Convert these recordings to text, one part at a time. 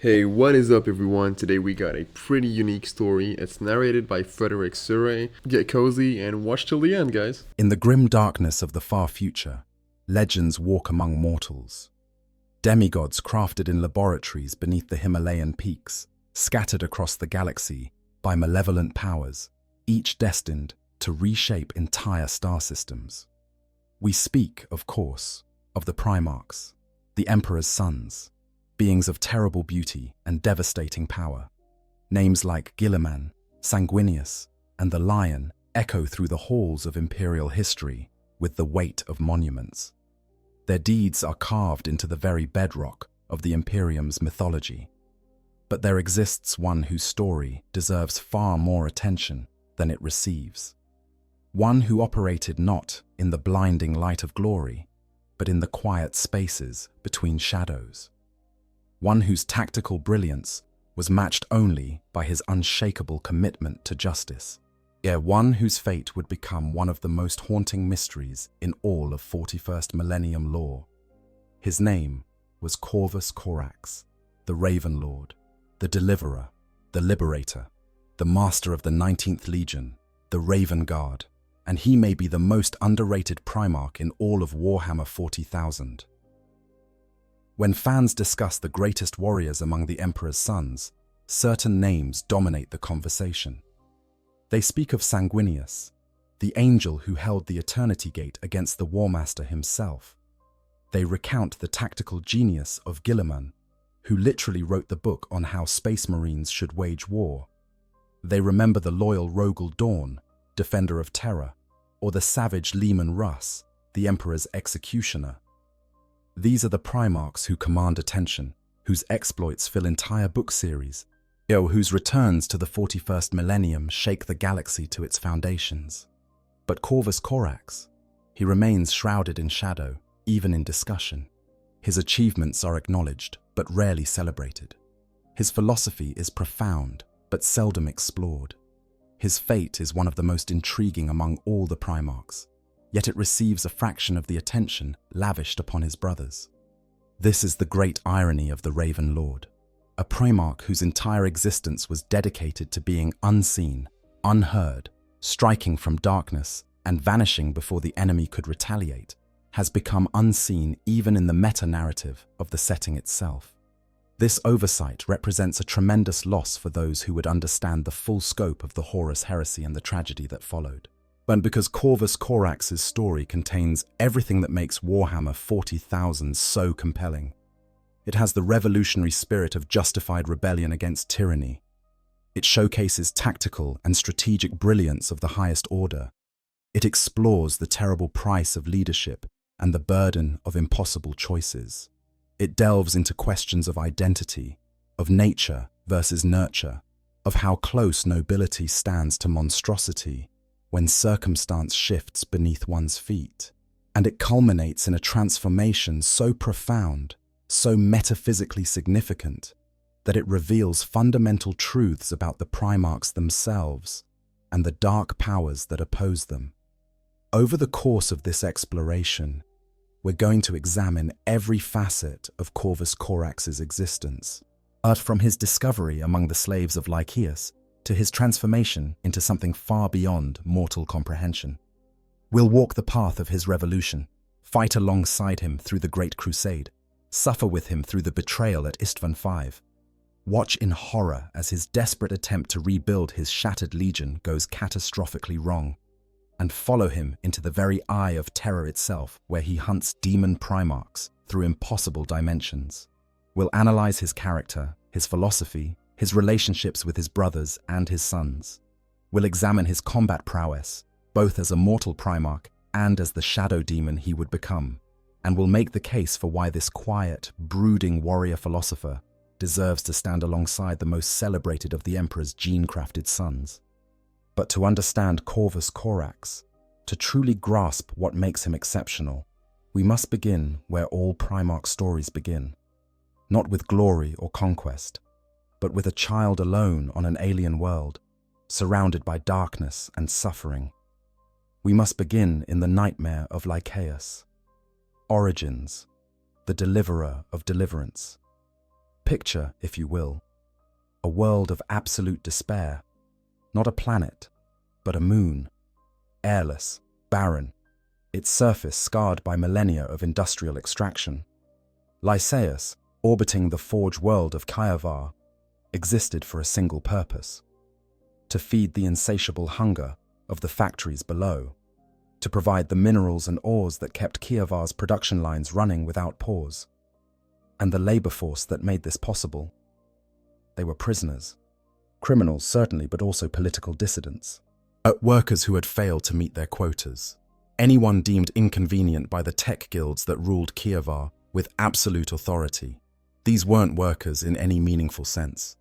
Hey, what is up, everyone? Today we got a pretty unique story. It's narrated by Frederick Surrey. Get cozy and watch till the end, guys. In the grim darkness of the far future, legends walk among mortals. Demigods crafted in laboratories beneath the Himalayan peaks, scattered across the galaxy by malevolent powers, each destined to reshape entire star systems. We speak, of course, of the Primarchs, the Emperor's sons, beings of terrible beauty and devastating power. Names like Guilliman, Sanguinius, and the Lion echo through the halls of imperial history with the weight of monuments. Their deeds are carved into the very bedrock of the Imperium's mythology. But there exists one whose story deserves far more attention than it receives. One who operated not in the blinding light of glory, but in the quiet spaces between shadows. One whose tactical brilliance was matched only by his unshakable commitment to justice. One whose fate would become one of the most haunting mysteries in all of 41st Millennium lore. His name was Corvus Corax, the Raven Lord, the Deliverer, the Liberator, the Master of the 19th Legion, the Raven Guard, and he may be the most underrated Primarch in all of Warhammer 40,000. When fans discuss the greatest warriors among the Emperor's sons, certain names dominate the conversation. They speak of Sanguinius, the angel who held the Eternity Gate against the Warmaster himself. They recount the tactical genius of Guilliman, who literally wrote the book on how Space Marines should wage war. They remember the loyal Rogel Dawn, defender of Terra, or the savage Leman Russ, the Emperor's executioner. These are the Primarchs who command attention, whose exploits fill entire book series, whose returns to the 41st Millennium shake the galaxy to its foundations. But Corvus Corax, he remains shrouded in shadow, even in discussion. His achievements are acknowledged, but rarely celebrated. His philosophy is profound, but seldom explored. His fate is one of the most intriguing among all the Primarchs, yet it receives a fraction of the attention lavished upon his brothers. This is the great irony of the Raven Lord, a Primarch whose entire existence was dedicated to being unseen, unheard, striking from darkness and vanishing before the enemy could retaliate, has become unseen even in the meta-narrative of the setting itself. This oversight represents a tremendous loss for those who would understand the full scope of the Horus heresy and the tragedy that followed. And because Corvus Corax's story contains everything that makes Warhammer 40,000 so compelling. It has the revolutionary spirit of justified rebellion against tyranny. It showcases tactical and strategic brilliance of the highest order. It explores the terrible price of leadership and the burden of impossible choices. It delves into questions of identity, of nature versus nurture, of how close nobility stands to monstrosity when circumstance shifts beneath one's feet. And it culminates in a transformation so profound, so metaphysically significant, that it reveals fundamental truths about the Primarchs themselves and the dark powers that oppose them. Over the course of this exploration, we're going to examine every facet of Corvus Corax's existence, from his discovery among the slaves of Lycaeus to his transformation into something far beyond mortal comprehension. We'll walk the path of his revolution, fight alongside him through the Great Crusade, suffer with him through the betrayal at Istvan V, watch in horror as his desperate attempt to rebuild his shattered legion goes catastrophically wrong, and follow him into the very eye of terror itself, where he hunts demon Primarchs through impossible dimensions. We'll analyze his character, his philosophy, his relationships with his brothers and his sons. We'll examine his combat prowess, both as a mortal Primarch and as the shadow demon he would become, and we'll make the case for why this quiet, brooding warrior philosopher deserves to stand alongside the most celebrated of the Emperor's gene-crafted sons. But to understand Corvus Corax, to truly grasp what makes him exceptional, we must begin where all Primarch stories begin, not with glory or conquest, but with a child alone on an alien world, surrounded by darkness and suffering. We must begin in the nightmare of Lycaeus. Origins, the deliverer of deliverance. Picture, if you will, a world of absolute despair. Not a planet, but a moon. Airless, barren, its surface scarred by millennia of industrial extraction. Lycaeus, orbiting the forge world of Kievar, existed for a single purpose: to feed the insatiable hunger of the factories below, to provide the minerals and ores that kept Kievar's production lines running without pause. And the labor force that made this possible? They were prisoners. Criminals, certainly, but also political dissidents. Workers who had failed to meet their quotas. Anyone deemed inconvenient by the tech guilds that ruled Kievar with absolute authority. These weren't workers in any meaningful sense.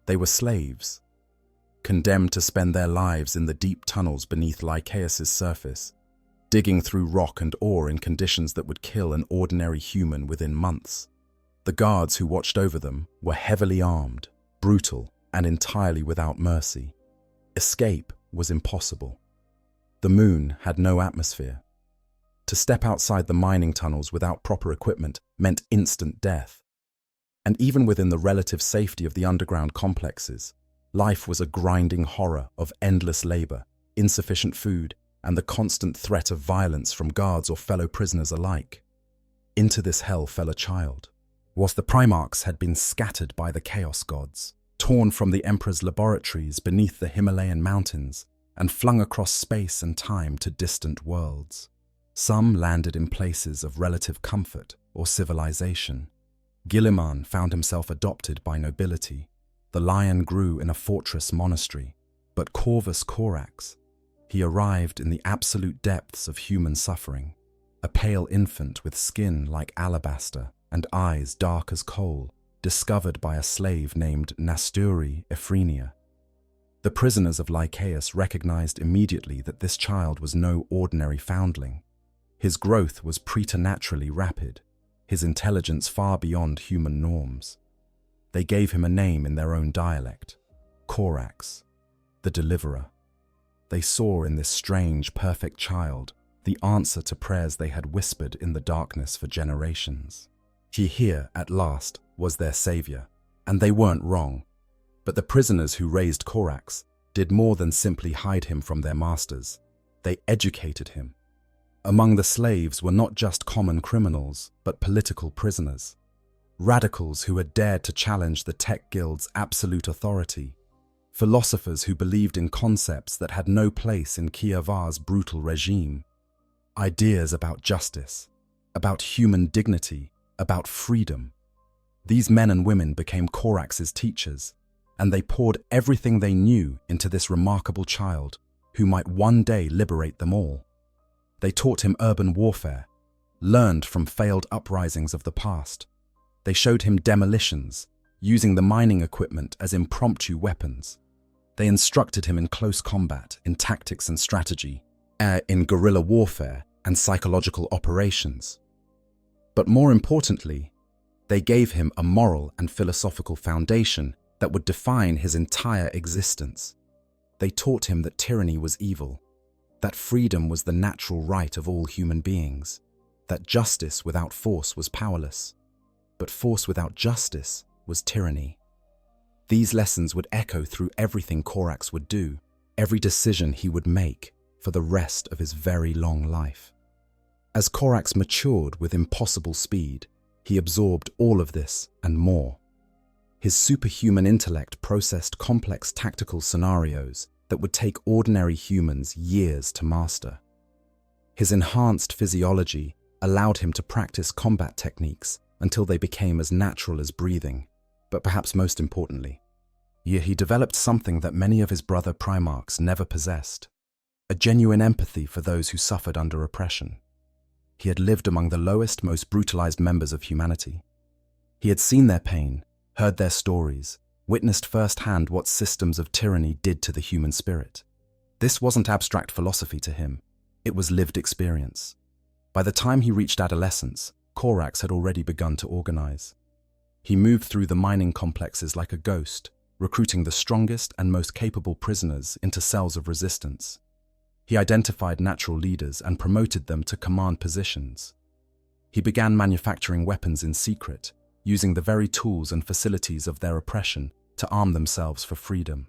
They were slaves, condemned to spend their lives in the deep tunnels beneath Lycaeus' surface, digging through rock and ore in conditions that would kill an ordinary human within months. The guards who watched over them were heavily armed, brutal, and entirely without mercy. Escape was impossible. The moon had no atmosphere. To step outside the mining tunnels without proper equipment meant instant death. And even within the relative safety of the underground complexes, life was a grinding horror of endless labor, insufficient food, and the constant threat of violence from guards or fellow prisoners alike. Into this hell fell a child. Whilst the Primarchs had been scattered by the Chaos Gods, torn from the Emperor's laboratories beneath the Himalayan mountains, and flung across space and time to distant worlds. Some landed in places of relative comfort or civilization. Guilliman found himself adopted by nobility. The lion grew in a fortress monastery. But Corvus Corax, he arrived in the absolute depths of human suffering. A pale infant with skin like alabaster and eyes dark as coal, discovered by a slave named Nasturi Ephrenia. The prisoners of Lycaeus recognized immediately that this child was no ordinary foundling. His growth was preternaturally rapid, his intelligence far beyond human norms. They gave him a name in their own dialect: Corax, the Deliverer. They saw in this strange, perfect child the answer to prayers they had whispered in the darkness for generations. He here, at last, was their savior, and they weren't wrong. But the prisoners who raised Corax did more than simply hide him from their masters. They educated him. Among the slaves were not just common criminals, but political prisoners. Radicals who had dared to challenge the tech guild's absolute authority. Philosophers who believed in concepts that had no place in Kievar's brutal regime. Ideas about justice, about human dignity, about freedom. These men and women became Corax's teachers, and they poured everything they knew into this remarkable child who might one day liberate them all. They taught him urban warfare, learned from failed uprisings of the past. They showed him demolitions, using the mining equipment as impromptu weapons. They instructed him in close combat, in tactics and strategy, in guerrilla warfare and psychological operations. But more importantly, they gave him a moral and philosophical foundation that would define his entire existence. They taught him that tyranny was evil, that freedom was the natural right of all human beings, that justice without force was powerless, but force without justice was tyranny. These lessons would echo through everything Corax would do, every decision he would make for the rest of his very long life. As Corax matured with impossible speed, he absorbed all of this and more. His superhuman intellect processed complex tactical scenarios that would take ordinary humans years to master. His enhanced physiology allowed him to practice combat techniques until they became as natural as breathing. But perhaps most importantly, he developed something that many of his brother Primarchs never possessed: a genuine empathy for those who suffered under oppression. He had lived among the lowest, most brutalized members of humanity. He had seen their pain, heard their stories, witnessed firsthand what systems of tyranny did to the human spirit. This wasn't abstract philosophy to him, it was lived experience. By the time he reached adolescence, Corax had already begun to organize. He moved through the mining complexes like a ghost, recruiting the strongest and most capable prisoners into cells of resistance. He identified natural leaders and promoted them to command positions. He began manufacturing weapons in secret, using the very tools and facilities of their oppression to arm themselves for freedom.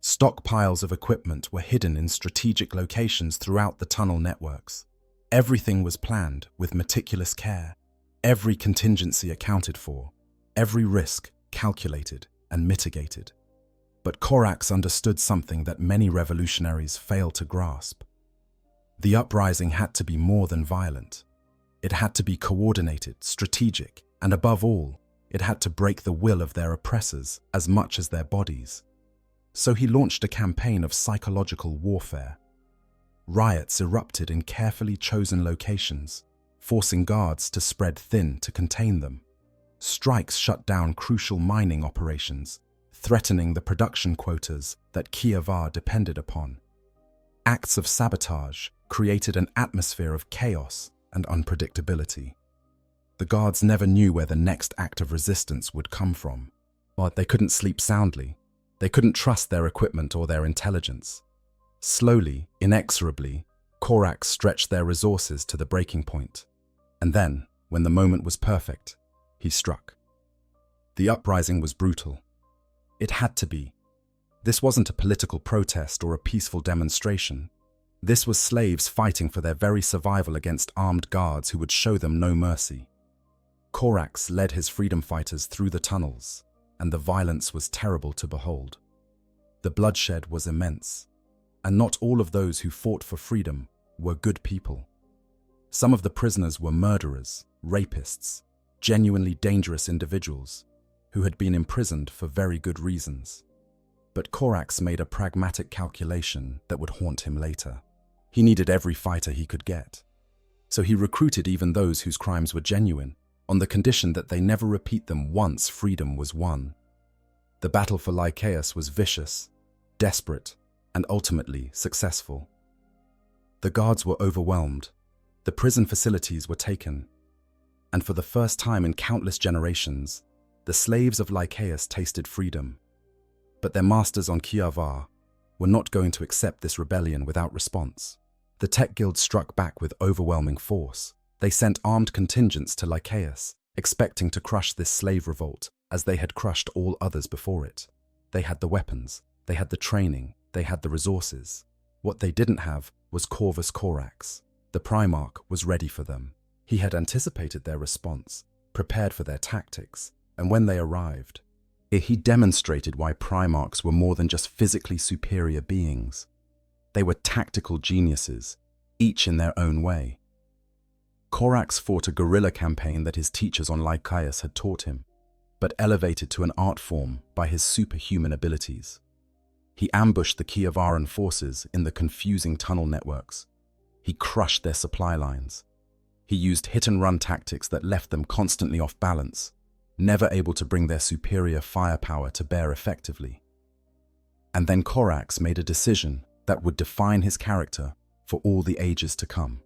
Stockpiles of equipment were hidden in strategic locations throughout the tunnel networks. Everything was planned with meticulous care, every contingency accounted for, every risk calculated and mitigated. But Corax understood something that many revolutionaries failed to grasp. The uprising had to be more than violent. It had to be coordinated, strategic, and above all, it had to break the will of their oppressors as much as their bodies. So he launched a campaign of psychological warfare. Riots erupted in carefully chosen locations, forcing guards to spread thin to contain them. Strikes shut down crucial mining operations, threatening the production quotas that Kievar depended upon. Acts of sabotage created an atmosphere of chaos and unpredictability. The guards never knew where the next act of resistance would come from, but they couldn't sleep soundly. They couldn't trust their equipment or their intelligence. Slowly, inexorably, Corax stretched their resources to the breaking point. And then, when the moment was perfect, he struck. The uprising was brutal. It had to be. This wasn't a political protest or a peaceful demonstration. This was slaves fighting for their very survival against armed guards who would show them no mercy. Corax led his freedom fighters through the tunnels, and the violence was terrible to behold. The bloodshed was immense, and not all of those who fought for freedom were good people. Some of the prisoners were murderers, rapists, genuinely dangerous individuals who had been imprisoned for very good reasons. But Corax made a pragmatic calculation that would haunt him later. He needed every fighter he could get. So he recruited even those whose crimes were genuine, on the condition that they never repeat them once freedom was won. The battle for Lycaeus was vicious, desperate, and ultimately successful. The guards were overwhelmed, the prison facilities were taken, and for the first time in countless generations, the slaves of Lycaeus tasted freedom. But their masters on Kievar were not going to accept this rebellion without response. The Tech Guild struck back with overwhelming force. They sent armed contingents to Lycaeus, expecting to crush this slave revolt as they had crushed all others before it. They had the weapons, they had the training, they had the resources. What they didn't have was Corvus Corax. The Primarch was ready for them. He had anticipated their response, prepared for their tactics, and when they arrived, he demonstrated why Primarchs were more than just physically superior beings. They were tactical geniuses, each in their own way. Corax fought a guerrilla campaign that his teachers on Lycaeus had taught him, but elevated to an art form by his superhuman abilities. He ambushed the Kievaran forces in the confusing tunnel networks. He crushed their supply lines. He used hit-and-run tactics that left them constantly off balance, never able to bring their superior firepower to bear effectively. And then Corax made a decision that would define his character for all the ages to come.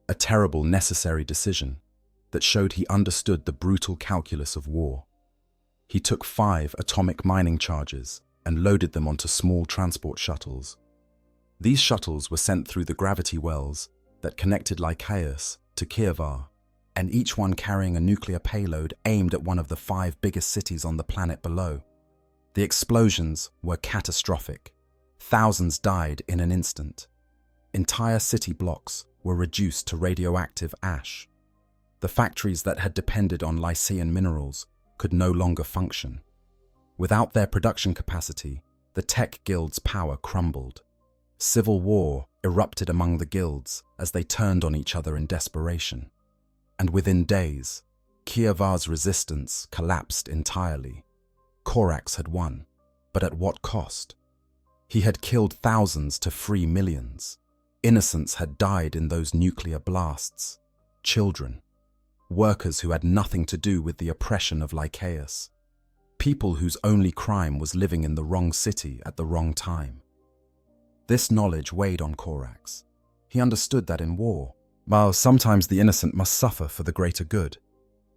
A terrible, necessary decision that showed he understood the brutal calculus of war. He took 5 atomic mining charges and loaded them onto small transport shuttles. These shuttles were sent through the gravity wells that connected Lycaeus to Kievar, and each one carrying a nuclear payload aimed at one of the 5 biggest cities on the planet below. The explosions were catastrophic. Thousands died in an instant. Entire city blocks were reduced to radioactive ash. The factories that had depended on Lycaean minerals could no longer function. Without their production capacity, the Tech Guild's power crumbled. Civil war erupted among the guilds as they turned on each other in desperation. And within days, Kievar's resistance collapsed entirely. Corax had won, but at what cost? He had killed thousands to free millions. Innocents had died in those nuclear blasts. Children. Workers who had nothing to do with the oppression of Lycaeus. People whose only crime was living in the wrong city at the wrong time. This knowledge weighed on Corax. He understood that in war, while sometimes the innocent must suffer for the greater good.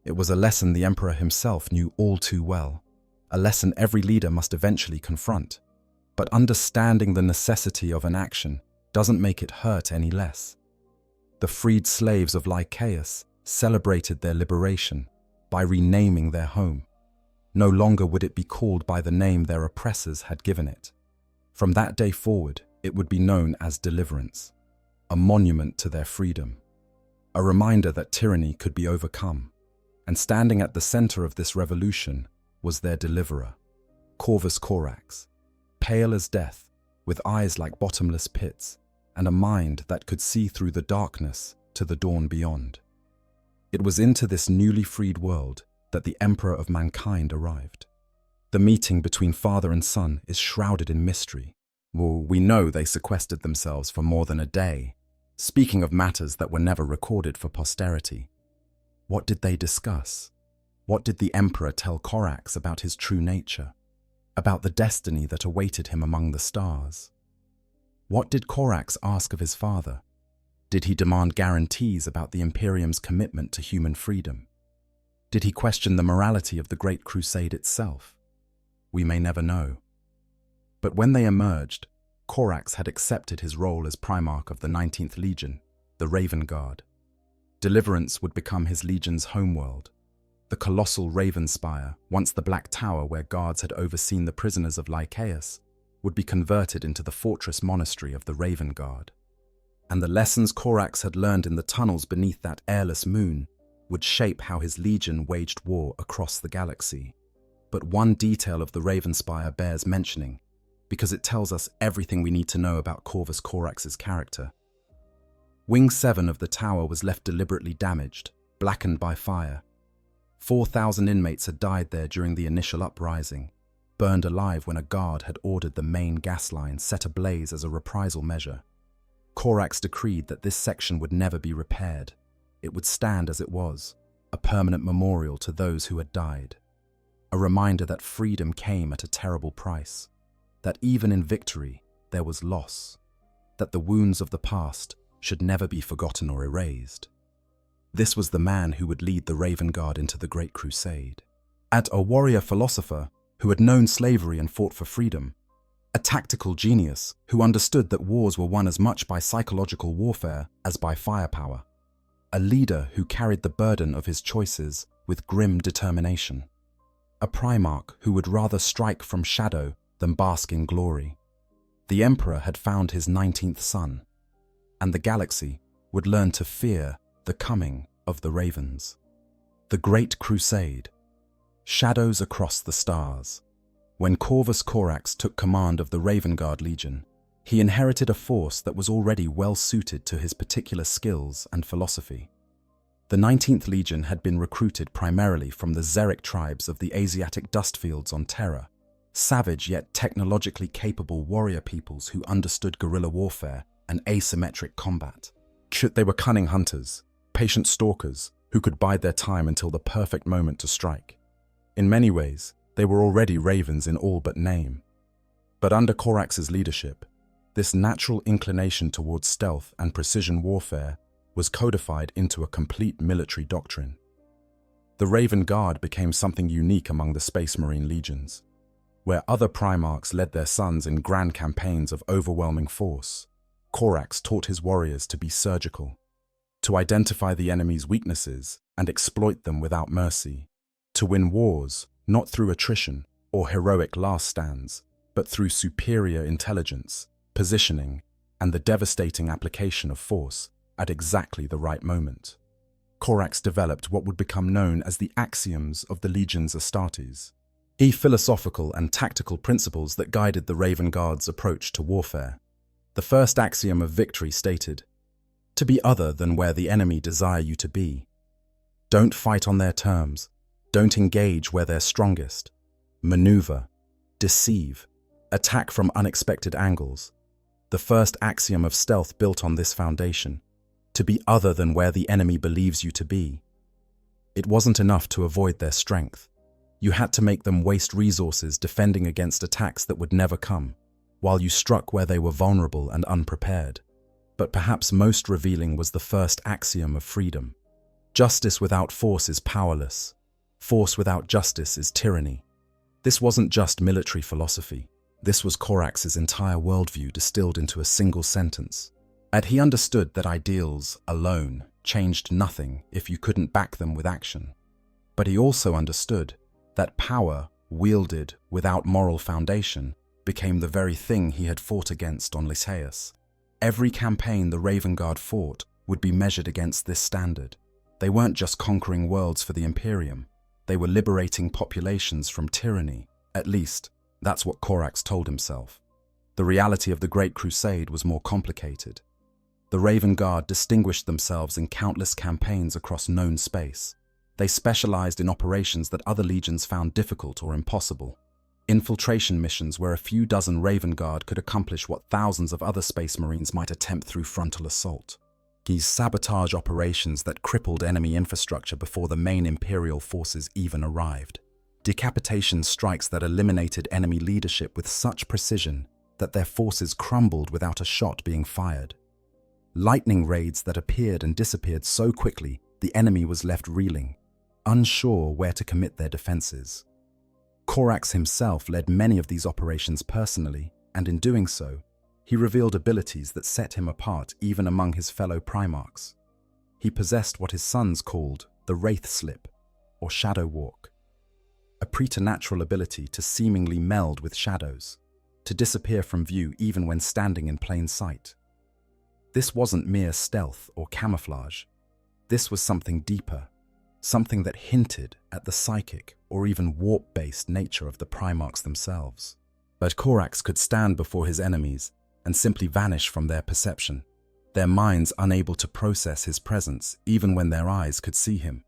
It was a lesson the Emperor himself knew all too well, a lesson every leader must eventually confront. But understanding the necessity of an action doesn't make it hurt any less. The freed slaves of Lycaeus celebrated their liberation. by renaming their home. No longer would it be called by the name their oppressors had given it. From that day forward, it would be known as deliverance, a monument to their freedom, a reminder that tyranny could be overcome. And standing at the center of this revolution was their deliverer, Corvus Corax, pale as death, with eyes like bottomless pits, and a mind that could see through the darkness to the dawn beyond. It was into this newly freed world that the Emperor of mankind arrived. The meeting between father and son is shrouded in mystery. Well, we know they sequestered themselves for more than a day, speaking of matters that were never recorded for posterity. What did they discuss? What did the Emperor tell Corax about his true nature? About the destiny that awaited him among the stars? What did Corax ask of his father? Did he demand guarantees about the Imperium's commitment to human freedom? Did he question the morality of the Great Crusade itself? We may never know. But when they emerged, Corax had accepted his role as Primarch of the 19th Legion, the Raven Guard. Deliverance would become his legion's homeworld. The colossal Raven Spire, once the Black Tower where guards had overseen the prisoners of Lycaeus, would be converted into the fortress monastery of the Raven Guard. And the lessons Corax had learned in the tunnels beneath that airless moon would shape how his legion waged war across the galaxy. But one detail of the Raven Spire bears mentioning, because it tells us everything we need to know about Corvus Corax's character. Wing 7 of the tower was left deliberately damaged, blackened by fire. 4,000 inmates had died there during the initial uprising, burned alive when a guard had ordered the main gas line set ablaze as a reprisal measure. Corax decreed that this section would never be repaired. It would stand as it was, a permanent memorial to those who had died. A reminder that freedom came at a terrible price, that even in victory there was loss, that the wounds of the past should never be forgotten or erased. This was the man who would lead the Raven Guard into the Great Crusade. A warrior philosopher who had known slavery and fought for freedom. A tactical genius who understood that wars were won as much by psychological warfare as by firepower. A leader who carried the burden of his choices with grim determination. A Primarch who would rather strike from shadow than bask in glory. The Emperor had found his 19th son, and the galaxy would learn to fear the coming of the Ravens. The Great Crusade. Shadows across the stars. When Corvus Corax took command of the Raven Guard Legion, he inherited a force that was already well suited to his particular skills and philosophy. The 19th Legion had been recruited primarily from the Xeric tribes of the Asiatic dustfields on Terra, savage yet technologically capable warrior peoples who understood guerrilla warfare and asymmetric combat. They were cunning hunters, patient stalkers who could bide their time until the perfect moment to strike. In many ways, they were already ravens in all but name. But under Corax's leadership, this natural inclination towards stealth and precision warfare was codified into a complete military doctrine. The Raven Guard became something unique among the Space Marine legions. Where other Primarchs led their sons in grand campaigns of overwhelming force, Corax taught his warriors to be surgical, to identify the enemy's weaknesses and exploit them without mercy, to win wars not through attrition or heroic last stands, but through superior intelligence, positioning, and the devastating application of force at exactly the right moment. Corax developed what would become known as the axioms of the Legion's Astartes, philosophical and tactical principles that guided the Raven Guard's approach to warfare. The first axiom of victory stated, "To be other than where the enemy desire you to be. Don't fight on their terms. Don't engage where they're strongest. Maneuver, deceive, attack from unexpected angles." The first axiom of stealth built on this foundation, to be other than where the enemy believes you to be. It wasn't enough to avoid their strength. You had to make them waste resources defending against attacks that would never come, while you struck where they were vulnerable and unprepared. But perhaps most revealing was the first axiom of freedom. Justice without force is powerless. Force without justice is tyranny. This wasn't just military philosophy. This was Corax's entire worldview distilled into a single sentence. And he understood that ideals alone changed nothing if you couldn't back them with action. But he also understood that power, wielded without moral foundation, became the very thing he had fought against on Lysaeus. Every campaign the Raven Guard fought would be measured against this standard. They weren't just conquering worlds for the Imperium. They were liberating populations from tyranny. At least, that's what Corax told himself. The reality of the Great Crusade was more complicated. The Raven Guard distinguished themselves in countless campaigns across known space. They specialized in operations that other legions found difficult or impossible. Infiltration missions where a few dozen Raven Guard could accomplish what thousands of other Space Marines might attempt through frontal assault. These sabotage operations that crippled enemy infrastructure before the main Imperial forces even arrived. Decapitation strikes that eliminated enemy leadership with such precision that their forces crumbled without a shot being fired. Lightning raids that appeared and disappeared so quickly the enemy was left reeling, unsure where to commit their defenses. Corax himself led many of these operations personally, and in doing so, he revealed abilities that set him apart even among his fellow Primarchs. He possessed what his sons called the Wraith Slip, or Shadow Walk, a preternatural ability to seemingly meld with shadows, to disappear from view even when standing in plain sight. This wasn't mere stealth or camouflage. This was something deeper, something that hinted at the psychic or even warp-based nature of the Primarchs themselves. But Corax could stand before his enemies and simply vanish from their perception, their minds unable to process his presence even when their eyes could see him.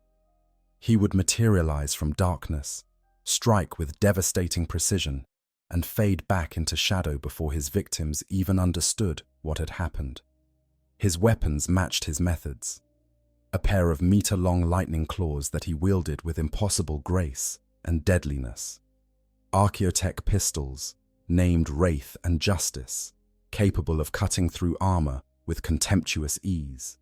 He would materialize from darkness, strike with devastating precision, and fade back into shadow before his victims even understood what had happened. His weapons matched his methods. A pair of meter-long lightning claws that he wielded with impossible grace and deadliness. Archaeotech pistols, named Wraith and Justice, capable of cutting through armor with contemptuous ease.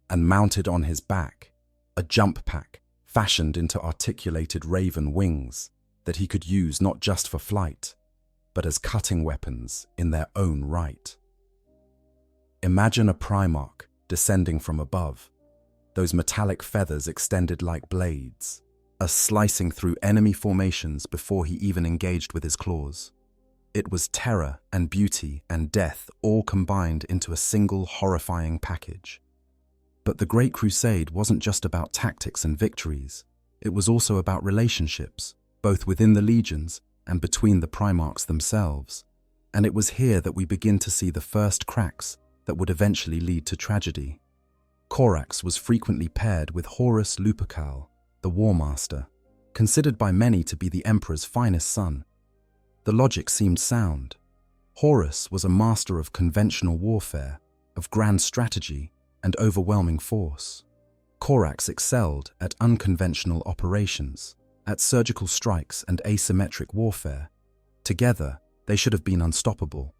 And mounted on his back, a jump pack fashioned into articulated raven wings that he could use not just for flight, but as cutting weapons in their own right. Imagine a Primarch descending from above, those metallic feathers extended like blades, slicing through enemy formations before he even engaged with his claws. It was terror and beauty and death all combined into a single horrifying package. But the Great Crusade wasn't just about tactics and victories. It was also about relationships, both within the legions and between the Primarchs themselves. And it was here that we begin to see the first cracks that would eventually lead to tragedy. Corax was frequently paired with Horus Lupercal, the War Master, considered by many to be the Emperor's finest son. The logic seemed sound. Horus was a master of conventional warfare, of grand strategy and overwhelming force. Corax excelled at unconventional operations, at surgical strikes and asymmetric warfare. Together, they should have been unstoppable.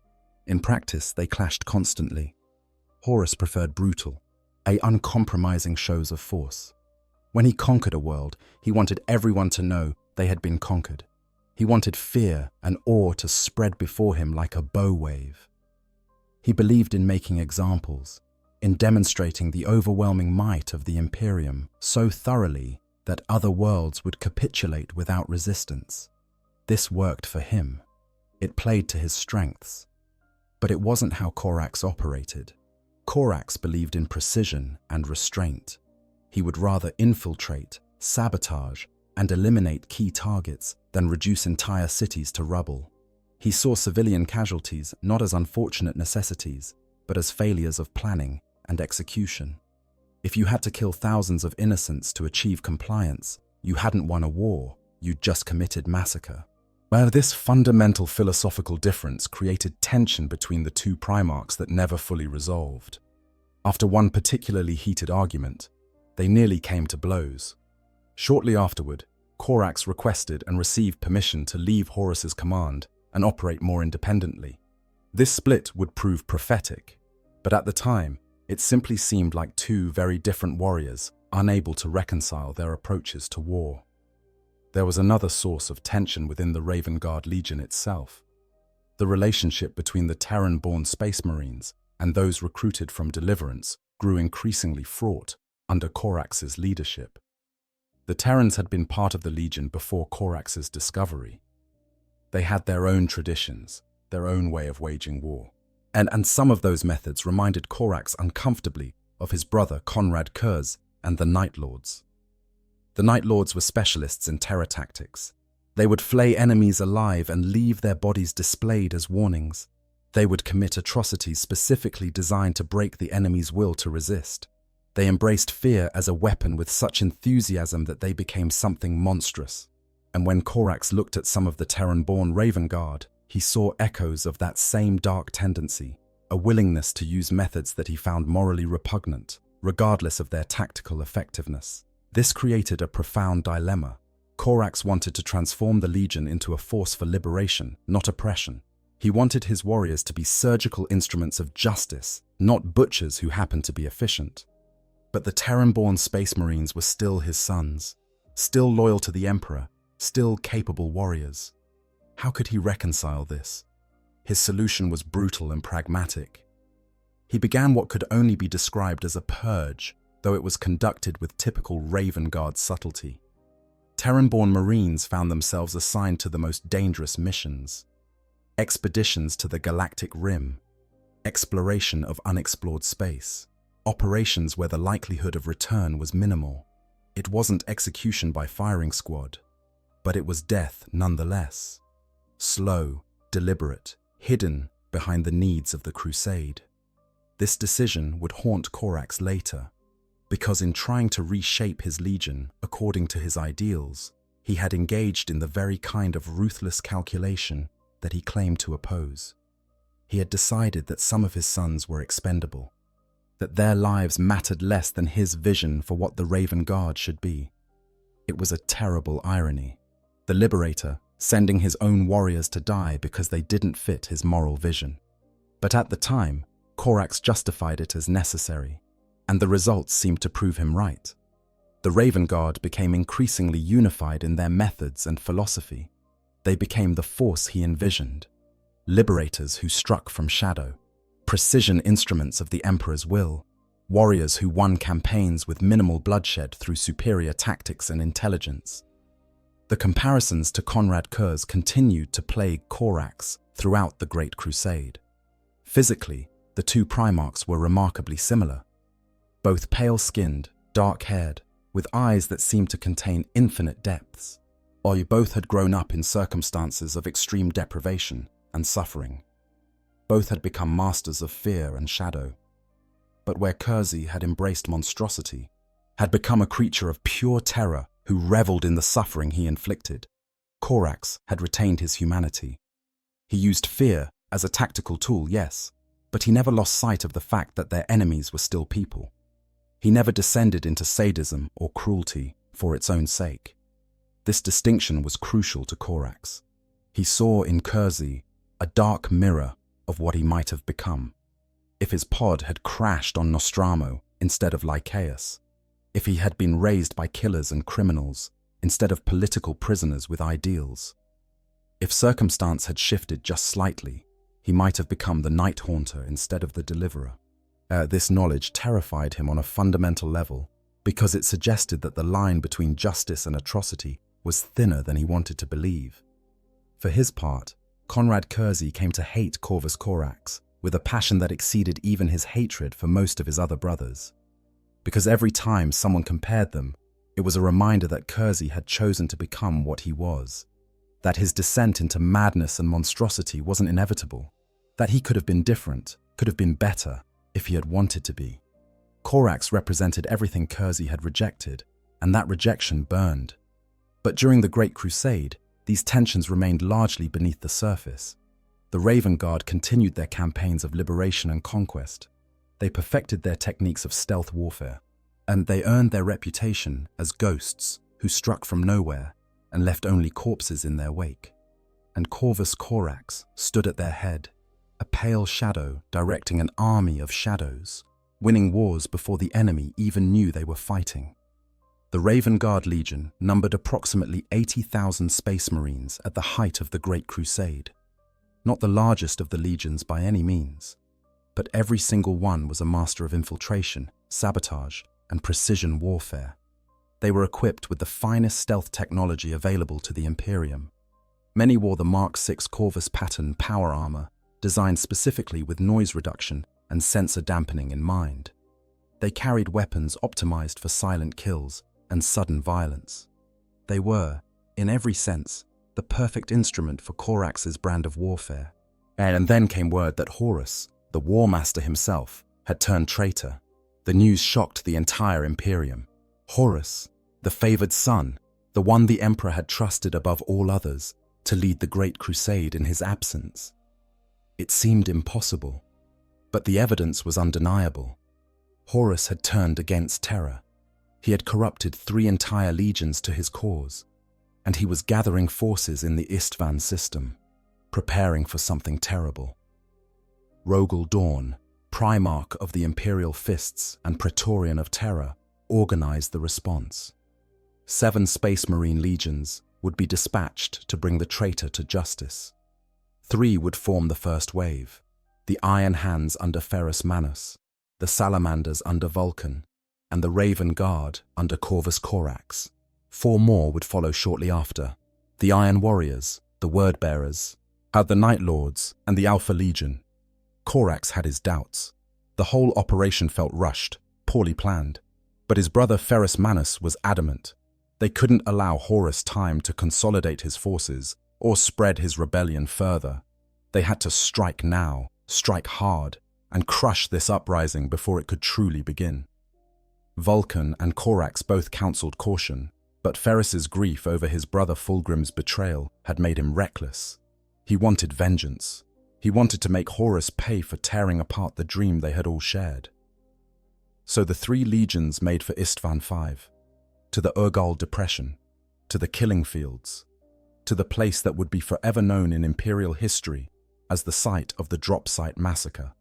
In practice, they clashed constantly. Horus preferred brutal, uncompromising shows of force. When he conquered a world, he wanted everyone to know they had been conquered. He wanted fear and awe to spread before him like a bow wave. He believed in making examples, in demonstrating the overwhelming might of the Imperium so thoroughly that other worlds would capitulate without resistance. This worked for him. It played to his strengths. But it wasn't how Corax operated. Corax believed in precision and restraint. He would rather infiltrate, sabotage, and eliminate key targets than reduce entire cities to rubble. He saw civilian casualties not as unfortunate necessities, but as failures of planning and execution. If you had to kill thousands of innocents to achieve compliance, you hadn't won a war, you'd just committed massacre. Well, this fundamental philosophical difference created tension between the two Primarchs that never fully resolved. After one particularly heated argument, they nearly came to blows. Shortly afterward, Corax requested and received permission to leave Horus's command and operate more independently. This split would prove prophetic, but at the time, it simply seemed like two very different warriors unable to reconcile their approaches to war. There was another source of tension within the Raven Guard Legion itself. The relationship between the Terran-born Space Marines and those recruited from Deliverance grew increasingly fraught under Corax's leadership. The The Terrans had been part of the Legion before Corax's discovery. They had their own traditions, their own way of waging war. And some of those methods reminded Corax uncomfortably of his brother Conrad Kurz and the Night Lords. The Night Lords were specialists in terror tactics. They would flay enemies alive and leave their bodies displayed as warnings. They would commit atrocities specifically designed to break the enemy's will to resist. They embraced fear as a weapon with such enthusiasm that they became something monstrous. And when Corax looked at some of the Terran-born Raven Guard, he saw echoes of that same dark tendency, a willingness to use methods that he found morally repugnant, regardless of their tactical effectiveness. This created a profound dilemma. Corax wanted to transform the Legion into a force for liberation, not oppression. He wanted his warriors to be surgical instruments of justice, not butchers who happened to be efficient. But the Terran-born Space Marines were still his sons, still loyal to the Emperor, still capable warriors. How could he reconcile this? His solution was brutal and pragmatic. He began what could only be described as a purge, though it was conducted with typical Raven Guard subtlety. Terran-born Marines found themselves assigned to the most dangerous missions. Expeditions to the galactic rim, exploration of unexplored space, operations where the likelihood of return was minimal. It wasn't execution by firing squad, but it was death nonetheless. Slow, deliberate, hidden behind the needs of the crusade. This decision would haunt Corax later, because in trying to reshape his legion according to his ideals, he had engaged in the very kind of ruthless calculation that he claimed to oppose. He had decided that some of his sons were expendable, that their lives mattered less than his vision for what the Raven Guard should be. It was a terrible irony. The Liberator sending his own warriors to die because they didn't fit his moral vision. But at the time, Corax justified it as necessary, and the results seemed to prove him right. The Raven Guard became increasingly unified in their methods and philosophy. They became the force he envisioned, liberators who struck from shadow, precision instruments of the Emperor's will, warriors who won campaigns with minimal bloodshed through superior tactics and intelligence. The comparisons to Conrad Kurz continued to plague Corax throughout the Great Crusade. Physically, the two Primarchs were remarkably similar. Both pale-skinned, dark-haired, with eyes that seemed to contain infinite depths. While both had grown up in circumstances of extreme deprivation and suffering. Both had become masters of fear and shadow. But where Kurz had embraced monstrosity, had become a creature of pure terror who reveled in the suffering he inflicted, Corax had retained his humanity. He used fear as a tactical tool, yes, but he never lost sight of the fact that their enemies were still people. He never descended into sadism or cruelty for its own sake. This distinction was crucial to Corax. He saw in Kurz a dark mirror of what he might have become. If his pod had crashed on Nostromo instead of Lycaeus, if he had been raised by killers and criminals instead of political prisoners with ideals, if circumstance had shifted just slightly, he might have become the Night Haunter instead of the Deliverer. This knowledge terrified him on a fundamental level because it suggested that the line between justice and atrocity was thinner than he wanted to believe. For his part, Conrad Kurz came to hate Corvus Corax with a passion that exceeded even his hatred for most of his other brothers. Because every time someone compared them, it was a reminder that Kurz had chosen to become what he was, that his descent into madness and monstrosity wasn't inevitable, that he could have been different, could have been better, if he had wanted to be. Corax represented everything Kurz had rejected, and that rejection burned. But during the Great Crusade, these tensions remained largely beneath the surface. The Raven Guard continued their campaigns of liberation and conquest. They perfected their techniques of stealth warfare, and they earned their reputation as ghosts who struck from nowhere and left only corpses in their wake. And Corvus Corax stood at their head, a pale shadow directing an army of shadows, winning wars before the enemy even knew they were fighting. The Raven Guard Legion numbered approximately 80,000 Space Marines at the height of the Great Crusade. Not the largest of the legions by any means, but every single one was a master of infiltration, sabotage, and precision warfare. They were equipped with the finest stealth technology available to the Imperium. Many wore the Mark VI Corvus pattern power armor, designed specifically with noise reduction and sensor dampening in mind. They carried weapons optimized for silent kills and sudden violence. They were, in every sense, the perfect instrument for Corax's brand of warfare. And then came word that Horus, the War Master himself, had turned traitor. The news shocked the entire Imperium. Horus, the favored son, the one the Emperor had trusted above all others, to lead the Great Crusade in his absence. It seemed impossible, but the evidence was undeniable. Horus had turned against Terra. He had corrupted 3 entire legions to his cause, and he was gathering forces in the Istvan system, preparing for something terrible. Rogel Dawn, Primarch of the Imperial Fists and Praetorian of Terra, organized the response. 7 Space Marine legions would be dispatched to bring the traitor to justice. 3 would form the first wave: the Iron Hands under Ferrus Manus, the Salamanders under Vulcan, and the Raven Guard under Corvus Corax. 4 more would follow shortly after: the Iron Warriors, the Word-Bearers, the Night Lords, and the Alpha Legion. Corax had his doubts. The whole operation felt rushed, poorly planned. But his brother Ferrus Manus was adamant. They couldn't allow Horus time to consolidate his forces or spread his rebellion further. They had to strike now, strike hard, and crush this uprising before it could truly begin. Vulcan and Corax both counseled caution, but Ferrus's grief over his brother Fulgrim's betrayal had made him reckless. He wanted vengeance. He wanted to make Horus pay for tearing apart the dream they had all shared. So the 3 legions made for Istvan V, to the Urgal Depression, to the Killing Fields, to the place that would be forever known in Imperial history as the site of the Drop Site Massacre,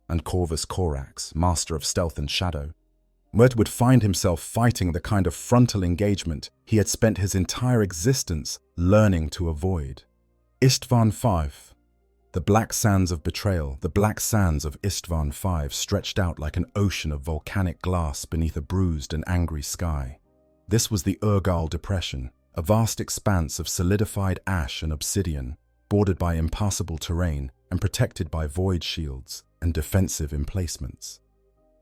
and Corvus Corax, master of stealth and shadow, would find himself fighting the kind of frontal engagement he had spent his entire existence learning to avoid. Istvan V. The black sands of betrayal, the black sands of Istvan V stretched out like an ocean of volcanic glass beneath a bruised and angry sky. This was the Urgal Depression, a vast expanse of solidified ash and obsidian, bordered by impassable terrain and protected by void shields and defensive emplacements.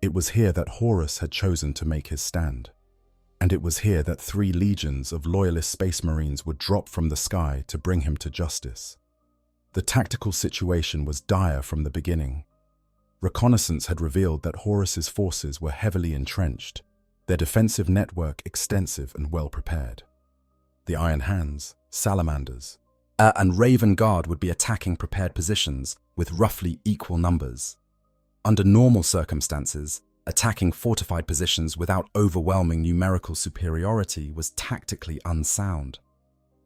It was here that Horus had chosen to make his stand. And it was here that 3 legions of loyalist space marines would drop from the sky to bring him to justice. The tactical situation was dire from the beginning. Reconnaissance had revealed that Horus's forces were heavily entrenched, their defensive network extensive and well prepared. The Iron Hands, Salamanders, and Raven Guard would be attacking prepared positions with roughly equal numbers. Under normal circumstances, attacking fortified positions without overwhelming numerical superiority was tactically unsound.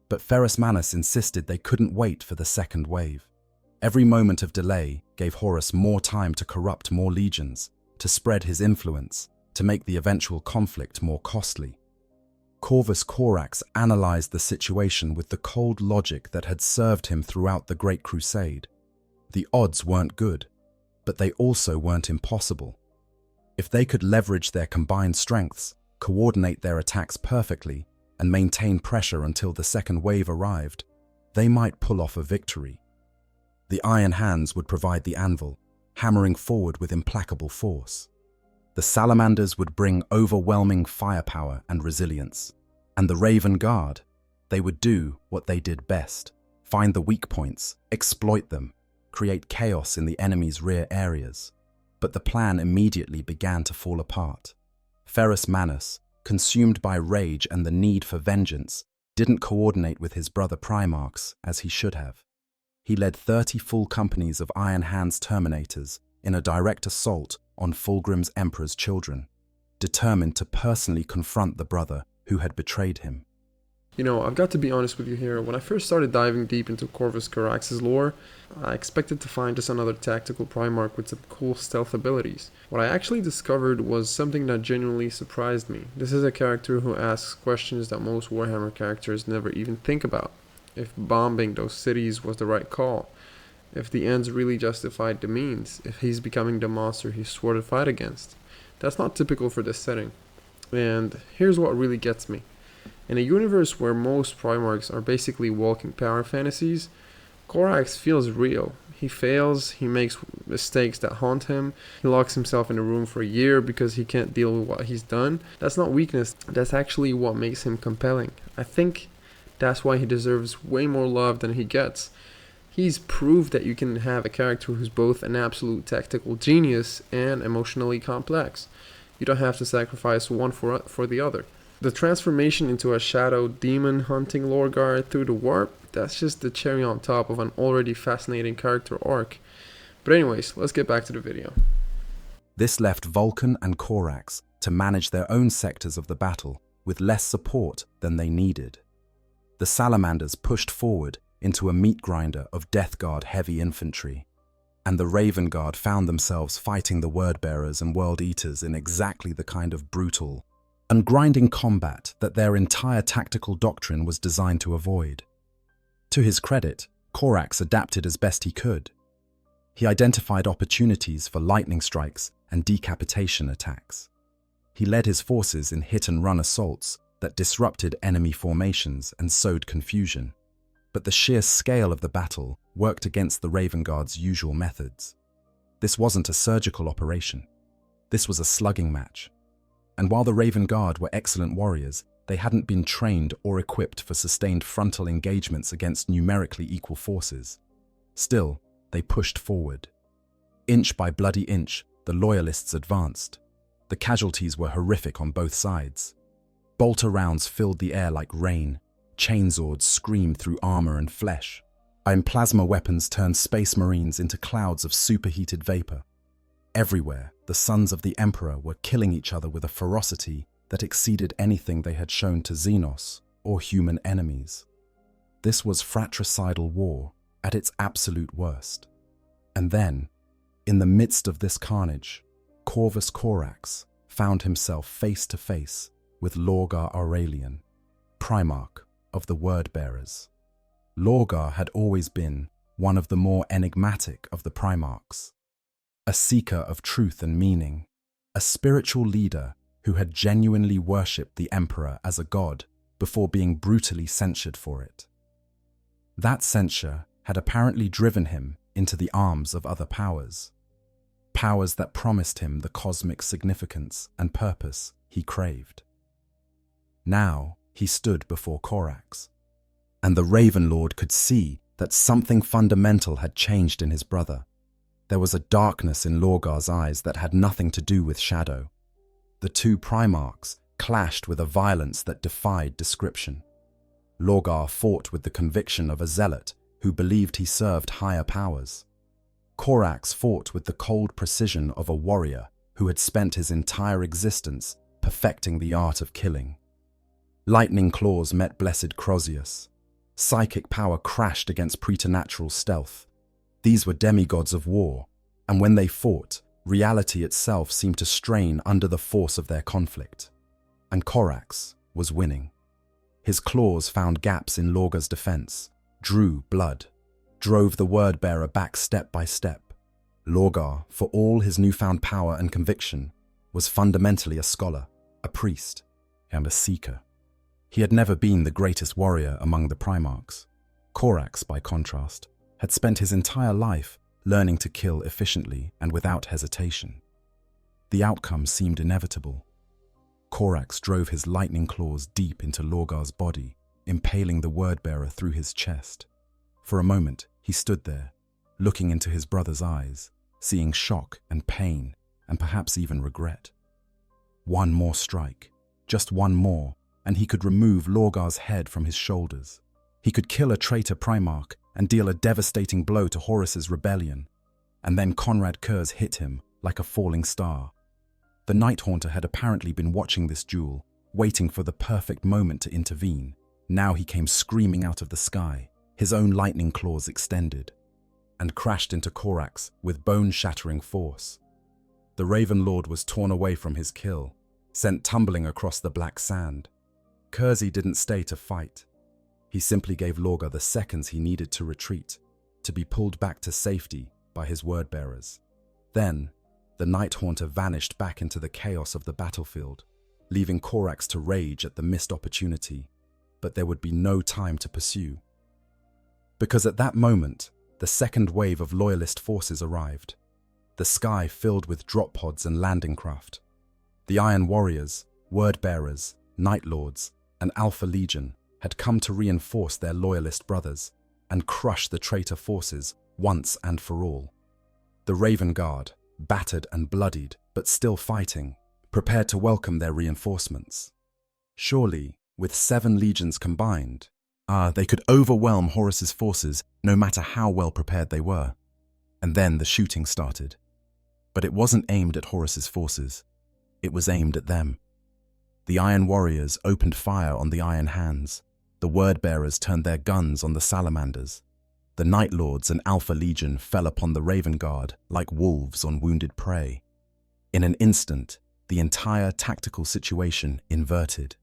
But Ferrus Manus insisted they couldn't wait for the second wave. Every moment of delay gave Horus more time to corrupt more legions, to spread his influence, to make the eventual conflict more costly. Corvus Corax analyzed the situation with the cold logic that had served him throughout the Great Crusade. The odds weren't good, but they also weren't impossible. If they could leverage their combined strengths, coordinate their attacks perfectly, and maintain pressure until the second wave arrived, they might pull off a victory. The Iron Hands would provide the anvil, hammering forward with implacable force. The Salamanders would bring overwhelming firepower and resilience. And the Raven Guard, they would do what they did best: find the weak points, exploit them, create chaos in the enemy's rear areas. But the plan immediately began to fall apart. Ferrus Manus, consumed by rage and the need for vengeance, didn't coordinate with his brother Primarchs as he should have. He led 30 full companies of Iron Hands Terminators in a direct assault on Fulgrim's Emperor's children, determined to personally confront the brother who had betrayed him. You know, I've got to be honest with you here. When I first started diving deep into Corvus Corax's lore, I expected to find just another tactical Primarch with some cool stealth abilities. What I actually discovered was something that genuinely surprised me. This is a character who asks questions that most Warhammer characters never even think about. If bombing those cities was the right call, if the ends really justified the means, if he's becoming the monster he swore to fight against. That's not typical for this setting. And here's what really gets me. In a universe where most Primarchs are basically walking power fantasies, Corax feels real. He fails, he makes mistakes that haunt him, he locks himself in a room for a year because he can't deal with what he's done. That's not weakness, that's actually what makes him compelling. I think that's why he deserves way more love than he gets. He's proved that you can have a character who's both an absolute tactical genius and emotionally complex. You don't have to sacrifice one for the other. The transformation into a shadow demon hunting Lorgar through the warp, that's just the cherry on top of an already fascinating character arc. But anyways, let's get back to the video. This left Vulcan and Corax to manage their own sectors of the battle with less support than they needed. The Salamanders pushed forward into a meat grinder of Death Guard heavy infantry, and the Raven Guard found themselves fighting the Wordbearers and World Eaters in exactly the kind of brutal and grinding combat that their entire tactical doctrine was designed to avoid. To his credit, Corax adapted as best he could. He identified opportunities for lightning strikes and decapitation attacks. He led his forces in hit-and-run assaults that disrupted enemy formations and sowed confusion. But the sheer scale of the battle worked against the Raven Guard's usual methods. This wasn't a surgical operation. This was a slugging match. And while the Raven Guard were excellent warriors, they hadn't been trained or equipped for sustained frontal engagements against numerically equal forces. Still, they pushed forward. Inch by bloody inch, the Loyalists advanced. The casualties were horrific on both sides. Bolter rounds filled the air like rain. Chainswords screamed through armor and flesh. Iron plasma weapons turned space marines into clouds of superheated vapor. Everywhere, the sons of the Emperor were killing each other with a ferocity that exceeded anything they had shown to Xenos or human enemies. This was fratricidal war at its absolute worst. And then, in the midst of this carnage, Corvus Corax found himself face to face with Lorgar Aurelian, Primarch of the Wordbearers. Lorgar had always been one of the more enigmatic of the Primarchs, a seeker of truth and meaning, a spiritual leader who had genuinely worshipped the Emperor as a god before being brutally censured for it. That censure had apparently driven him into the arms of other powers, powers that promised him the cosmic significance and purpose he craved. Now he stood before Corax, and the Raven Lord could see that something fundamental had changed in his brother. There was a darkness in Lorgar's eyes that had nothing to do with shadow. The two Primarchs clashed with a violence that defied description. Lorgar fought with the conviction of a zealot who believed he served higher powers. Corax fought with the cold precision of a warrior who had spent his entire existence perfecting the art of killing. Lightning claws met blessed Crozius. Psychic power crashed against preternatural stealth. These were demigods of war, and when they fought, reality itself seemed to strain under the force of their conflict. And Corax was winning. His claws found gaps in Lorgar's defense, drew blood, drove the Wordbearer back step by step. Lorgar, for all his newfound power and conviction, was fundamentally a scholar, a priest, and a seeker. He had never been the greatest warrior among the Primarchs. Corax, by contrast, had spent his entire life learning to kill efficiently and without hesitation. The outcome seemed inevitable. Corax drove his lightning claws deep into Lorgar's body, impaling the Wordbearer through his chest. For a moment, he stood there, looking into his brother's eyes, seeing shock and pain, and perhaps even regret. One more strike, just one more, and he could remove Lorgar's head from his shoulders. He could kill a traitor Primarch and deal a devastating blow to Horus's rebellion. And then Conrad Kurz hit him like a falling star. The Night Haunter had apparently been watching this duel, waiting for the perfect moment to intervene. Now he came screaming out of the sky, his own lightning claws extended, and crashed into Corax with bone-shattering force. The Raven Lord was torn away from his kill, sent tumbling across the black sand. Kurz didn't stay to fight. He simply gave Lorgar the seconds he needed to retreat, to be pulled back to safety by his Wordbearers. Then, the Night Haunter vanished back into the chaos of the battlefield, leaving Corax to rage at the missed opportunity, but there would be no time to pursue. Because at that moment, the second wave of Loyalist forces arrived, the sky filled with drop pods and landing craft. The Iron Warriors, Word-Bearers, Night Lords, and Alpha Legion had come to reinforce their Loyalist brothers and crush the traitor forces once and for all. The Raven Guard, battered and bloodied, but still fighting, prepared to welcome their reinforcements. Surely, with 7 legions combined, they could overwhelm Horus's forces no matter how well prepared they were. And then the shooting started. But it wasn't aimed at Horus's forces. It was aimed at them. The Iron Warriors opened fire on the Iron Hands. The Word-Bearers turned their guns on the Salamanders. The Night Lords and Alpha Legion fell upon the Raven Guard like wolves on wounded prey. In an instant, the entire tactical situation inverted.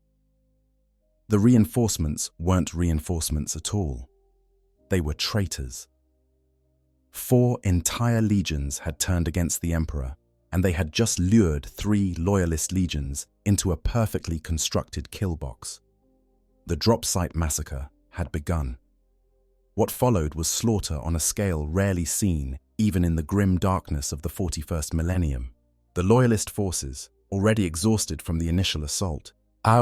The reinforcements weren't reinforcements at all. They were traitors. 4 entire legions had turned against the Emperor, and they had just lured 3 Loyalist legions into a perfectly constructed kill box. The drop site massacre had begun. What followed was slaughter on a scale rarely seen even in the grim darkness of the 41st millennium. The Loyalist forces, already exhausted from the initial assault,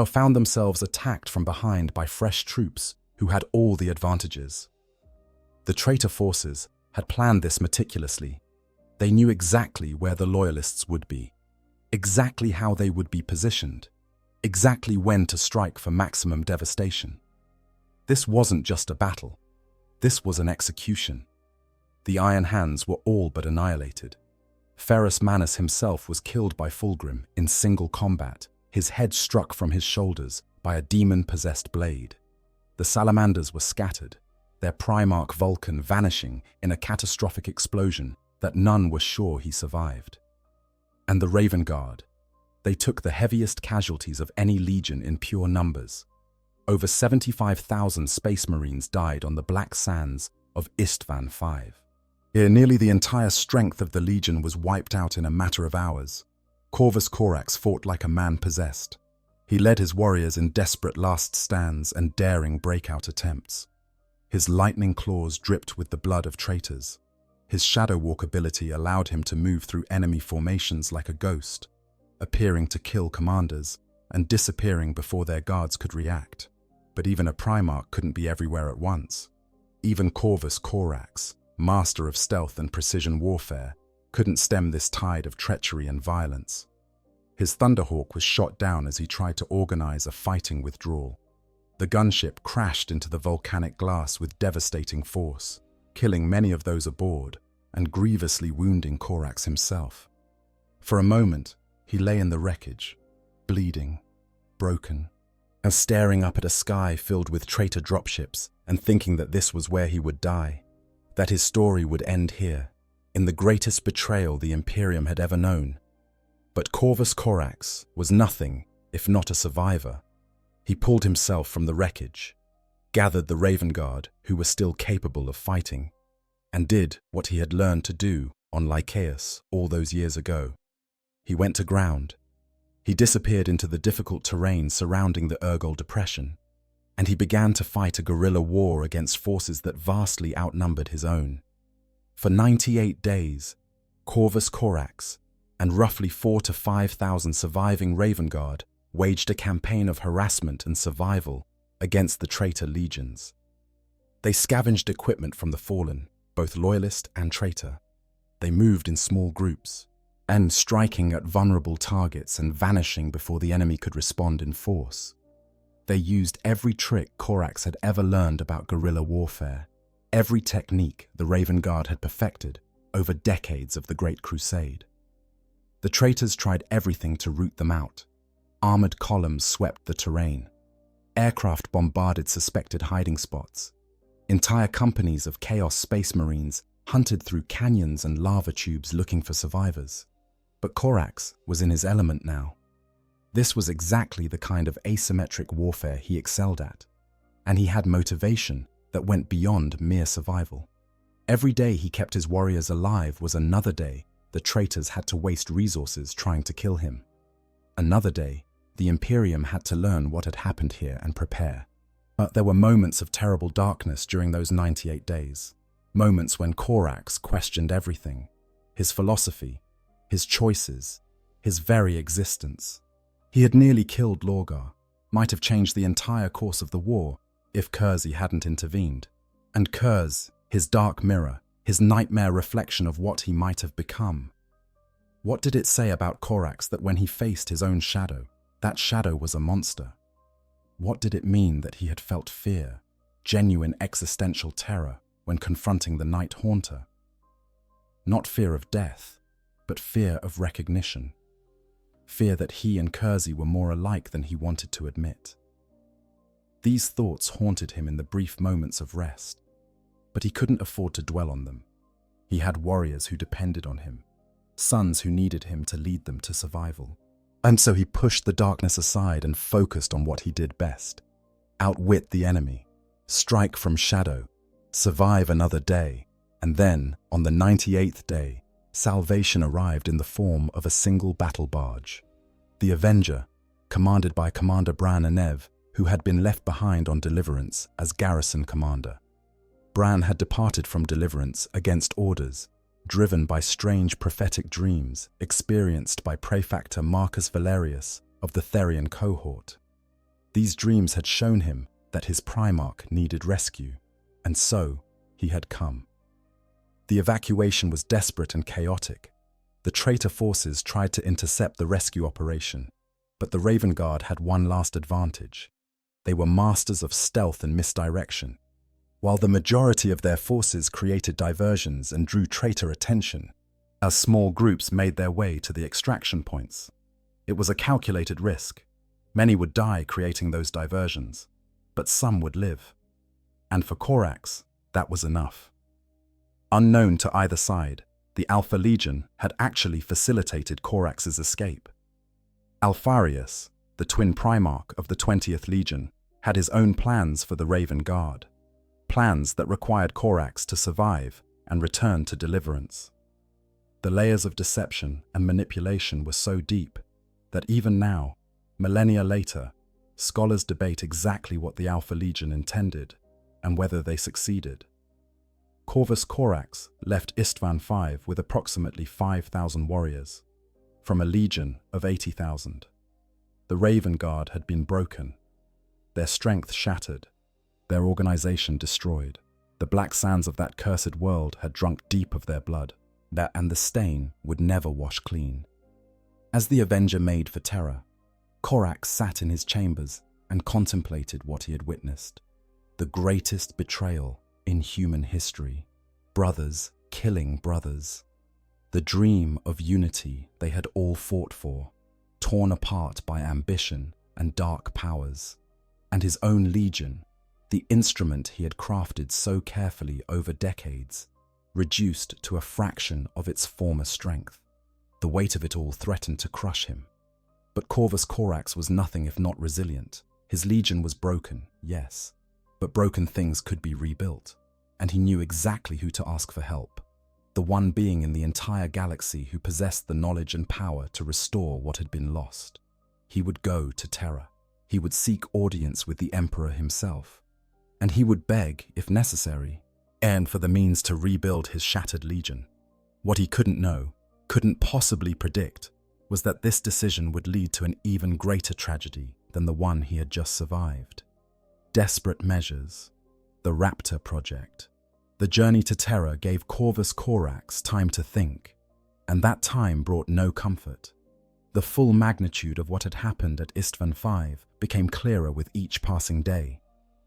found themselves attacked from behind by fresh troops who had all the advantages. The traitor forces had planned this meticulously. They knew exactly where the Loyalists would be, exactly how they would be positioned, exactly when to strike for maximum devastation. This wasn't just a battle. This was an execution. The Iron Hands were all but annihilated. Ferrus Manus himself was killed by Fulgrim in single combat, his head struck from his shoulders by a demon-possessed blade. The Salamanders were scattered, their Primarch Vulcan vanishing in a catastrophic explosion that none were sure he survived. And the Raven Guard. They took the heaviest casualties of any legion in pure numbers. Over 75,000 Space Marines died on the black sands of Istvan V. Here, nearly the entire strength of the legion was wiped out in a matter of hours. Corvus Corax fought like a man possessed. He led his warriors in desperate last stands and daring breakout attempts. His lightning claws dripped with the blood of traitors. His shadow walk ability allowed him to move through enemy formations like a ghost, appearing to kill commanders and disappearing before their guards could react. But even a Primarch couldn't be everywhere at once. Even Corvus Corax, master of stealth and precision warfare, couldn't stem this tide of treachery and violence. His Thunderhawk was shot down as he tried to organize a fighting withdrawal. The gunship crashed into the volcanic glass with devastating force, killing many of those aboard and grievously wounding Corax himself. For a moment, he lay in the wreckage, bleeding, broken, and staring up at a sky filled with traitor dropships and thinking that this was where he would die, that his story would end here, in the greatest betrayal the Imperium had ever known. But Corvus Corax was nothing if not a survivor. He pulled himself from the wreckage, gathered the Raven Guard who were still capable of fighting, and did what he had learned to do on Lycaeus all those years ago. He went to ground. He disappeared into the difficult terrain surrounding the Urgol Depression, and he began to fight a guerrilla war against forces that vastly outnumbered his own. For 98 days, Corvus Corax and roughly 4,000 to 5,000 surviving Raven Guard waged a campaign of harassment and survival against the traitor legions. They scavenged equipment from the fallen, both loyalist and traitor. They moved in small groups, and striking at vulnerable targets and vanishing before the enemy could respond in force. They used every trick Corax had ever learned about guerrilla warfare, every technique the Raven Guard had perfected over decades of the Great Crusade. The traitors tried everything to root them out. Armored columns swept the terrain. Aircraft bombarded suspected hiding spots. Entire companies of Chaos Space Marines hunted through canyons and lava tubes looking for survivors. But Corax was in his element now. This was exactly the kind of asymmetric warfare he excelled at, and he had motivation that went beyond mere survival. Every day he kept his warriors alive was another day the traitors had to waste resources trying to kill him. Another day The Imperium had to learn what had happened here and prepare. But there were moments of terrible darkness during those 98 days. Moments when Corax questioned everything. His philosophy, his choices, his very existence. He had nearly killed Lorgar, might have changed the entire course of the war if Kersey hadn't intervened. And Kurz, his dark mirror, his nightmare reflection of what he might have become. What did it say about Corax that when he faced his own shadow, that shadow was a monster? What did it mean that he had felt fear, genuine existential terror, when confronting the Night Haunter? Not fear of death, but fear of recognition. Fear that he and Kersey were more alike than he wanted to admit. These thoughts haunted him in the brief moments of rest, but he couldn't afford to dwell on them. He had warriors who depended on him, sons who needed him to lead them to survival. And so he pushed the darkness aside and focused on what he did best. Outwit the enemy, strike from shadow, survive another day, and then, on the 98th day, salvation arrived in the form of a single battle barge. The Avenger, commanded by Commander Bran Anev, who had been left behind on Deliverance as garrison commander. Bran had departed from Deliverance against orders, driven by strange prophetic dreams experienced by Praefector Marcus Valerius of the Therian cohort. These dreams had shown him that his Primarch needed rescue, and so he had come. The evacuation was desperate and chaotic. The traitor forces tried to intercept the rescue operation, but the Raven Guard had one last advantage. They were masters of stealth and misdirection. While the majority of their forces created diversions and drew traitor attention, as small groups made their way to the extraction points. It was a calculated risk. Many would die creating those diversions, but some would live. And for Corax, that was enough. Unknown to either side, the Alpha Legion had actually facilitated Corax's escape. Alpharius, the twin Primarch of the 20th Legion, had his own plans for the Raven Guard. Plans that required Corax to survive and return to Deliverance. The layers of deception and manipulation were so deep that even now, millennia later, scholars debate exactly what the Alpha Legion intended and whether they succeeded. Corvus Corax left Istvan V with approximately 5,000 warriors, from a legion of 80,000. The Raven Guard had been broken, their strength shattered, their organization destroyed. The black sands of that cursed world had drunk deep of their blood, and the stain would never wash clean. As the Avenger made for Terra, Corax sat in his chambers and contemplated what he had witnessed. The greatest betrayal in human history. Brothers killing brothers. The dream of unity they had all fought for, torn apart by ambition and dark powers. And his own legion, the instrument he had crafted so carefully over decades, reduced to a fraction of its former strength. The weight of it all threatened to crush him. But Corvus Corax was nothing if not resilient. His legion was broken, yes, but broken things could be rebuilt, and he knew exactly who to ask for help. The one being in the entire galaxy who possessed the knowledge and power to restore what had been lost. He would go to Terra. He would seek audience with the Emperor himself. And he would beg, if necessary, and for the means to rebuild his shattered legion. What he couldn't know, couldn't possibly predict, was that this decision would lead to an even greater tragedy than the one he had just survived. Desperate measures, the Raptor Project. The journey to Terra gave Corvus Corax time to think, and that time brought no comfort. The full magnitude of what had happened at Istvan V became clearer with each passing day.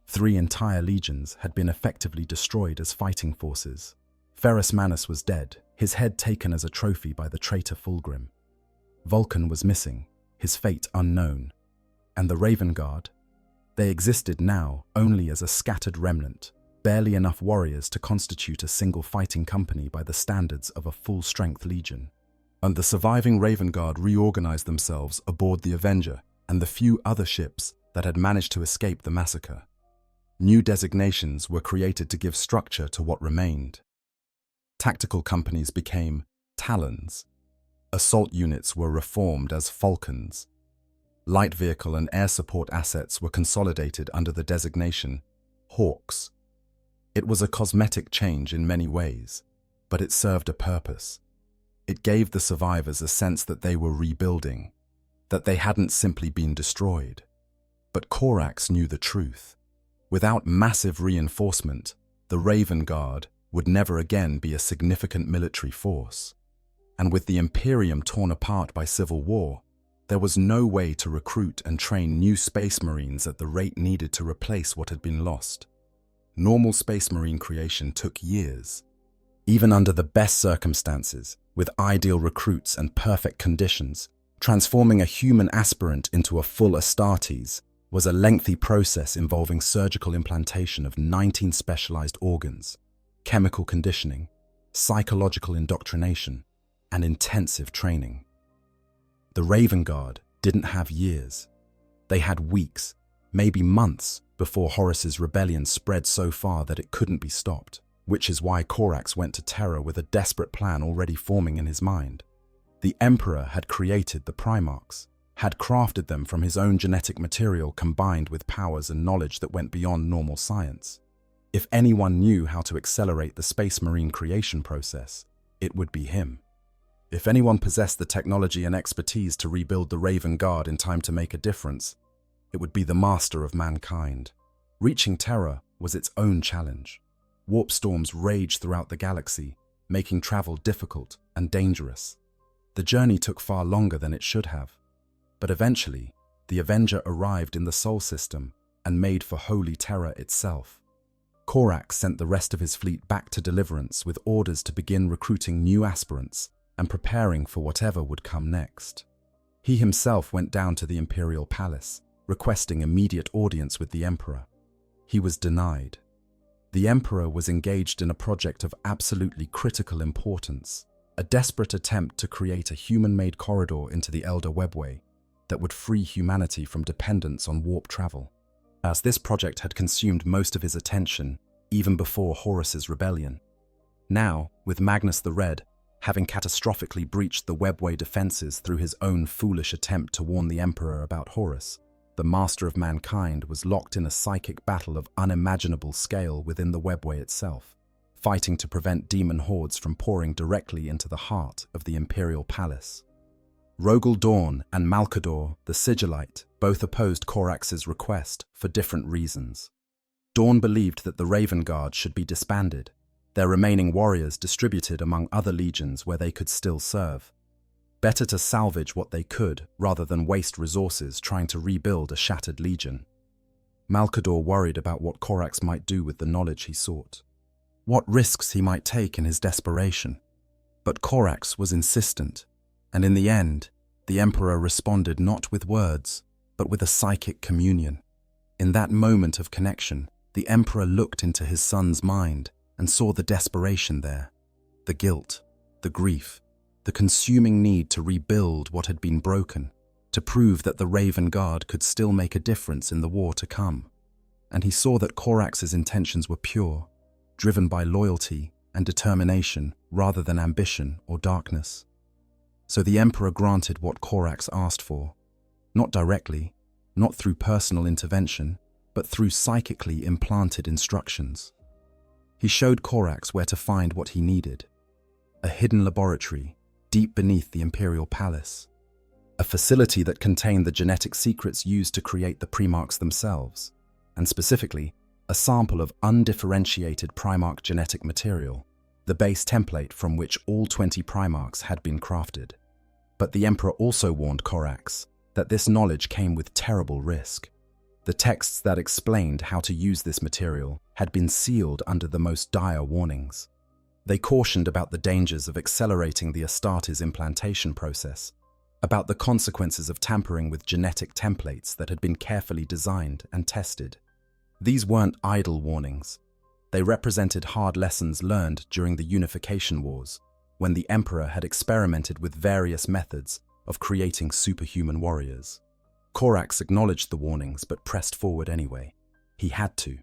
3 entire legions had been effectively destroyed as fighting forces. Ferrus Manus was dead, his head taken as a trophy by the traitor Fulgrim. Vulcan was missing, his fate unknown. And the Raven Guard? They existed now only as a scattered remnant, barely enough warriors to constitute a single fighting company by the standards of a full-strength legion. And the surviving Raven Guard reorganized themselves aboard the Avenger and the few other ships that had managed to escape the massacre. New designations were created to give structure to what remained. Tactical companies became Talons. Assault units were reformed as Falcons. Light vehicle and air support assets were consolidated under the designation Hawks. It was a cosmetic change in many ways, but it served a purpose. It gave the survivors a sense that they were rebuilding, that they hadn't simply been destroyed. But Corax knew the truth. Without massive reinforcement, the Raven Guard would never again be a significant military force. And with the Imperium torn apart by civil war, there was no way to recruit and train new Space Marines at the rate needed to replace what had been lost. Normal Space Marine creation took years. Even under the best circumstances, with ideal recruits and perfect conditions, transforming a human aspirant into a full Astartes was a lengthy process involving surgical implantation of 19 specialized organs, chemical conditioning, psychological indoctrination, and intensive training. The Raven Guard didn't have years. They had weeks, maybe months, before Horus's rebellion spread so far that it couldn't be stopped, which is why Corax went to Terra with a desperate plan already forming in his mind. The Emperor had created the Primarchs, had crafted them from his own genetic material combined with powers and knowledge that went beyond normal science. If anyone knew how to accelerate the Space Marine creation process, it would be him. If anyone possessed the technology and expertise to rebuild the Raven Guard in time to make a difference, it would be the master of mankind. Reaching Terra was its own challenge. Warp storms raged throughout the galaxy, making travel difficult and dangerous. The journey took far longer than it should have. But eventually, the Avenger arrived in the Sol system and made for Holy Terra itself. Corax sent the rest of his fleet back to Deliverance with orders to begin recruiting new aspirants and preparing for whatever would come next. He himself went down to the Imperial Palace, requesting immediate audience with the Emperor. He was denied. The Emperor was engaged in a project of absolutely critical importance, a desperate attempt to create a human-made corridor into the Elder Webway that would free humanity from dependence on warp travel. As this project had consumed most of his attention, even before Horus's rebellion. Now, with Magnus the Red, having catastrophically breached the Webway defenses through his own foolish attempt to warn the Emperor about Horus, the master of mankind was locked in a psychic battle of unimaginable scale within the Webway itself, fighting to prevent demon hordes from pouring directly into the heart of the Imperial Palace. Rogel Dawn and Malkador, the Sigillite, both opposed Corax's request for different reasons. Dawn believed that the Raven Guard should be disbanded, their remaining warriors distributed among other legions where they could still serve. Better to salvage what they could rather than waste resources trying to rebuild a shattered legion. Malkador worried about what Corax might do with the knowledge he sought, what risks he might take in his desperation. But Corax was insistent, and in the end, the Emperor responded not with words, but with a psychic communion. In that moment of connection, the Emperor looked into his son's mind and saw the desperation there, the guilt, the grief, the consuming need to rebuild what had been broken, to prove that the Raven Guard could still make a difference in the war to come. And he saw that Corax's intentions were pure, driven by loyalty and determination rather than ambition or darkness. So the Emperor granted what Corax asked for, not directly, not through personal intervention, but through psychically implanted instructions. He showed Corax where to find what he needed, a hidden laboratory deep beneath the Imperial Palace, a facility that contained the genetic secrets used to create the Primarchs themselves, and specifically, a sample of undifferentiated Primarch genetic material, the base template from which all 20 Primarchs had been crafted. But the Emperor also warned Corax that this knowledge came with terrible risk. The texts that explained how to use this material had been sealed under the most dire warnings. They cautioned about the dangers of accelerating the Astartes implantation process, about the consequences of tampering with genetic templates that had been carefully designed and tested. These weren't idle warnings. They represented hard lessons learned during the Unification Wars, when the Emperor had experimented with various methods of creating superhuman warriors. Corax acknowledged the warnings but pressed forward anyway. He had to.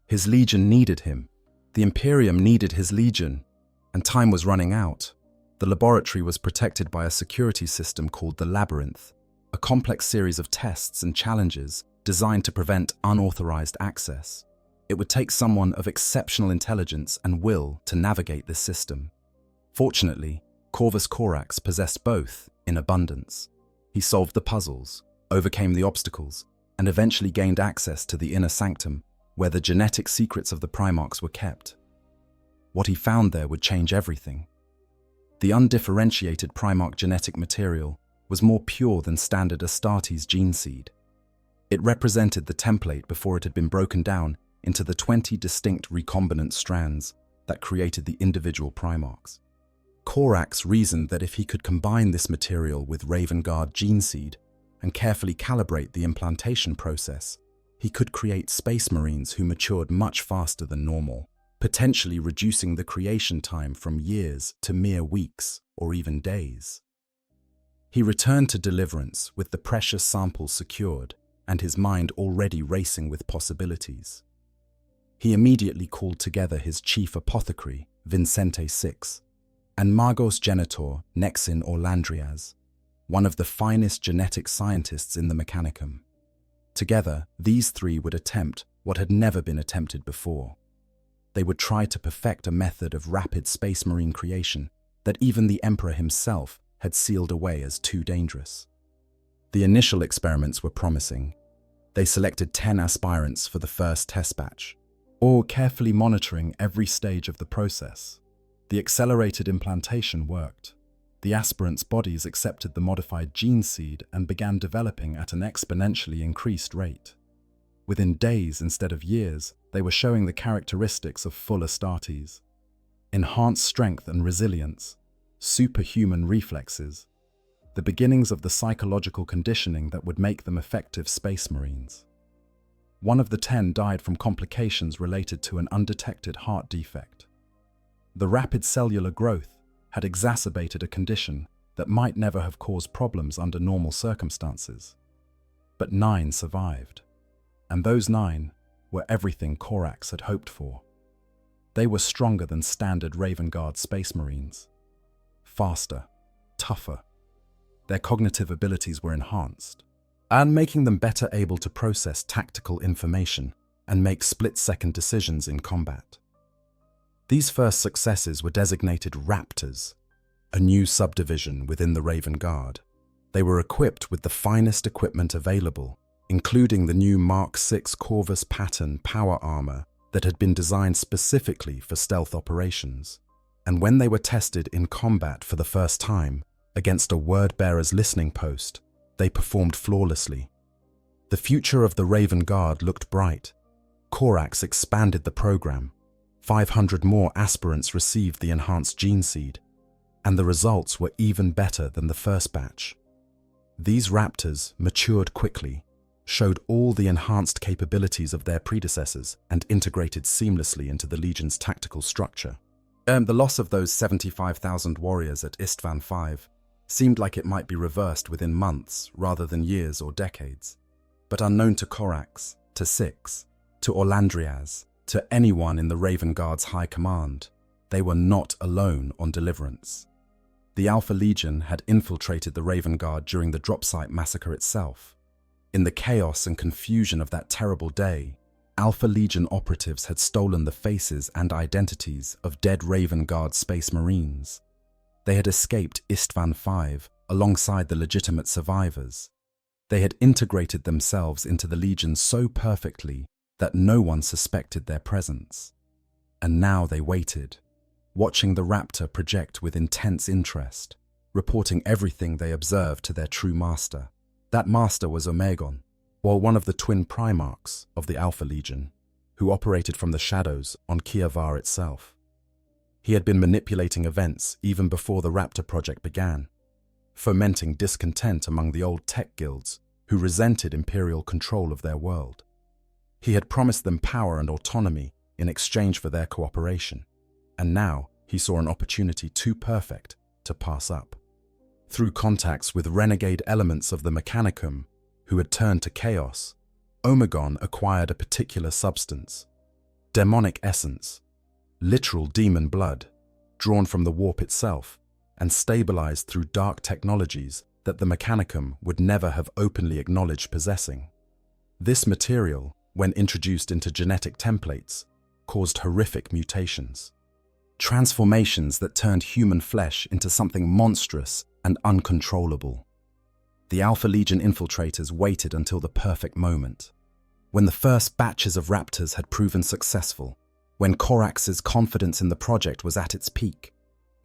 His legion needed him. The Imperium needed his legion, and time was running out. The laboratory was protected by a security system called the Labyrinth, a a complex series of tests and challenges designed to prevent unauthorized access. It would take someone of exceptional intelligence and will to navigate this system. Fortunately, Corvus Corax possessed both in abundance. He solved the puzzles, overcame the obstacles, and eventually gained access to the inner sanctum where the genetic secrets of the Primarchs were kept. What he found there would change everything. The undifferentiated Primarch genetic material was more pure than standard Astartes gene seed. It represented the template before it had been broken down into the 20 distinct recombinant strands that created the individual Primarchs. Corax reasoned that if he could combine this material with Ravengard gene seed and carefully calibrate the implantation process, he could create space marines who matured much faster than normal, potentially reducing the creation time from years to mere weeks or even days. He returned to Deliverance with the precious samples secured and his mind already racing with possibilities. He immediately called together his chief apothecary, Vincente VI, and Magos Genitor Nexin Orlandrias, one of the finest genetic scientists in the Mechanicum. Together, these three would attempt what had never been attempted before. They would try to perfect a method of rapid space marine creation that even the Emperor himself had sealed away as too dangerous. The initial experiments were promising. They selected 10 aspirants for the first test batch, all carefully monitoring every stage of the process. The accelerated implantation worked. The aspirants' bodies accepted the modified gene seed and began developing at an exponentially increased rate. Within days instead of years, they were showing the characteristics of full Astartes: enhanced strength and resilience, superhuman reflexes, the beginnings of the psychological conditioning that would make them effective space marines. One of the 10 died from complications related to an undetected heart defect. The rapid cellular growth had exacerbated a condition that might never have caused problems under normal circumstances. But 9 survived, and those 9 were everything Corax had hoped for. They were stronger than standard Ravengard space marines. Faster, tougher. Their cognitive abilities were enhanced, and making them better able to process tactical information and make split-second decisions in combat. These first successes were designated Raptors, a new subdivision within the Ravengard. They were equipped with the finest equipment available, including the new Mark VI Corvus pattern power armor that had been designed specifically for stealth operations. And when they were tested in combat for the first time against a word-bearer's listening post, they performed flawlessly. The future of the Ravengard looked bright. Corax expanded the program. 500 more aspirants received the enhanced gene seed, and the results were even better than the first batch. These Raptors matured quickly, showed all the enhanced capabilities of their predecessors, and integrated seamlessly into the Legion's tactical structure. The loss of those 75,000 warriors at Istvan V seemed like it might be reversed within months rather than years or decades. But unknown to Corax, to Six, to Orlandrias, to anyone in the Ravengard's high command, they were not alone on Deliverance. The Alpha Legion had infiltrated the Ravengard during the Dropsite massacre itself. In the chaos and confusion of that terrible day, Alpha Legion operatives had stolen the faces and identities of dead Ravengard space marines. They had escaped Istvan V alongside the legitimate survivors. They had integrated themselves into the Legion so perfectly that no one suspected their presence. And now they waited, watching the Raptor project with intense interest, reporting everything they observed to their true master. That master was Omegon, or one of the twin Primarchs of the Alpha Legion, who operated from the shadows on Kievar itself. He had been manipulating events even before the Raptor project began, fomenting discontent among the old tech guilds who resented Imperial control of their world. He had promised them power and autonomy in exchange for their cooperation, and now he saw an opportunity too perfect to pass up. Through contacts with renegade elements of the Mechanicum who had turned to chaos, Omegon acquired a particular substance, demonic essence, literal demon blood, drawn from the warp itself and stabilized through dark technologies that the Mechanicum would never have openly acknowledged possessing. This material, when introduced into genetic templates, caused horrific mutations. Transformations that turned human flesh into something monstrous and uncontrollable. The Alpha Legion infiltrators waited until the perfect moment. When the first batches of raptors had proven successful, when Corax's confidence in the project was at its peak,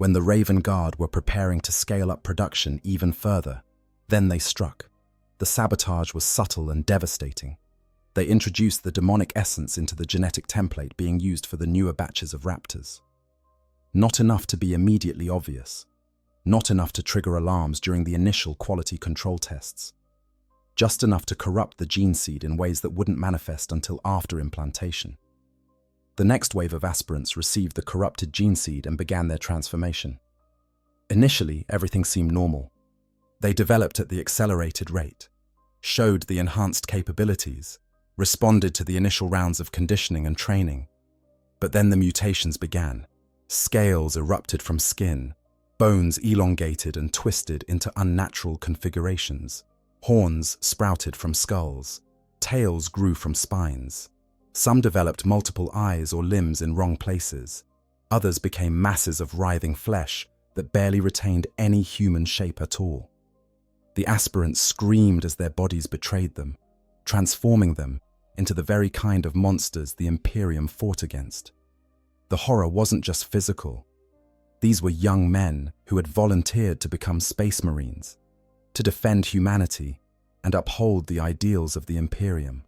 when the Raven Guard were preparing to scale up production even further, then they struck. The sabotage was subtle and devastating. They introduced the demonic essence into the genetic template being used for the newer batches of raptors. Not enough to be immediately obvious. Not enough to trigger alarms during the initial quality control tests. Just enough to corrupt the gene seed in ways that wouldn't manifest until after implantation. The next wave of aspirants received the corrupted gene seed and began their transformation. Initially, everything seemed normal. They developed at the accelerated rate, showed the enhanced capabilities, responded to the initial rounds of conditioning and training. But then the mutations began. Scales erupted from skin, bones elongated and twisted into unnatural configurations. Horns sprouted from skulls, tails grew from spines. Some developed multiple eyes or limbs in wrong places. Others became masses of writhing flesh that barely retained any human shape at all. The aspirants screamed as their bodies betrayed them, transforming them into the very kind of monsters the Imperium fought against. The horror wasn't just physical. These were young men who had volunteered to become space marines, to defend humanity and uphold the ideals of the Imperium.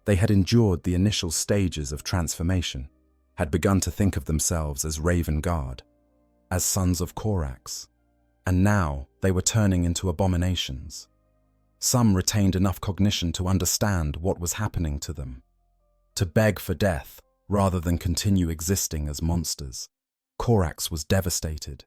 They had endured the initial stages of transformation, had begun to think of themselves as Raven Guard, as sons of Corax, and now they were turning into abominations. Some retained enough cognition to understand what was happening to them, to beg for death rather than continue existing as monsters. Corax was devastated.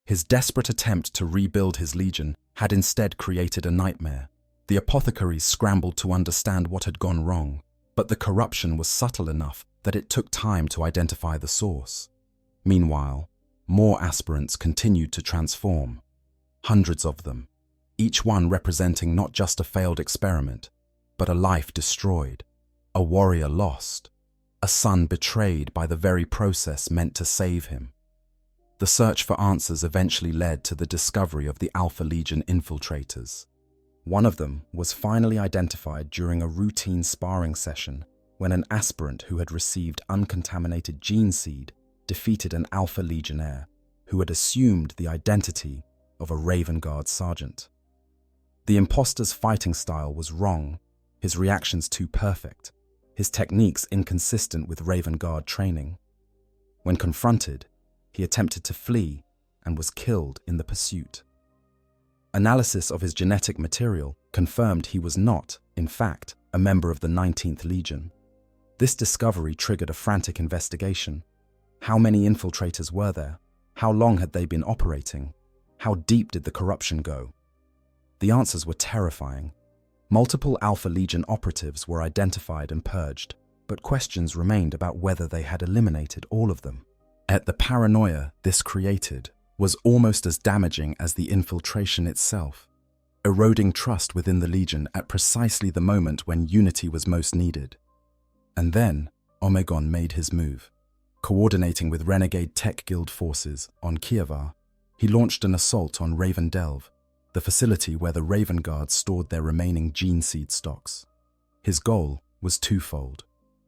His desperate attempt to rebuild his legion had instead created a nightmare. The apothecaries scrambled to understand what had gone wrong, but the corruption was subtle enough that it took time to identify the source. Meanwhile, more aspirants continued to transform. Hundreds of them, each one representing not just a failed experiment, but a life destroyed, a warrior lost, a son betrayed by the very process meant to save him. The search for answers eventually led to the discovery of the Alpha Legion infiltrators. One of them was finally identified during a routine sparring session when an aspirant who had received uncontaminated gene seed defeated an Alpha Legionnaire who had assumed the identity of a Raven Guard sergeant. The imposter's fighting style was wrong, his reactions too perfect, his techniques inconsistent with Raven Guard training. When confronted, he attempted to flee and was killed in the pursuit. Analysis of his genetic material confirmed he was not, in fact, a member of the 19th Legion. This discovery triggered a frantic investigation. How many infiltrators were there? How long had they been operating? How deep did the corruption go? The answers were terrifying. Multiple Alpha Legion operatives were identified and purged, but questions remained about whether they had eliminated all of them. Yet the paranoia this created was almost as damaging as the infiltration itself, eroding trust within the Legion at precisely the moment when unity was most needed. And then, Omegon made his move. Coordinating with renegade tech guild forces on Kievar, he launched an assault on Raven Delve, the facility where the Raven Guard stored their remaining gene seed stocks. His goal was twofold.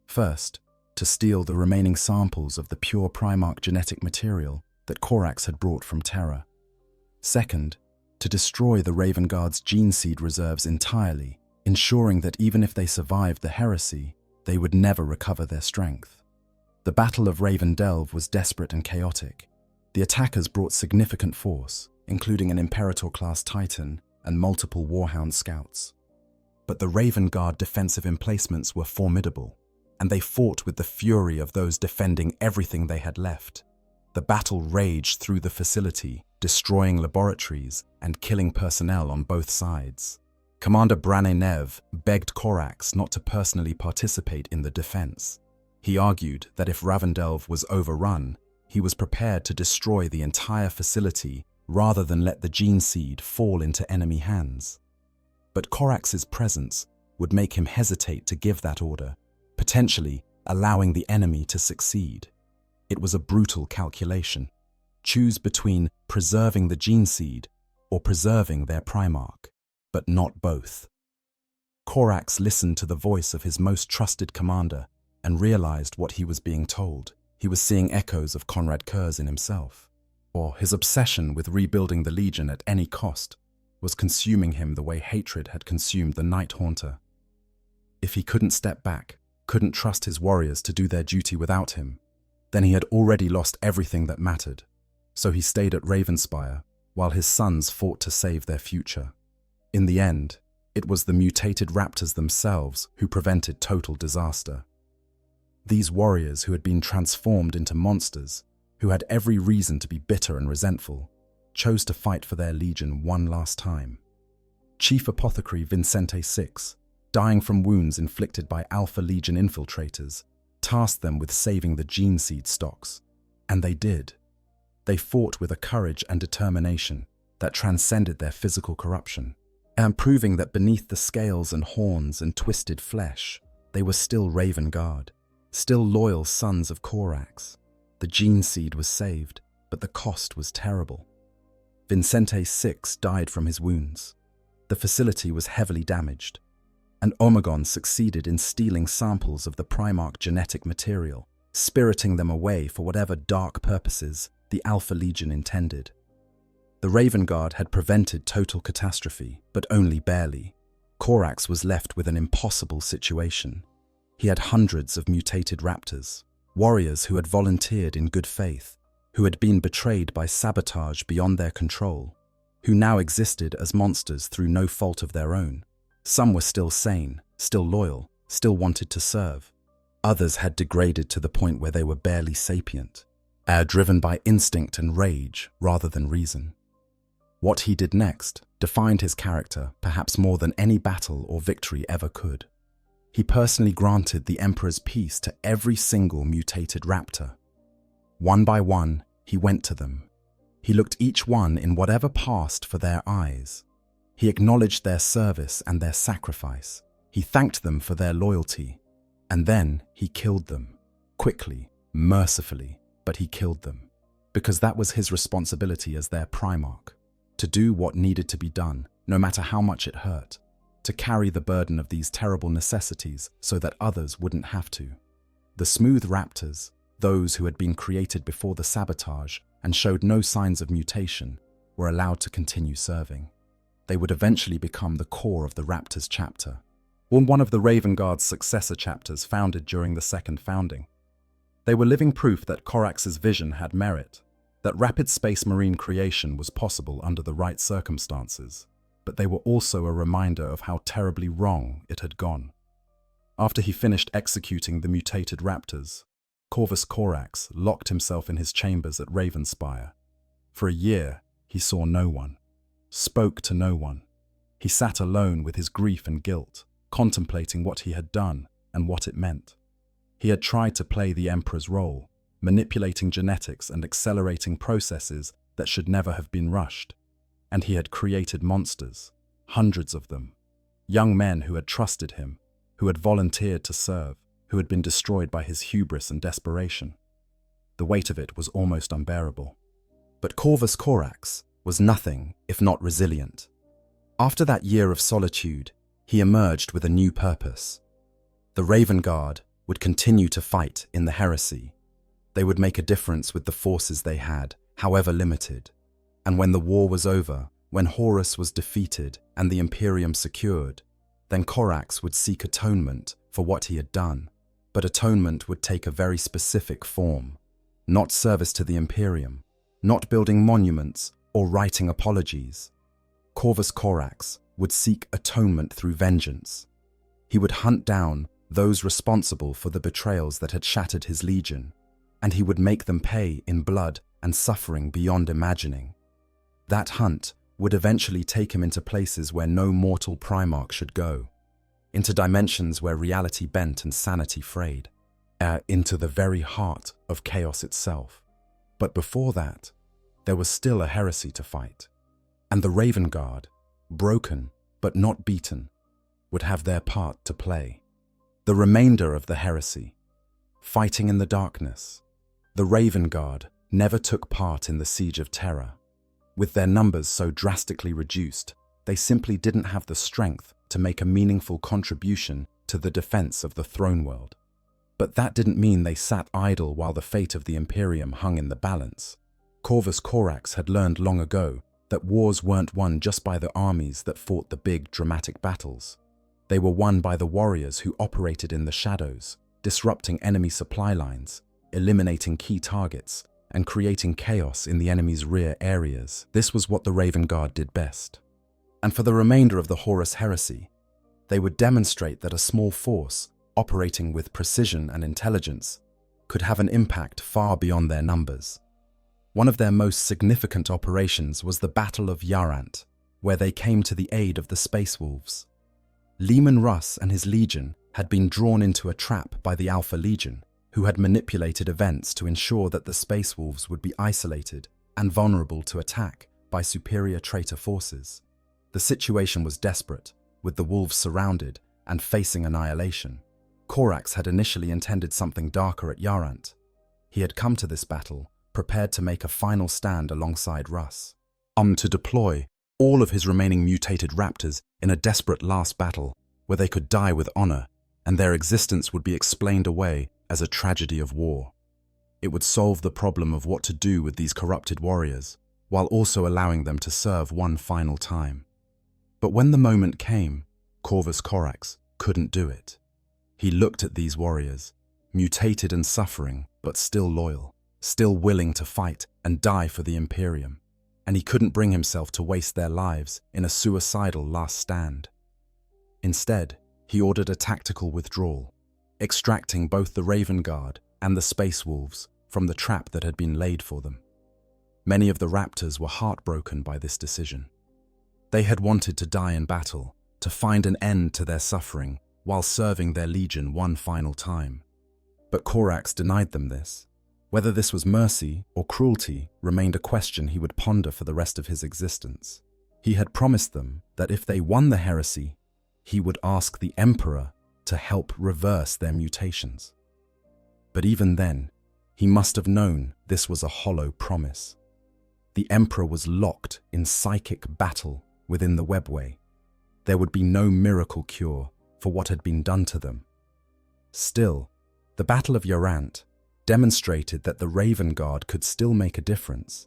First, to steal the remaining samples of the pure Primarch genetic material that Corax had brought from Terra. Second, to destroy the Raven Guard's gene seed reserves entirely, ensuring that even if they survived the heresy, they would never recover their strength. The Battle of Raven Delve was desperate and chaotic. The attackers brought significant force, including an Imperator-class Titan and multiple Warhound scouts. But the Raven Guard defensive emplacements were formidable, and they fought with the fury of those defending everything they had left. The battle raged through the facility, destroying laboratories and killing personnel on both sides. Commander Branenev begged Corax not to personally participate in the defense. He argued that if Ravendelve was overrun, he was prepared to destroy the entire facility rather than let the gene seed fall into enemy hands. But Corax's presence would make him hesitate to give that order, potentially allowing the enemy to succeed. It was a brutal calculation. Choose between preserving the gene seed or preserving their Primarch, but not both. Corax listened to the voice of his most trusted commander and realized what he was being told. He was seeing echoes of Conrad Kurz in himself, or his obsession with rebuilding the Legion at any cost was consuming him the way hatred had consumed the Night Haunter. If he couldn't step back, couldn't trust his warriors to do their duty without him, then he had already lost everything that mattered. So he stayed at Ravenspire while his sons fought to save their future. In the end, it was the mutated raptors themselves who prevented total disaster. These warriors who had been transformed into monsters, who had every reason to be bitter and resentful, chose to fight for their legion one last time. Chief Apothecary Vincente VI, dying from wounds inflicted by Alpha Legion infiltrators, tasked them with saving the gene seed stocks. And they did. They fought with a courage and determination that transcended their physical corruption, and proving that beneath the scales and horns and twisted flesh, they were still Raven Guard, still loyal sons of Corax. The gene seed was saved, but the cost was terrible. Vincente VI died from his wounds. The facility was heavily damaged, and Omegon succeeded in stealing samples of the Primarch genetic material, spiriting them away for whatever dark purposes the Alpha Legion intended. The Raven Guard had prevented total catastrophe, but only barely. Corax was left with an impossible situation. He had hundreds of mutated raptors, warriors who had volunteered in good faith, who had been betrayed by sabotage beyond their control, who now existed as monsters through no fault of their own. Some were still sane, still loyal, still wanted to serve. Others had degraded to the point where they were barely sapient, driven by instinct and rage rather than reason. What he did next defined his character perhaps more than any battle or victory ever could. He personally granted the Emperor's peace to every single mutated raptor. One by one, he went to them. He looked each one in whatever passed for their eyes. He acknowledged their service and their sacrifice. He thanked them for their loyalty. And then he killed them. Quickly, mercifully, but he killed them. Because that was his responsibility as their Primarch. To do what needed to be done, no matter how much it hurt. To carry the burden of these terrible necessities so that others wouldn't have to. The smooth raptors, those who had been created before the sabotage and showed no signs of mutation, were allowed to continue serving. They would eventually become the core of the Raptors chapter, or one of the Raven Guard's successor chapters founded during the Second Founding. They were living proof that Corax's vision had merit, that rapid space marine creation was possible under the right circumstances, but they were also a reminder of how terribly wrong it had gone. After he finished executing the mutated raptors, Corvus Corax locked himself in his chambers at Ravenspire. For a year, he saw no one, spoke to no one. He sat alone with his grief and guilt, contemplating what he had done and what it meant. He had tried to play the Emperor's role, manipulating genetics and accelerating processes that should never have been rushed. And he had created monsters, hundreds of them, young men who had trusted him, who had volunteered to serve, who had been destroyed by his hubris and desperation. The weight of it was almost unbearable. But Corvus Corax was nothing if not resilient. After that year of solitude, he emerged with a new purpose. The Raven Guard would continue to fight in the heresy. They would make a difference with the forces they had, however limited. And when the war was over, when Horus was defeated and the Imperium secured, then Corax would seek atonement for what he had done. But atonement would take a very specific form. Not service to the Imperium, not building monuments or writing apologies. Corvus Corax would seek atonement through vengeance. He would hunt down those responsible for the betrayals that had shattered his legion, and he would make them pay in blood and suffering beyond imagining. That hunt would eventually take him into places where no mortal Primarch should go, into dimensions where reality bent and sanity frayed, into the very heart of chaos itself. But before that, there was still a heresy to fight. And the Raven Guard, broken but not beaten, would have their part to play. The remainder of the heresy, fighting in the darkness. The Raven Guard never took part in the Siege of Terror. With their numbers so drastically reduced, they simply didn't have the strength to make a meaningful contribution to the defense of the throne world. But that didn't mean they sat idle while the fate of the Imperium hung in the balance. Corvus Corax had learned long ago that wars weren't won just by the armies that fought the big, dramatic battles. They were won by the warriors who operated in the shadows, disrupting enemy supply lines, eliminating key targets, and creating chaos in the enemy's rear areas. This was what the Raven Guard did best. And for the remainder of the Horus Heresy, they would demonstrate that a small force, operating with precision and intelligence, could have an impact far beyond their numbers. One of their most significant operations was the Battle of Yarant, where they came to the aid of the Space Wolves. Leman Russ and his legion had been drawn into a trap by the Alpha Legion, who had manipulated events to ensure that the Space Wolves would be isolated and vulnerable to attack by superior traitor forces. The situation was desperate, with the Wolves surrounded and facing annihilation. Corax had initially intended something darker at Yarant. He had come to this battle prepared to make a final stand alongside Russ, to deploy all of his remaining mutated raptors in a desperate last battle where they could die with honor and their existence would be explained away as a tragedy of war. It would solve the problem of what to do with these corrupted warriors, while also allowing them to serve one final time. But when the moment came, Corvus Corax couldn't do it. He looked at these warriors, mutated and suffering, but still loyal, still willing to fight and die for the Imperium, and he couldn't bring himself to waste their lives in a suicidal last stand. Instead, he ordered a tactical withdrawal, extracting both the Raven Guard and the Space Wolves from the trap that had been laid for them. Many of the raptors were heartbroken by this decision. They had wanted to die in battle, to find an end to their suffering while serving their legion one final time. But Corax denied them this. Whether this was mercy or cruelty remained a question he would ponder for the rest of his existence. He had promised them that if they won the heresy, he would ask the Emperor to help reverse their mutations. But even then, he must have known this was a hollow promise. The Emperor was locked in psychic battle within the webway. There would be no miracle cure for what had been done to them. Still, the Battle of Yarant demonstrated that the Raven Guard could still make a difference.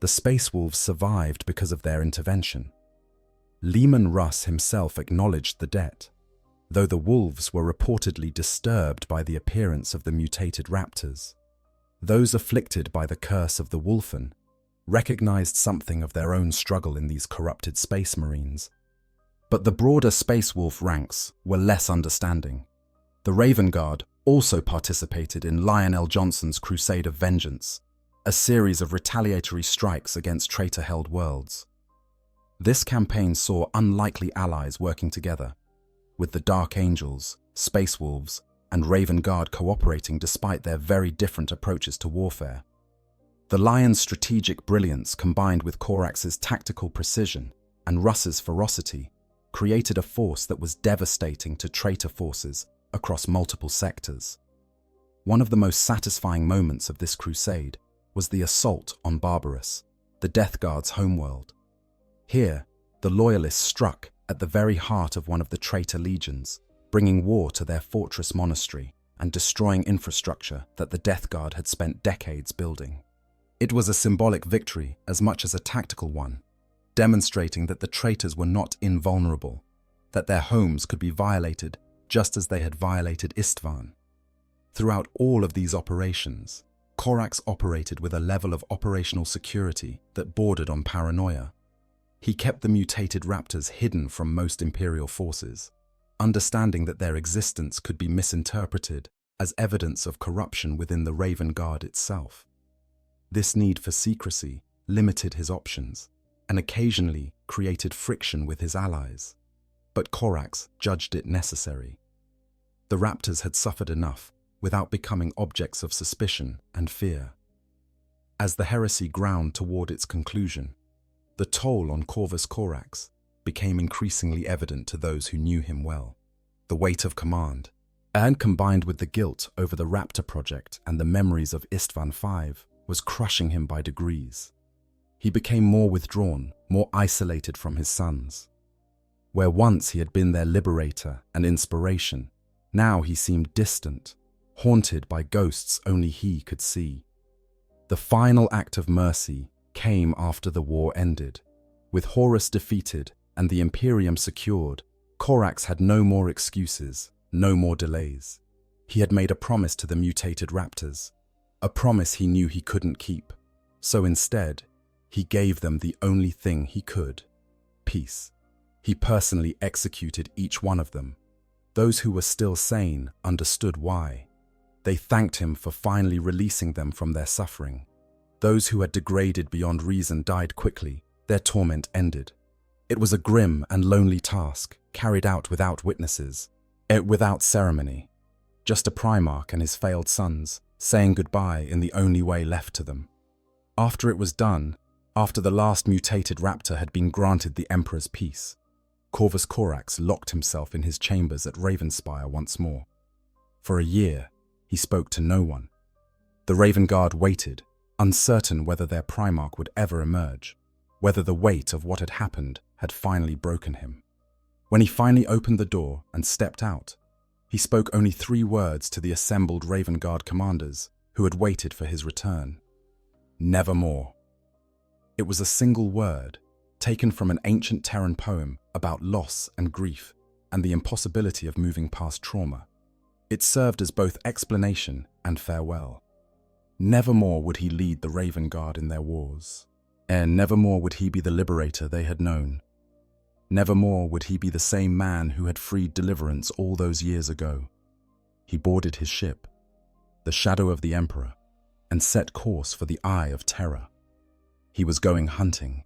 The Space Wolves survived because of their intervention. Leman Russ himself acknowledged the debt, though the Wolves were reportedly disturbed by the appearance of the mutated raptors. Those afflicted by the curse of the Wolfen recognized something of their own struggle in these corrupted Space Marines. But the broader Space Wolf ranks were less understanding. The Raven Guard also participated in Lionel Johnson's Crusade of Vengeance, a series of retaliatory strikes against traitor-held worlds. This campaign saw unlikely allies working together, with the Dark Angels, Space Wolves, and Raven Guard cooperating despite their very different approaches to warfare. The Lion's strategic brilliance combined with Corax's tactical precision and Russ's ferocity created a force that was devastating to traitor forces across multiple sectors. One of the most satisfying moments of this crusade was the assault on Barbarous, the Death Guard's homeworld. Here, the Loyalists struck at the very heart of one of the traitor legions, bringing war to their fortress monastery and destroying infrastructure that the Death Guard had spent decades building. It was a symbolic victory as much as a tactical one, demonstrating that the traitors were not invulnerable, that their homes could be violated just as they had violated Istvan. Throughout all of these operations, Corax operated with a level of operational security that bordered on paranoia. He kept the mutated raptors hidden from most Imperial forces, understanding that their existence could be misinterpreted as evidence of corruption within the Raven Guard itself. This need for secrecy limited his options and occasionally created friction with his allies. But Corax judged it necessary. The raptors had suffered enough without becoming objects of suspicion and fear. As the heresy ground toward its conclusion, the toll on Corvus Corax became increasingly evident to those who knew him well. The weight of command, and combined with the guilt over the Raptor project and the memories of Istvan V, was crushing him by degrees. He became more withdrawn, more isolated from his sons. Where once he had been their liberator and inspiration, now he seemed distant, haunted by ghosts only he could see. The final act of mercy came after the war ended. With Horus defeated and the Imperium secured, Corax had no more excuses, no more delays. He had made a promise to the mutated raptors, a promise he knew he couldn't keep. So instead, he gave them the only thing he could: peace. He personally executed each one of them. Those who were still sane understood why. They thanked him for finally releasing them from their suffering. Those who had degraded beyond reason died quickly, their torment ended. It was a grim and lonely task, carried out without witnesses, without ceremony. Just a Primarch and his failed sons, saying goodbye in the only way left to them. After it was done, after the last mutated raptor had been granted the Emperor's peace, Corvus Corax locked himself in his chambers at Ravenspire once more. For a year, he spoke to no one. The Raven Guard waited, uncertain whether their Primarch would ever emerge, whether the weight of what had happened had finally broken him. When he finally opened the door and stepped out, he spoke only 3 words to the assembled Raven Guard commanders who had waited for his return. Nevermore. It was a single word, taken from an ancient Terran poem about loss and grief and the impossibility of moving past trauma. It served as both explanation and farewell. Nevermore would he lead the Raven Guard in their wars, and nevermore would he be the liberator they had known. Nevermore would he be the same man who had freed Deliverance all those years ago. He boarded his ship, the Shadow of the Emperor, and set course for the Eye of Terror. He was going hunting,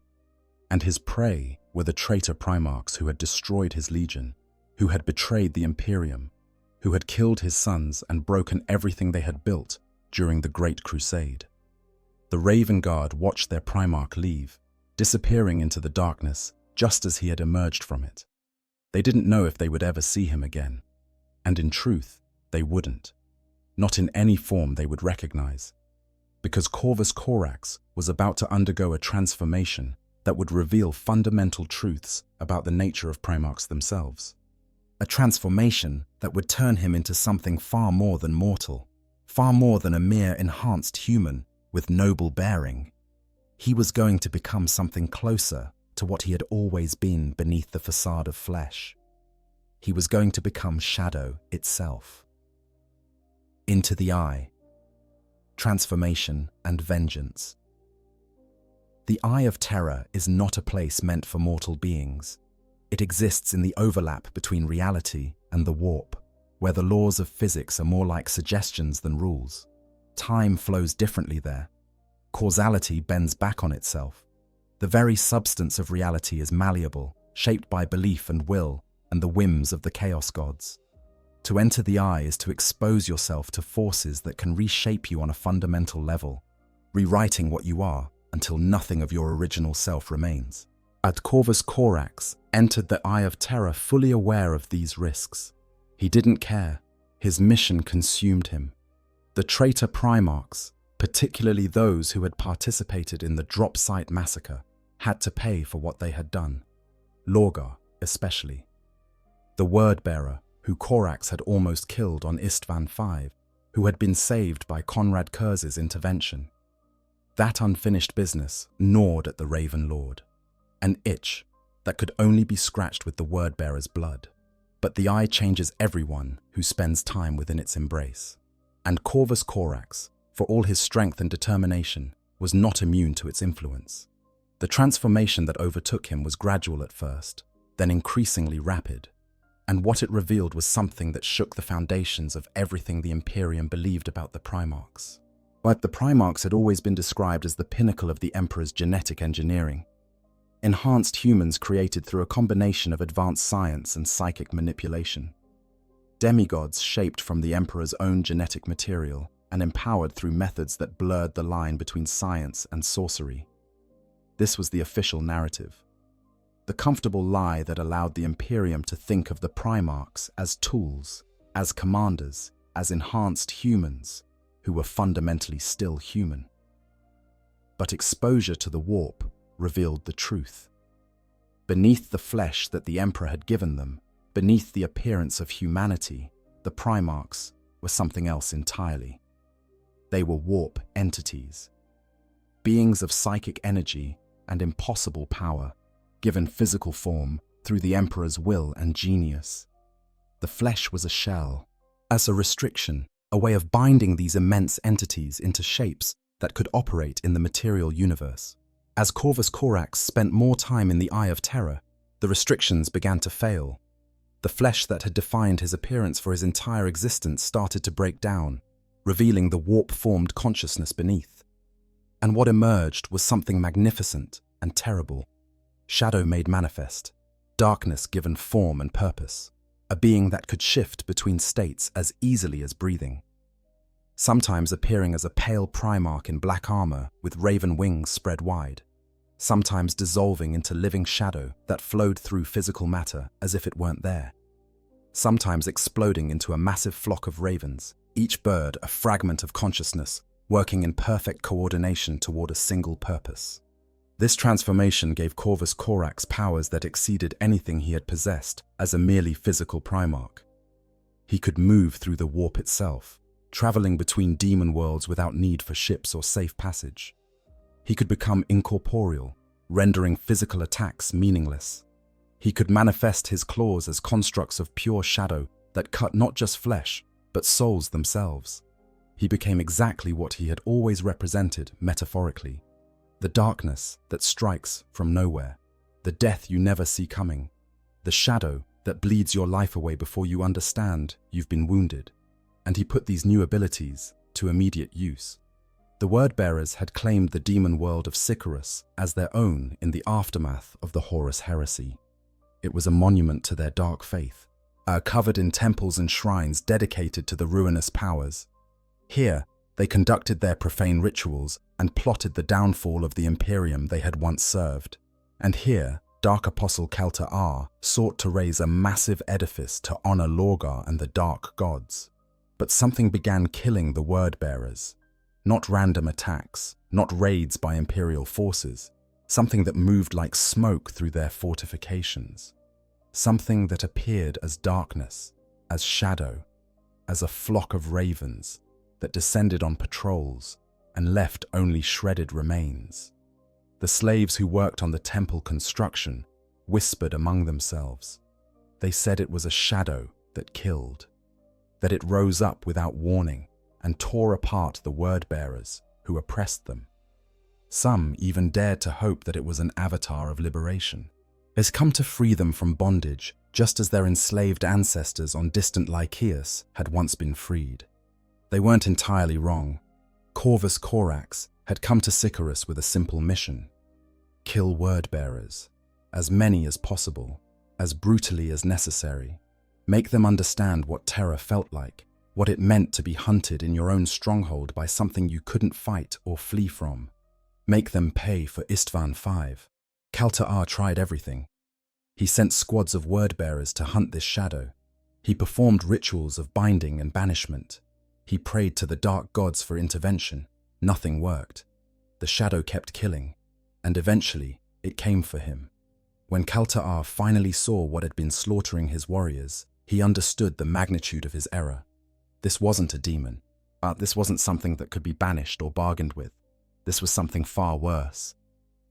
and his prey were the traitor Primarchs who had destroyed his legion, who had betrayed the Imperium, who had killed his sons and broken everything they had built during the Great Crusade. The Raven Guard watched their Primarch leave, disappearing into the darkness just as he had emerged from it. They didn't know if they would ever see him again, and in truth, they wouldn't. Not in any form they would recognize, because Corvus Corax was about to undergo a transformation that would reveal fundamental truths about the nature of Primarchs themselves. A transformation that would turn him into something far more than mortal, far more than a mere enhanced human with noble bearing. He was going to become something closer to what he had always been beneath the facade of flesh. He was going to become Shadow itself. Into the Eye. Transformation and vengeance. The Eye of Terror is not a place meant for mortal beings. It exists in the overlap between reality and the warp, where the laws of physics are more like suggestions than rules. Time flows differently there. Causality bends back on itself. The very substance of reality is malleable, shaped by belief and will, and the whims of the Chaos Gods. To enter the Eye is to expose yourself to forces that can reshape you on a fundamental level, rewriting what you are until nothing of your original self remains. Corvus Corax entered the Eye of Terror fully aware of these risks. He didn't care. His mission consumed him. The traitor Primarchs, particularly those who had participated in the Drop Site massacre, had to pay for what they had done. Lorgar, especially. The Word-Bearer, who Corax had almost killed on Istvan V, who had been saved by Conrad Kurz's intervention. That unfinished business gnawed at the Raven Lord, an itch that could only be scratched with the Word-Bearer's blood. But the Eye changes everyone who spends time within its embrace. And Corvus Corax, for all his strength and determination, was not immune to its influence. The transformation that overtook him was gradual at first, then increasingly rapid. And what it revealed was something that shook the foundations of everything the Imperium believed about the Primarchs. But the Primarchs had always been described as the pinnacle of the Emperor's genetic engineering. Enhanced humans created through a combination of advanced science and psychic manipulation. Demigods shaped from the Emperor's own genetic material, and empowered through methods that blurred the line between science and sorcery. This was the official narrative. The comfortable lie that allowed the Imperium to think of the Primarchs as tools, as commanders, as enhanced humans, who were fundamentally still human. But exposure to the warp revealed the truth. Beneath the flesh that the Emperor had given them, beneath the appearance of humanity, the Primarchs were something else entirely. They were warp entities, beings of psychic energy and impossible power, given physical form through the Emperor's will and genius. The flesh was a shell, as a restriction, a way of binding these immense entities into shapes that could operate in the material universe. As Corvus Corax spent more time in the Eye of Terror, the restrictions began to fail. The flesh that had defined his appearance for his entire existence started to break down, revealing the warp-formed consciousness beneath. And what emerged was something magnificent and terrible. Shadow made manifest, darkness given form and purpose, a being that could shift between states as easily as breathing. Sometimes appearing as a pale Primarch in black armor with raven wings spread wide, sometimes dissolving into living shadow that flowed through physical matter as if it weren't there, sometimes exploding into a massive flock of ravens, each bird a fragment of consciousness, working in perfect coordination toward a single purpose. This transformation gave Corvus Corax powers that exceeded anything he had possessed as a merely physical Primarch. He could move through the warp itself, traveling between demon worlds without need for ships or safe passage. He could become incorporeal, rendering physical attacks meaningless. He could manifest his claws as constructs of pure shadow that cut not just flesh, but souls themselves. He became exactly what he had always represented metaphorically: the darkness that strikes from nowhere, the death you never see coming, the shadow that bleeds your life away before you understand you've been wounded. And he put these new abilities to immediate use. The Word-Bearers had claimed the demon world of Sycharis as their own in the aftermath of the Horus heresy. It was a monument to their dark faith, covered in temples and shrines dedicated to the ruinous powers. Here, they conducted their profane rituals and plotted the downfall of the Imperium they had once served. And here, Dark Apostle Kelta sought to raise a massive edifice to honor Lorgar and the Dark Gods. But something began killing the Word-Bearers. Not random attacks, not raids by Imperial forces, something that moved like smoke through their fortifications. Something that appeared as darkness, as shadow, as a flock of ravens that descended on patrols and left only shredded remains. The slaves who worked on the temple construction whispered among themselves. They said it was a shadow that killed, that it rose up without warning and tore apart the Word-Bearers who oppressed them. Some even dared to hope that it was an avatar of liberation, has come to free them from bondage just as their enslaved ancestors on distant Lycaeus had once been freed. They weren't entirely wrong. Corvus Corax had come to Sycharis with a simple mission: kill Word-Bearers, as many as possible, as brutally as necessary. Make them understand what terror felt like, what it meant to be hunted in your own stronghold by something you couldn't fight or flee from. Make them pay for Istvan V. Kelta tried everything. He sent squads of Word-Bearers to hunt this shadow. He performed rituals of binding and banishment. He prayed to the dark gods for intervention. Nothing worked. The shadow kept killing, and eventually it came for him. When Kelta finally saw what had been slaughtering his warriors, he understood the magnitude of his error. This wasn't a demon. This wasn't something that could be banished or bargained with. This was something far worse.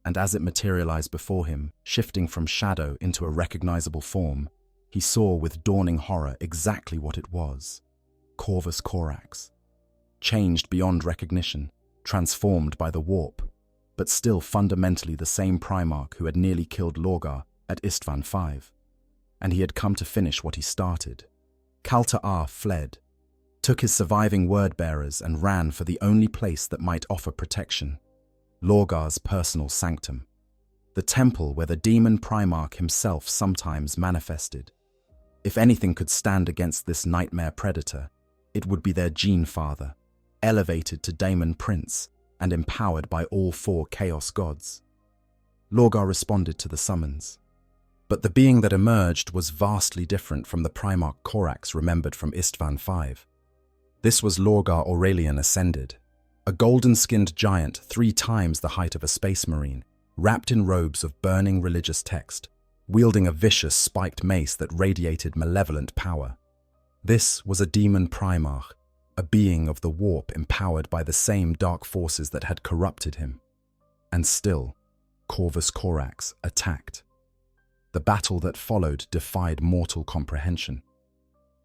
And as it materialized before him, shifting from shadow into a recognizable form, he saw with dawning horror exactly what it was: Corvus Corax. Changed beyond recognition, transformed by the warp, but still fundamentally the same Primarch who had nearly killed Lorgar at Istvan V. And he had come to finish what he started. Kelta fled, took his surviving Word-Bearers and ran for the only place that might offer protection: Lorgar's personal sanctum, the temple where the demon Primarch himself sometimes manifested. If anything could stand against this nightmare predator, it would be their gene father, elevated to Daemon Prince and empowered by all 4 Chaos Gods. Lorgar responded to the summons. But the being that emerged was vastly different from the Primarch Corax remembered from Istvan V. This was Lorgar Aurelian Ascended, a golden-skinned giant 3 times the height of a space marine, wrapped in robes of burning religious text, wielding a vicious spiked mace that radiated malevolent power. This was a demon Primarch, a being of the warp empowered by the same dark forces that had corrupted him. And still, Corvus Corax attacked. The battle that followed defied mortal comprehension.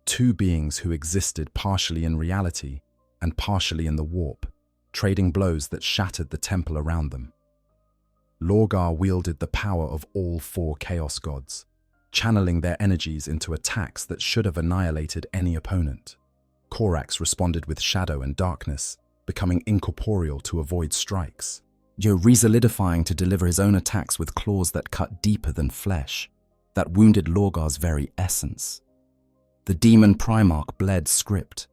2 beings who existed partially in reality and partially in the warp, trading blows that shattered the temple around them. Lorgar wielded the power of all 4 Chaos Gods, channeling their energies into attacks that should have annihilated any opponent. Corax responded with shadow and darkness, becoming incorporeal to avoid strikes, re-solidifying to deliver his own attacks with claws that cut deeper than flesh, that wounded Lorgar's very essence. The demon Primarch bled script.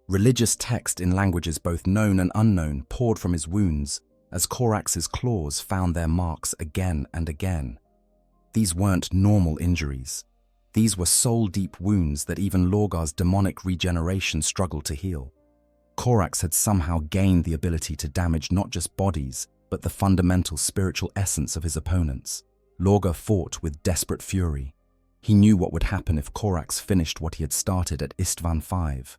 Religious text in languages both known and unknown poured from his wounds as Corax's claws found their marks again and again. These weren't normal injuries. These were soul-deep wounds that even Lorgar's demonic regeneration struggled to heal. Corax had somehow gained the ability to damage not just bodies, but the fundamental spiritual essence of his opponents. Lorgar fought with desperate fury. He knew what would happen if Corax finished what he had started at Istvan V.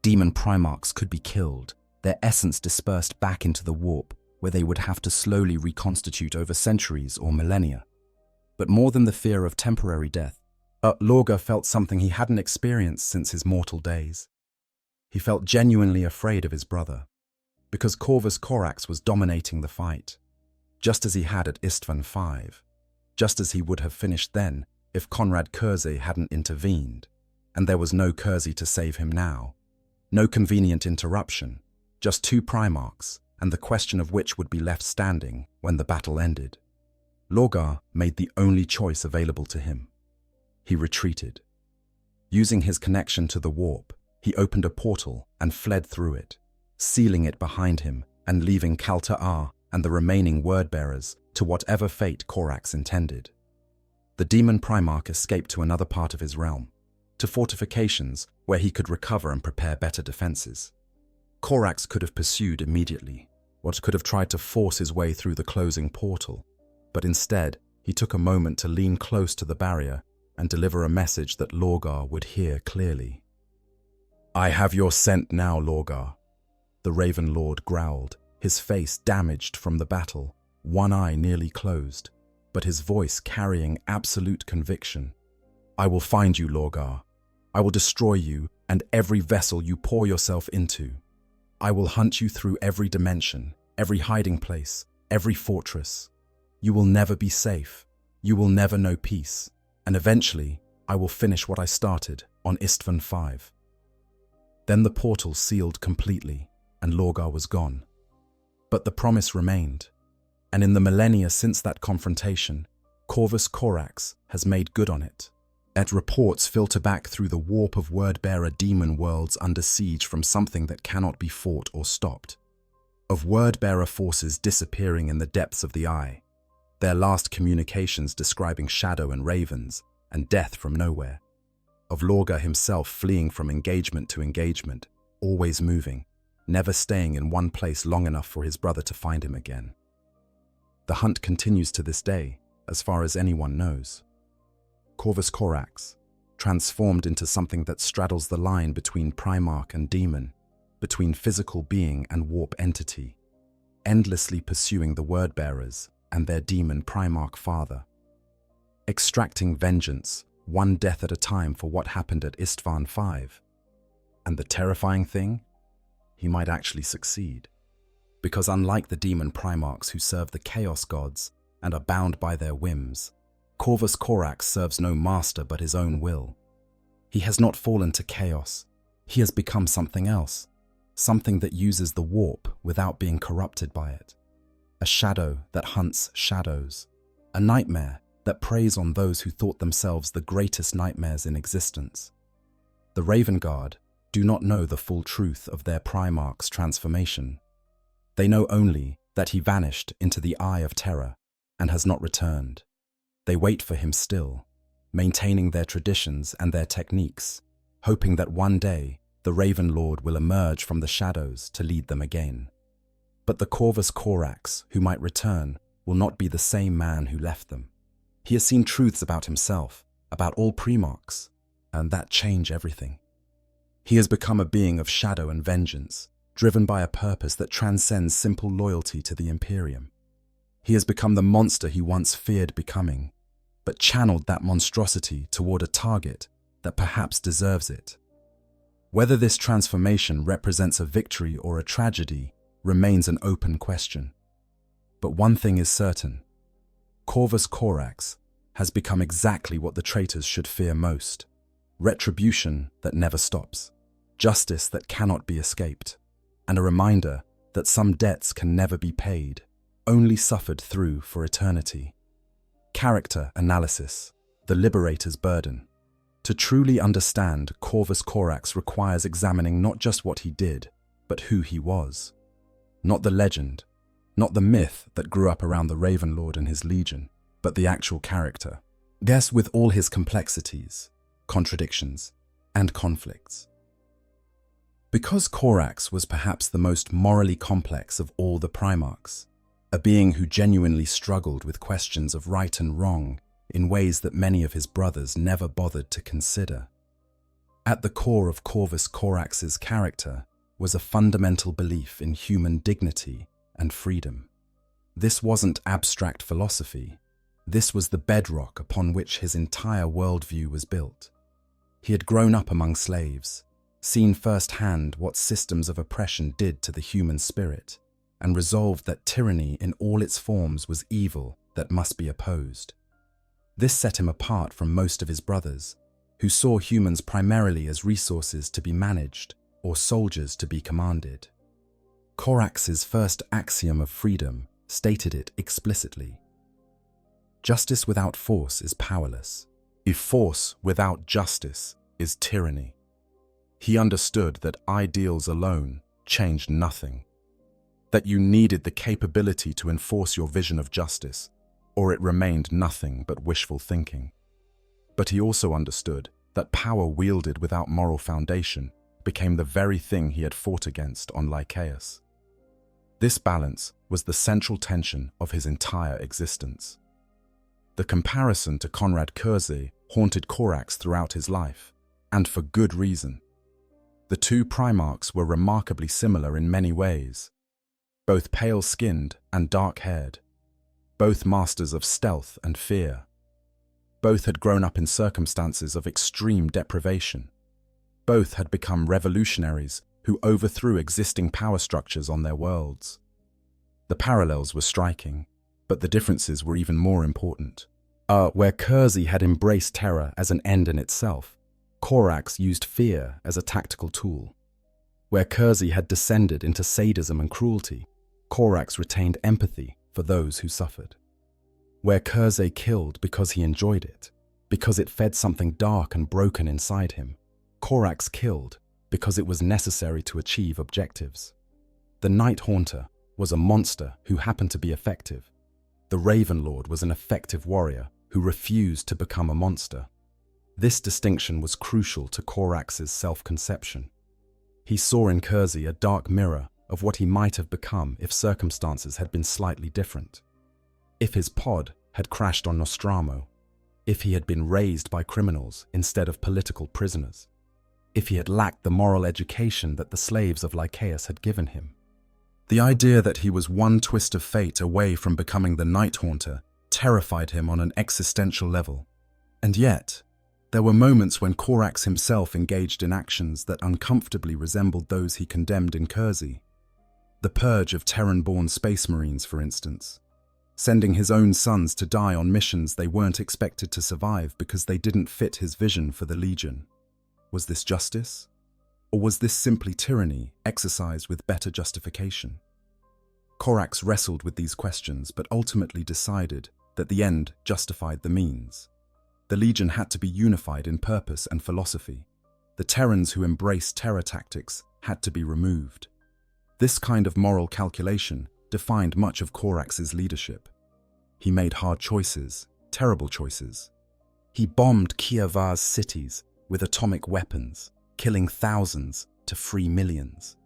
Demon Primarchs could be killed, their essence dispersed back into the warp, where they would have to slowly reconstitute over centuries or millennia. But more than the fear of temporary death, Lorgar felt something he hadn't experienced since his mortal days. He felt genuinely afraid of his brother, because Corvus Corax was dominating the fight, just as he had at Istvan V, just as he would have finished then if Conrad Curzy hadn't intervened, and there was no Curzy to save him now. No convenient interruption, just 2 Primarchs, and the question of which would be left standing when the battle ended. Lorgar made the only choice available to him. He retreated. Using his connection to the warp, he opened a portal and fled through it, sealing it behind him and leaving Kalta'ar and the remaining word-bearers to whatever fate Corax intended. The demon Primarch escaped to another part of his realm, to fortifications where he could recover and prepare better defenses. Corax could have pursued immediately, or could have tried to force his way through the closing portal, but instead he took a moment to lean close to the barrier and deliver a message that Lorgar would hear clearly. "I have your scent now, Lorgar," the Raven Lord growled, his face damaged from the battle, one eye nearly closed, but his voice carrying absolute conviction. "I will find you, Lorgar. I will destroy you and every vessel you pour yourself into. I will hunt you through every dimension, every hiding place, every fortress. You will never be safe. You will never know peace. And eventually, I will finish what I started on Istvan V." Then the portal sealed completely, and Lorgar was gone. But the promise remained, and in the millennia since that confrontation, Corvus Corax has made good on it. And reports filter back through the warp of word-bearer demon worlds under siege from something that cannot be fought or stopped. Of word-bearer forces disappearing in the depths of the eye, their last communications describing shadow and ravens, and death from nowhere. Of Lorgar himself fleeing from engagement to engagement, always moving, never staying in one place long enough for his brother to find him again. The hunt continues to this day, as far as anyone knows. Corvus Corax, transformed into something that straddles the line between Primarch and demon, between physical being and warp entity, endlessly pursuing the word-bearers and their demon Primarch father, extracting vengeance, one death at a time for what happened at Istvan V. And the terrifying thing? He might actually succeed. Because unlike the demon Primarchs who serve the Chaos Gods and are bound by their whims, Corvus Corax serves no master but his own will. He has not fallen to chaos. He has become something else, something that uses the warp without being corrupted by it. A shadow that hunts shadows. A nightmare that preys on those who thought themselves the greatest nightmares in existence. The Raven Guard, do not know the full truth of their Primarch's transformation. They know only that he vanished into the eye of terror and has not returned. They wait for him still, maintaining their traditions and their techniques, hoping that one day the Raven Lord will emerge from the shadows to lead them again. But the Corvus Corax who might return will not be the same man who left them. He has seen truths about himself, about all Primarchs, and that change everything. He has become a being of shadow and vengeance, driven by a purpose that transcends simple loyalty to the Imperium. He has become the monster he once feared becoming, but channeled that monstrosity toward a target that perhaps deserves it. Whether this transformation represents a victory or a tragedy remains an open question. But one thing is certain: Corvus Corax has become exactly what the traitors should fear most: retribution that never stops, justice that cannot be escaped, and a reminder that some debts can never be paid, only suffered through for eternity. Character analysis, the liberator's burden. To truly understand Corvus Corax requires examining not just what he did, but who he was. Not the legend, not the myth that grew up around the Raven Lord and his legion, but the actual character. Guess with all his complexities, contradictions, and conflicts. Because Corax was perhaps the most morally complex of all the Primarchs, a being who genuinely struggled with questions of right and wrong in ways that many of his brothers never bothered to consider. At the core of Corvus Corax's character was a fundamental belief in human dignity and freedom. This wasn't abstract philosophy. This was the bedrock upon which his entire worldview was built. He had grown up among slaves, seen firsthand what systems of oppression did to the human spirit, and resolved that tyranny in all its forms was evil that must be opposed. This set him apart from most of his brothers, who saw humans primarily as resources to be managed or soldiers to be commanded. Corax's first axiom of freedom stated it explicitly: justice without force is powerless. If force without justice is tyranny. He understood that ideals alone changed nothing, that you needed the capability to enforce your vision of justice, or it remained nothing but wishful thinking. But he also understood that power wielded without moral foundation became the very thing he had fought against on Lycaeus. This balance was the central tension of his entire existence. The comparison to Conrad Curzay haunted Corax throughout his life, and for good reason. The two Primarchs were remarkably similar in many ways, both pale-skinned and dark-haired, both masters of stealth and fear. Both had grown up in circumstances of extreme deprivation. Both had become revolutionaries who overthrew existing power structures on their worlds. The parallels were striking, but the differences were even more important. Where Curzay had embraced terror as an end in itself, Corax used fear as a tactical tool. Where Curzay had descended into sadism and cruelty, Corax retained empathy for those who suffered. Where Curzay killed because he enjoyed it, because it fed something dark and broken inside him, Corax killed because it was necessary to achieve objectives. The Night Haunter was a monster who happened to be effective. The Raven Lord was an effective warrior who refused to become a monster. This distinction was crucial to Corax's self-conception. He saw in Curzay a dark mirror of what he might have become if circumstances had been slightly different. If his pod had crashed on Nostramo, if he had been raised by criminals instead of political prisoners, if he had lacked the moral education that the slaves of Lycaeus had given him. The idea that he was one twist of fate away from becoming the Night Haunter terrified him on an existential level. And yet, there were moments when Corax himself engaged in actions that uncomfortably resembled those he condemned in Curzay. The purge of Terran-born space marines, for instance. Sending his own sons to die on missions they weren't expected to survive because they didn't fit his vision for the Legion. Was this justice? Or was this simply tyranny exercised with better justification? Corax wrestled with these questions but ultimately decided that the end justified the means. The Legion had to be unified in purpose and philosophy. The Terrans who embraced terror tactics had to be removed. This kind of moral calculation defined much of Corax's leadership. He made hard choices, terrible choices. He bombed Kieva's cities with atomic weapons, killing thousands to free millions.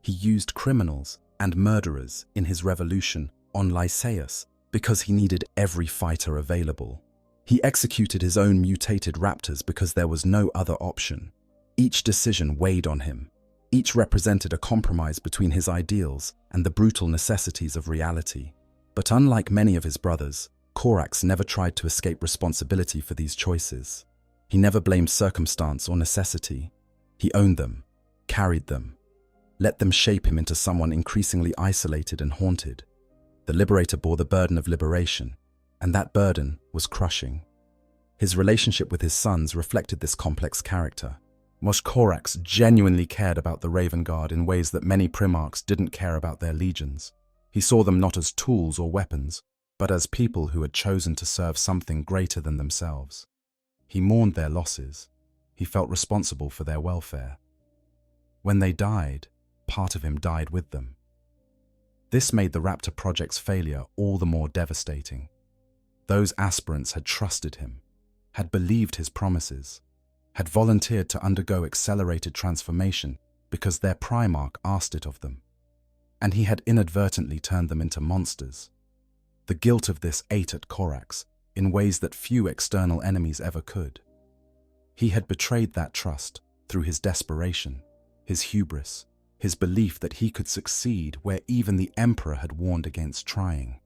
He used criminals and murderers in his revolution on Lycaeus because he needed every fighter available. He executed his own mutated raptors because there was no other option. Each decision weighed on him. Each represented a compromise between his ideals and the brutal necessities of reality. But unlike many of his brothers, Corax never tried to escape responsibility for these choices. He never blamed circumstance or necessity. He owned them, carried them, let them shape him into someone increasingly isolated and haunted. The Liberator bore the burden of liberation, and that burden was crushing. His relationship with his sons reflected this complex character. Moshe Corax genuinely cared about the Raven Guard in ways that many Primarchs didn't care about their legions. He saw them not as tools or weapons, but as people who had chosen to serve something greater than themselves. He mourned their losses. He felt responsible for their welfare. When they died, part of him died with them. This made the Raptor Project's failure all the more devastating. Those aspirants had trusted him, had believed his promises, had volunteered to undergo accelerated transformation because their Primarch asked it of them. And he had inadvertently turned them into monsters. The guilt of this ate at Corax in ways that few external enemies ever could. He had betrayed that trust through his desperation, his hubris, his belief that he could succeed where even the Emperor had warned against trying.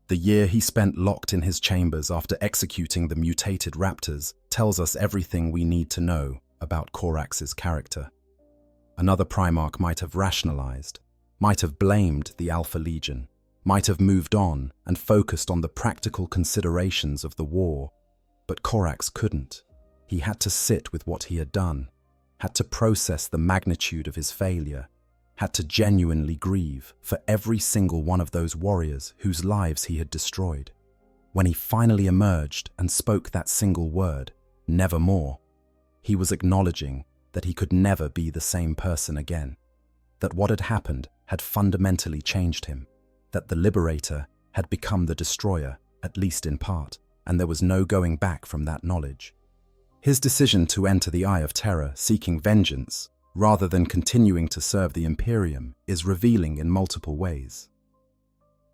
The year he spent locked in his chambers after executing the mutated raptors tells us everything we need to know about Corax's character. Another Primarch might have rationalized, might have blamed the Alpha Legion, might have moved on and focused on the practical considerations of the war, but Corax couldn't. He had to sit with what he had done, had to process the magnitude of his failure, had to genuinely grieve for every single one of those warriors whose lives he had destroyed. When he finally emerged and spoke that single word, nevermore, he was acknowledging that he could never be the same person again, that what had happened had fundamentally changed him, that the Liberator had become the Destroyer, at least in part, and there was no going back from that knowledge. His decision to enter the Eye of Terror seeking vengeance, rather than continuing to serve the Imperium, is revealing in multiple ways.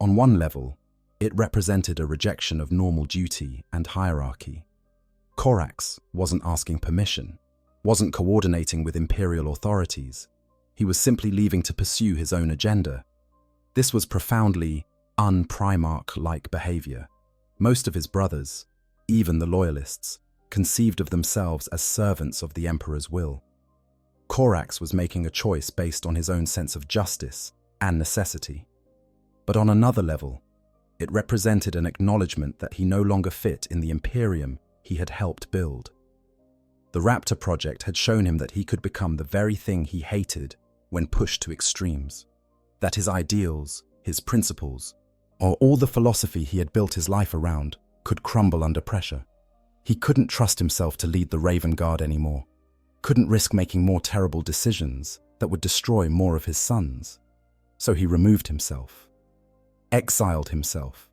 On one level, it represented a rejection of normal duty and hierarchy. Corax wasn't asking permission, wasn't coordinating with Imperial authorities. He was simply leaving to pursue his own agenda. This was profoundly un-Primarch-like behavior. Most of his brothers, even the Loyalists, conceived of themselves as servants of the Emperor's will. Corax was making a choice based on his own sense of justice and necessity. But on another level, it represented an acknowledgement that he no longer fit in the Imperium he had helped build. The Raptor Project had shown him that he could become the very thing he hated when pushed to extremes, that his ideals, his principles, or all the philosophy he had built his life around could crumble under pressure. He couldn't trust himself to lead the Raven Guard anymore, couldn't risk making more terrible decisions that would destroy more of his sons. So he removed himself, exiled himself,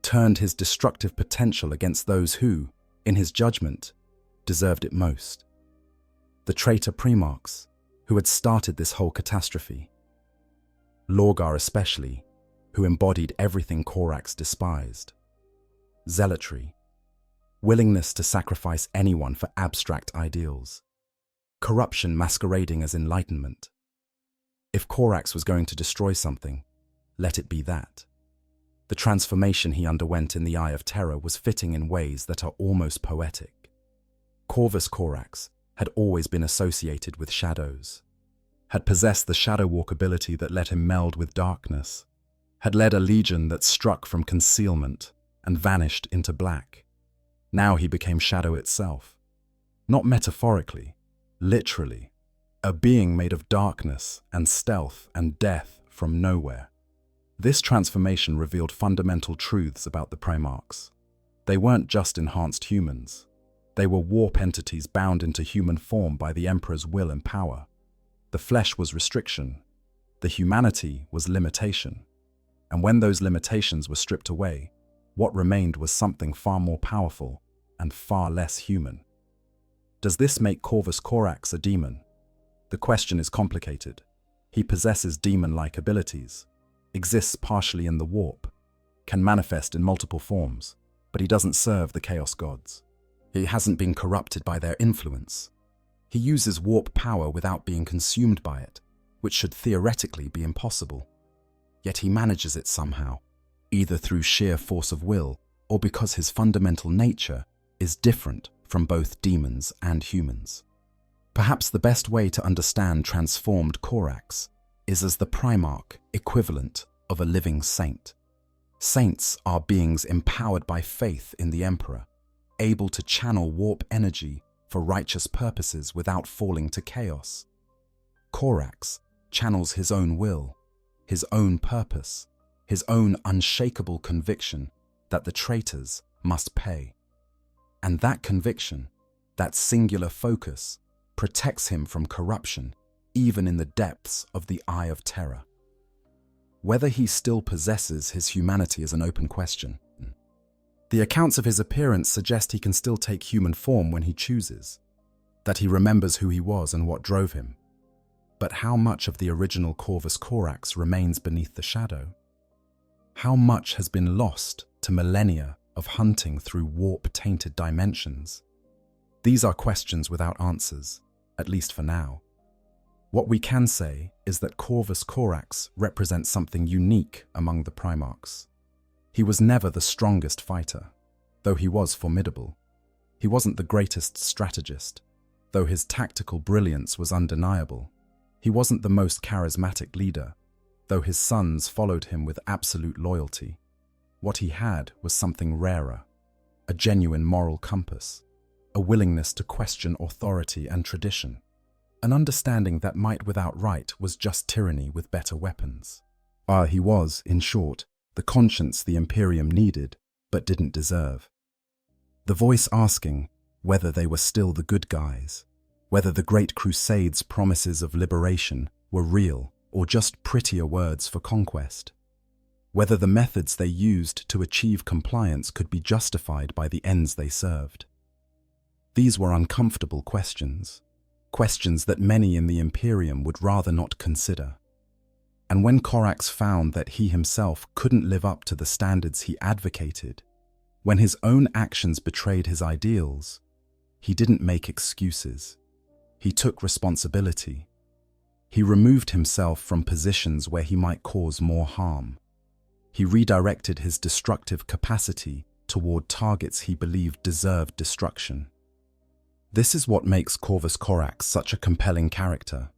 turned his destructive potential against those who, in his judgment, deserved it most. The traitor Primarchs, who had started this whole catastrophe. Lorgar especially, who embodied everything Corax despised. Zealotry, willingness to sacrifice anyone for abstract ideals. Corruption masquerading as enlightenment. If Corax was going to destroy something, let it be that. The transformation he underwent in the Eye of Terror was fitting in ways that are almost poetic. Corvus Corax had always been associated with shadows, had possessed the Shadow Walk ability that let him meld with darkness, had led a legion that struck from concealment and vanished into black. Now he became shadow itself. Not metaphorically, literally, a being made of darkness and stealth and death from nowhere. This transformation revealed fundamental truths about the Primarchs. They weren't just enhanced humans. They were warp entities bound into human form by the Emperor's will and power. The flesh was restriction. The humanity was limitation. And when those limitations were stripped away, what remained was something far more powerful and far less human. Does this make Corvus Corax a demon? The question is complicated. He possesses demon-like abilities, exists partially in the warp, can manifest in multiple forms, but he doesn't serve the Chaos Gods. He hasn't been corrupted by their influence. He uses warp power without being consumed by it, which should theoretically be impossible. Yet he manages it somehow, either through sheer force of will or because his fundamental nature is different from both demons and humans. Perhaps the best way to understand transformed Corax is as the Primarch equivalent of a living saint. Saints are beings empowered by faith in the Emperor, able to channel warp energy for righteous purposes without falling to chaos. Corax channels his own will, his own purpose, his own unshakable conviction that the traitors must pay. And that conviction, that singular focus, protects him from corruption, even in the depths of the Eye of Terror. Whether he still possesses his humanity is an open question. The accounts of his appearance suggest he can still take human form when he chooses, that he remembers who he was and what drove him. But how much of the original Corvus Corax remains beneath the shadow? How much has been lost to millennia of hunting through warp-tainted dimensions? These are questions without answers, at least for now. What we can say is that Corvus Corax represents something unique among the Primarchs. He was never the strongest fighter, though he was formidable. He wasn't the greatest strategist, though his tactical brilliance was undeniable. He wasn't the most charismatic leader, though his sons followed him with absolute loyalty. What he had was something rarer, a genuine moral compass, a willingness to question authority and tradition, an understanding that might without right was just tyranny with better weapons. He was, in short, the conscience the Imperium needed, but didn't deserve. The voice asking whether they were still the good guys, whether the Great Crusade's promises of liberation were real or just prettier words for conquest, whether the methods they used to achieve compliance could be justified by the ends they served. These were uncomfortable questions, questions that many in the Imperium would rather not consider. And when Corax found that he himself couldn't live up to the standards he advocated, when his own actions betrayed his ideals, he didn't make excuses. He took responsibility. He removed himself from positions where he might cause more harm. He redirected his destructive capacity toward targets he believed deserved destruction. This is what makes Corvus Corax such a compelling character,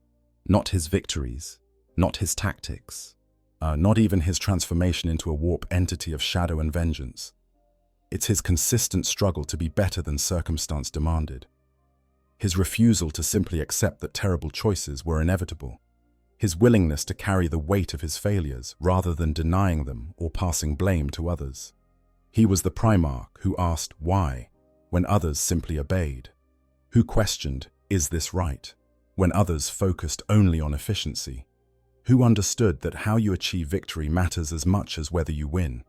not his victories, not his tactics, not even his transformation into a warp entity of shadow and vengeance. It's his consistent struggle to be better than circumstance demanded. His refusal to simply accept that terrible choices were inevitable. His willingness to carry the weight of his failures rather than denying them or passing blame to others. He was the Primarch who asked why when others simply obeyed, who questioned, "Is this right?" when others focused only on efficiency, who understood that how you achieve victory matters as much as whether you win.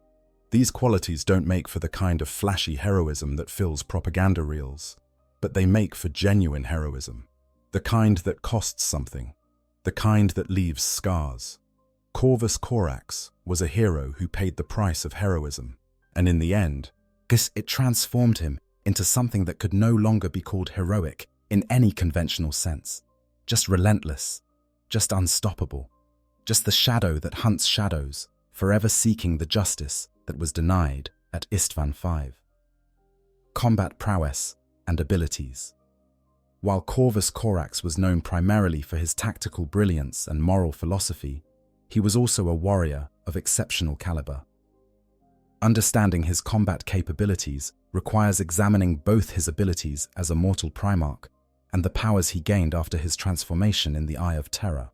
These qualities don't make for the kind of flashy heroism that fills propaganda reels, but they make for genuine heroism, the kind that costs something, the kind that leaves scars. Corvus Corax was a hero who paid the price of heroism, and in the end, it transformed him into something that could no longer be called heroic in any conventional sense. Just relentless, just unstoppable, just the shadow that hunts shadows, forever seeking the justice that was denied at Istvan V. Combat prowess and abilities. While Corvus Corax was known primarily for his tactical brilliance and moral philosophy, he was also a warrior of exceptional caliber. Understanding his combat capabilities requires examining both his abilities as a mortal Primarch and the powers he gained after his transformation in the Eye of Terror.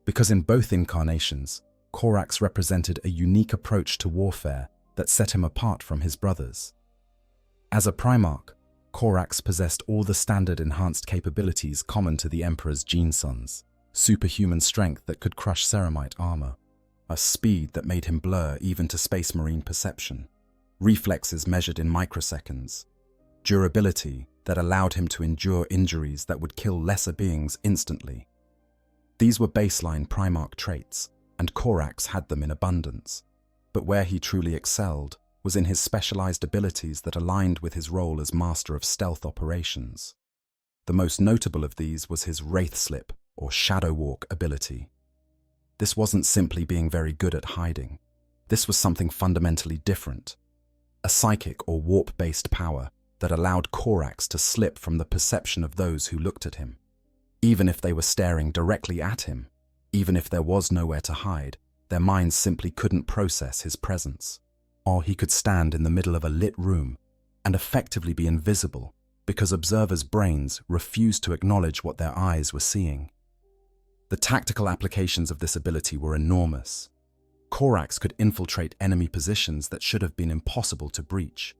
Because in both incarnations, Corax represented a unique approach to warfare that set him apart from his brothers. As a Primarch, Corax possessed all the standard enhanced capabilities common to the Emperor's gene sons. Superhuman strength that could crush ceramite armor. A speed that made him blur even to space marine perception. Reflexes measured in microseconds. Durability that allowed him to endure injuries that would kill lesser beings instantly. These were baseline Primarch traits, and Corax had them in abundance. But where he truly excelled was in his specialized abilities that aligned with his role as master of stealth operations. The most notable of these was his Wraith Slip, or Shadow Walk ability. This wasn't simply being very good at hiding. This was something fundamentally different. A psychic or warp-based power that allowed Corax to slip from the perception of those who looked at him. Even if they were staring directly at him, even if there was nowhere to hide, their minds simply couldn't process his presence. Or he could stand in the middle of a lit room and effectively be invisible because observers' brains refused to acknowledge what their eyes were seeing. The tactical applications of this ability were enormous. Corax could infiltrate enemy positions that should have been impossible to breach,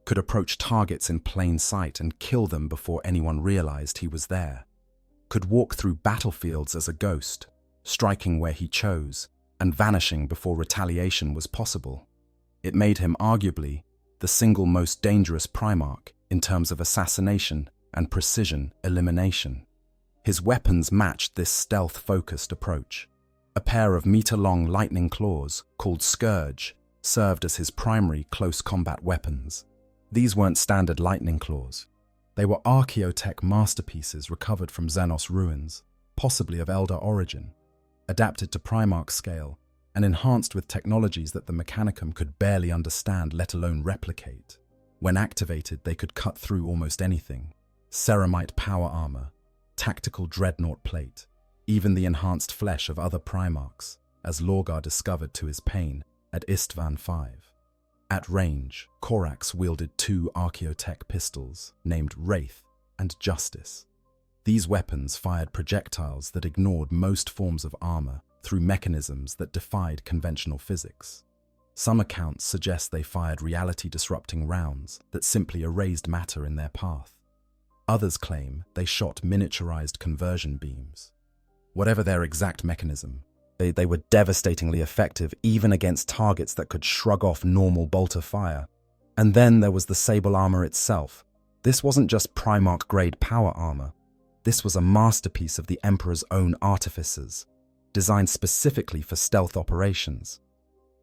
could approach targets in plain sight and kill them before anyone realized he was there, could walk through battlefields as a ghost, striking where he chose and vanishing before retaliation was possible. It made him arguably the single most dangerous Primarch in terms of assassination and precision elimination. His weapons matched this stealth-focused approach. A pair of meter-long lightning claws, called Scourge, served as his primary close combat weapons. These weren't standard lightning claws. They were archaeotech masterpieces recovered from Xenos ruins, possibly of Elder origin, adapted to Primarch scale, and enhanced with technologies that the Mechanicum could barely understand, let alone replicate. When activated, they could cut through almost anything. Ceramite power armor, tactical dreadnought plate, even the enhanced flesh of other Primarchs, as Lorgar discovered to his pain at Istvan V. At range, Corax wielded two archaeotech pistols, named Wraith and Justice. These weapons fired projectiles that ignored most forms of armor through mechanisms that defied conventional physics. Some accounts suggest they fired reality-disrupting rounds that simply erased matter in their path. Others claim they shot miniaturized conversion beams. Whatever their exact mechanism, they were devastatingly effective even against targets that could shrug off normal bolter fire. And then there was the Sable armor itself. This wasn't just Primarch-grade power armor. This was a masterpiece of the Emperor's own artificers, designed specifically for stealth operations.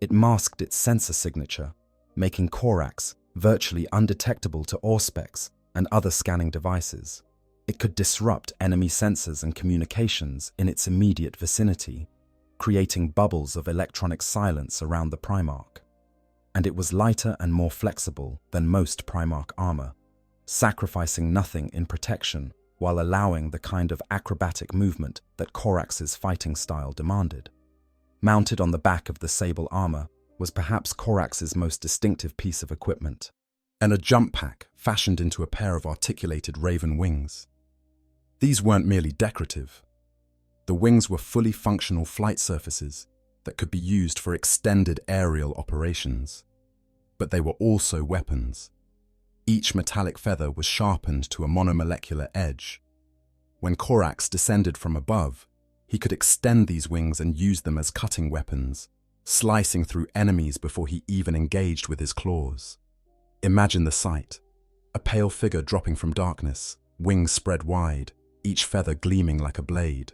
It masked its sensor signature, making Corax virtually undetectable to Auspex and other scanning devices. It could disrupt enemy sensors and communications in its immediate vicinity, creating bubbles of electronic silence around the Primarch. And it was lighter and more flexible than most Primarch armor, sacrificing nothing in protection while allowing the kind of acrobatic movement that Corax's fighting style demanded. Mounted on the back of the Sable armor was perhaps Corax's most distinctive piece of equipment, and a jump pack fashioned into a pair of articulated raven wings. These weren't merely decorative. The wings were fully functional flight surfaces that could be used for extended aerial operations. But they were also weapons. Each metallic feather was sharpened to a monomolecular edge. When Corax descended from above, he could extend these wings and use them as cutting weapons, slicing through enemies before he even engaged with his claws. Imagine the sight. A pale figure dropping from darkness, wings spread wide, each feather gleaming like a blade.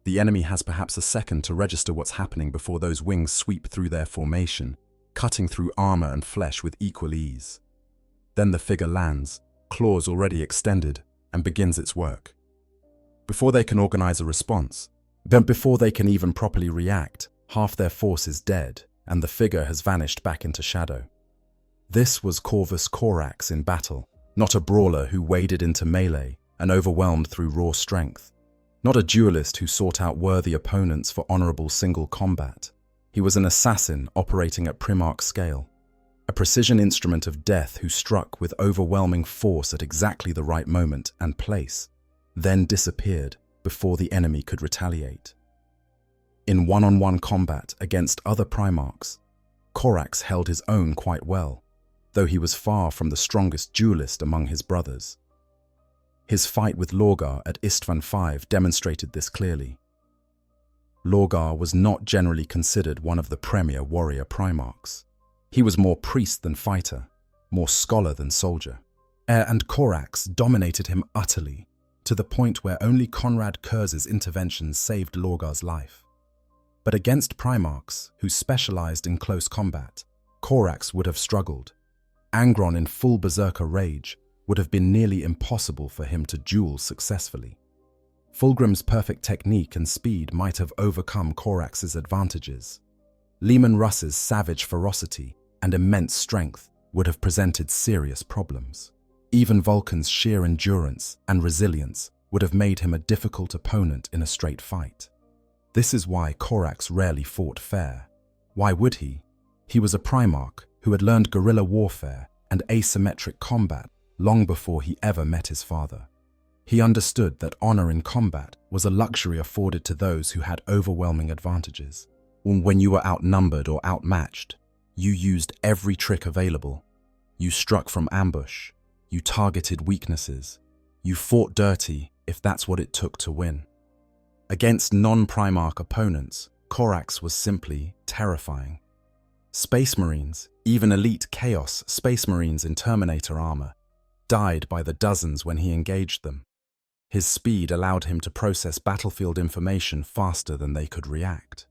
The enemy has perhaps a second to register what's happening before those wings sweep through their formation, cutting through armor and flesh with equal ease. Then the figure lands, claws already extended, and begins its work. Before they can organize a response, before they can even properly react, half their force is dead, and the figure has vanished back into shadow. This was Corvus Corax in battle, not a brawler who waded into melee and overwhelmed through raw strength, not a duelist who sought out worthy opponents for honorable single combat. He was an assassin operating at Primarch scale, a precision instrument of death who struck with overwhelming force at exactly the right moment and place, then disappeared before the enemy could retaliate. In one-on-one combat against other Primarchs, Corax held his own quite well, though he was far from the strongest duelist among his brothers. His fight with Lorgar at Istvan V demonstrated this clearly. Lorgar was not generally considered one of the premier warrior Primarchs. He was more priest than fighter, more scholar than soldier. And Corax dominated him utterly, to the point where only Conrad Kurz's intervention saved Lorgar's life. But against Primarchs, who specialized in close combat, Corax would have struggled. Angron in full berserker rage would have been nearly impossible for him to duel successfully. Fulgrim's perfect technique and speed might have overcome Corax's advantages. Leman Russ's savage ferocity and immense strength would have presented serious problems. Even Vulcan's sheer endurance and resilience would have made him a difficult opponent in a straight fight. This is why Corax rarely fought fair. Why would he? He was a Primarch who had learned guerrilla warfare and asymmetric combat long before he ever met his father. He understood that honor in combat was a luxury afforded to those who had overwhelming advantages. When you were outnumbered or outmatched, you used every trick available. You struck from ambush. You targeted weaknesses. You fought dirty if that's what it took to win. Against non-Primarch opponents, Corax was simply terrifying. Space Marines, even elite Chaos Space Marines in Terminator armor, died by the dozens when he engaged them. His speed allowed him to process battlefield information faster than they could react.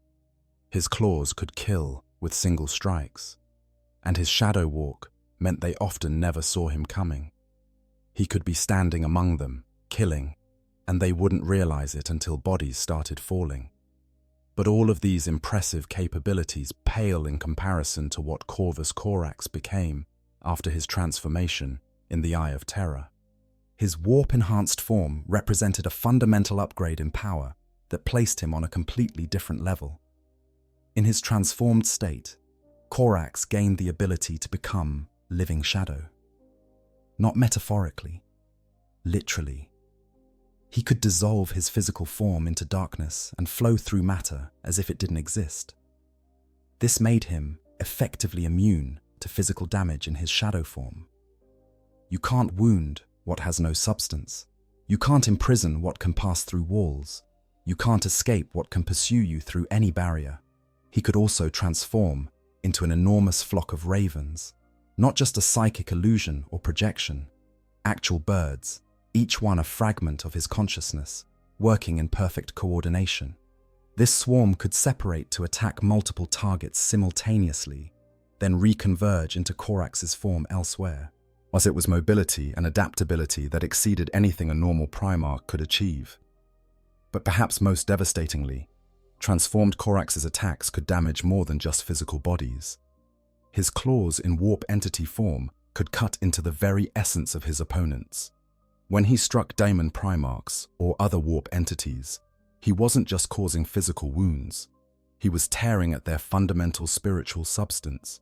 His claws could kill with single strikes, and his shadow walk meant they often never saw him coming. He could be standing among them, killing, and they wouldn't realize it until bodies started falling. But all of these impressive capabilities pale in comparison to what Corvus Corax became after his transformation in the Eye of Terror. His warp-enhanced form represented a fundamental upgrade in power that placed him on a completely different level. In his transformed state, Corax gained the ability to become living shadow. Not metaphorically, literally. He could dissolve his physical form into darkness and flow through matter as if it didn't exist. This made him effectively immune to physical damage in his shadow form. You can't wound what has no substance. You can't imprison what can pass through walls. You can't escape what can pursue you through any barrier. He could also transform into an enormous flock of ravens, not just a psychic illusion or projection, actual birds, each one a fragment of his consciousness, working in perfect coordination. This swarm could separate to attack multiple targets simultaneously, then reconverge into Corax's form elsewhere. As it was mobility and adaptability that exceeded anything a normal Primarch could achieve. But perhaps most devastatingly, transformed Corax's attacks could damage more than just physical bodies. His claws in warp entity form could cut into the very essence of his opponents. When he struck Daemon Primarchs or other warp entities, he wasn't just causing physical wounds. He was tearing at their fundamental spiritual substance.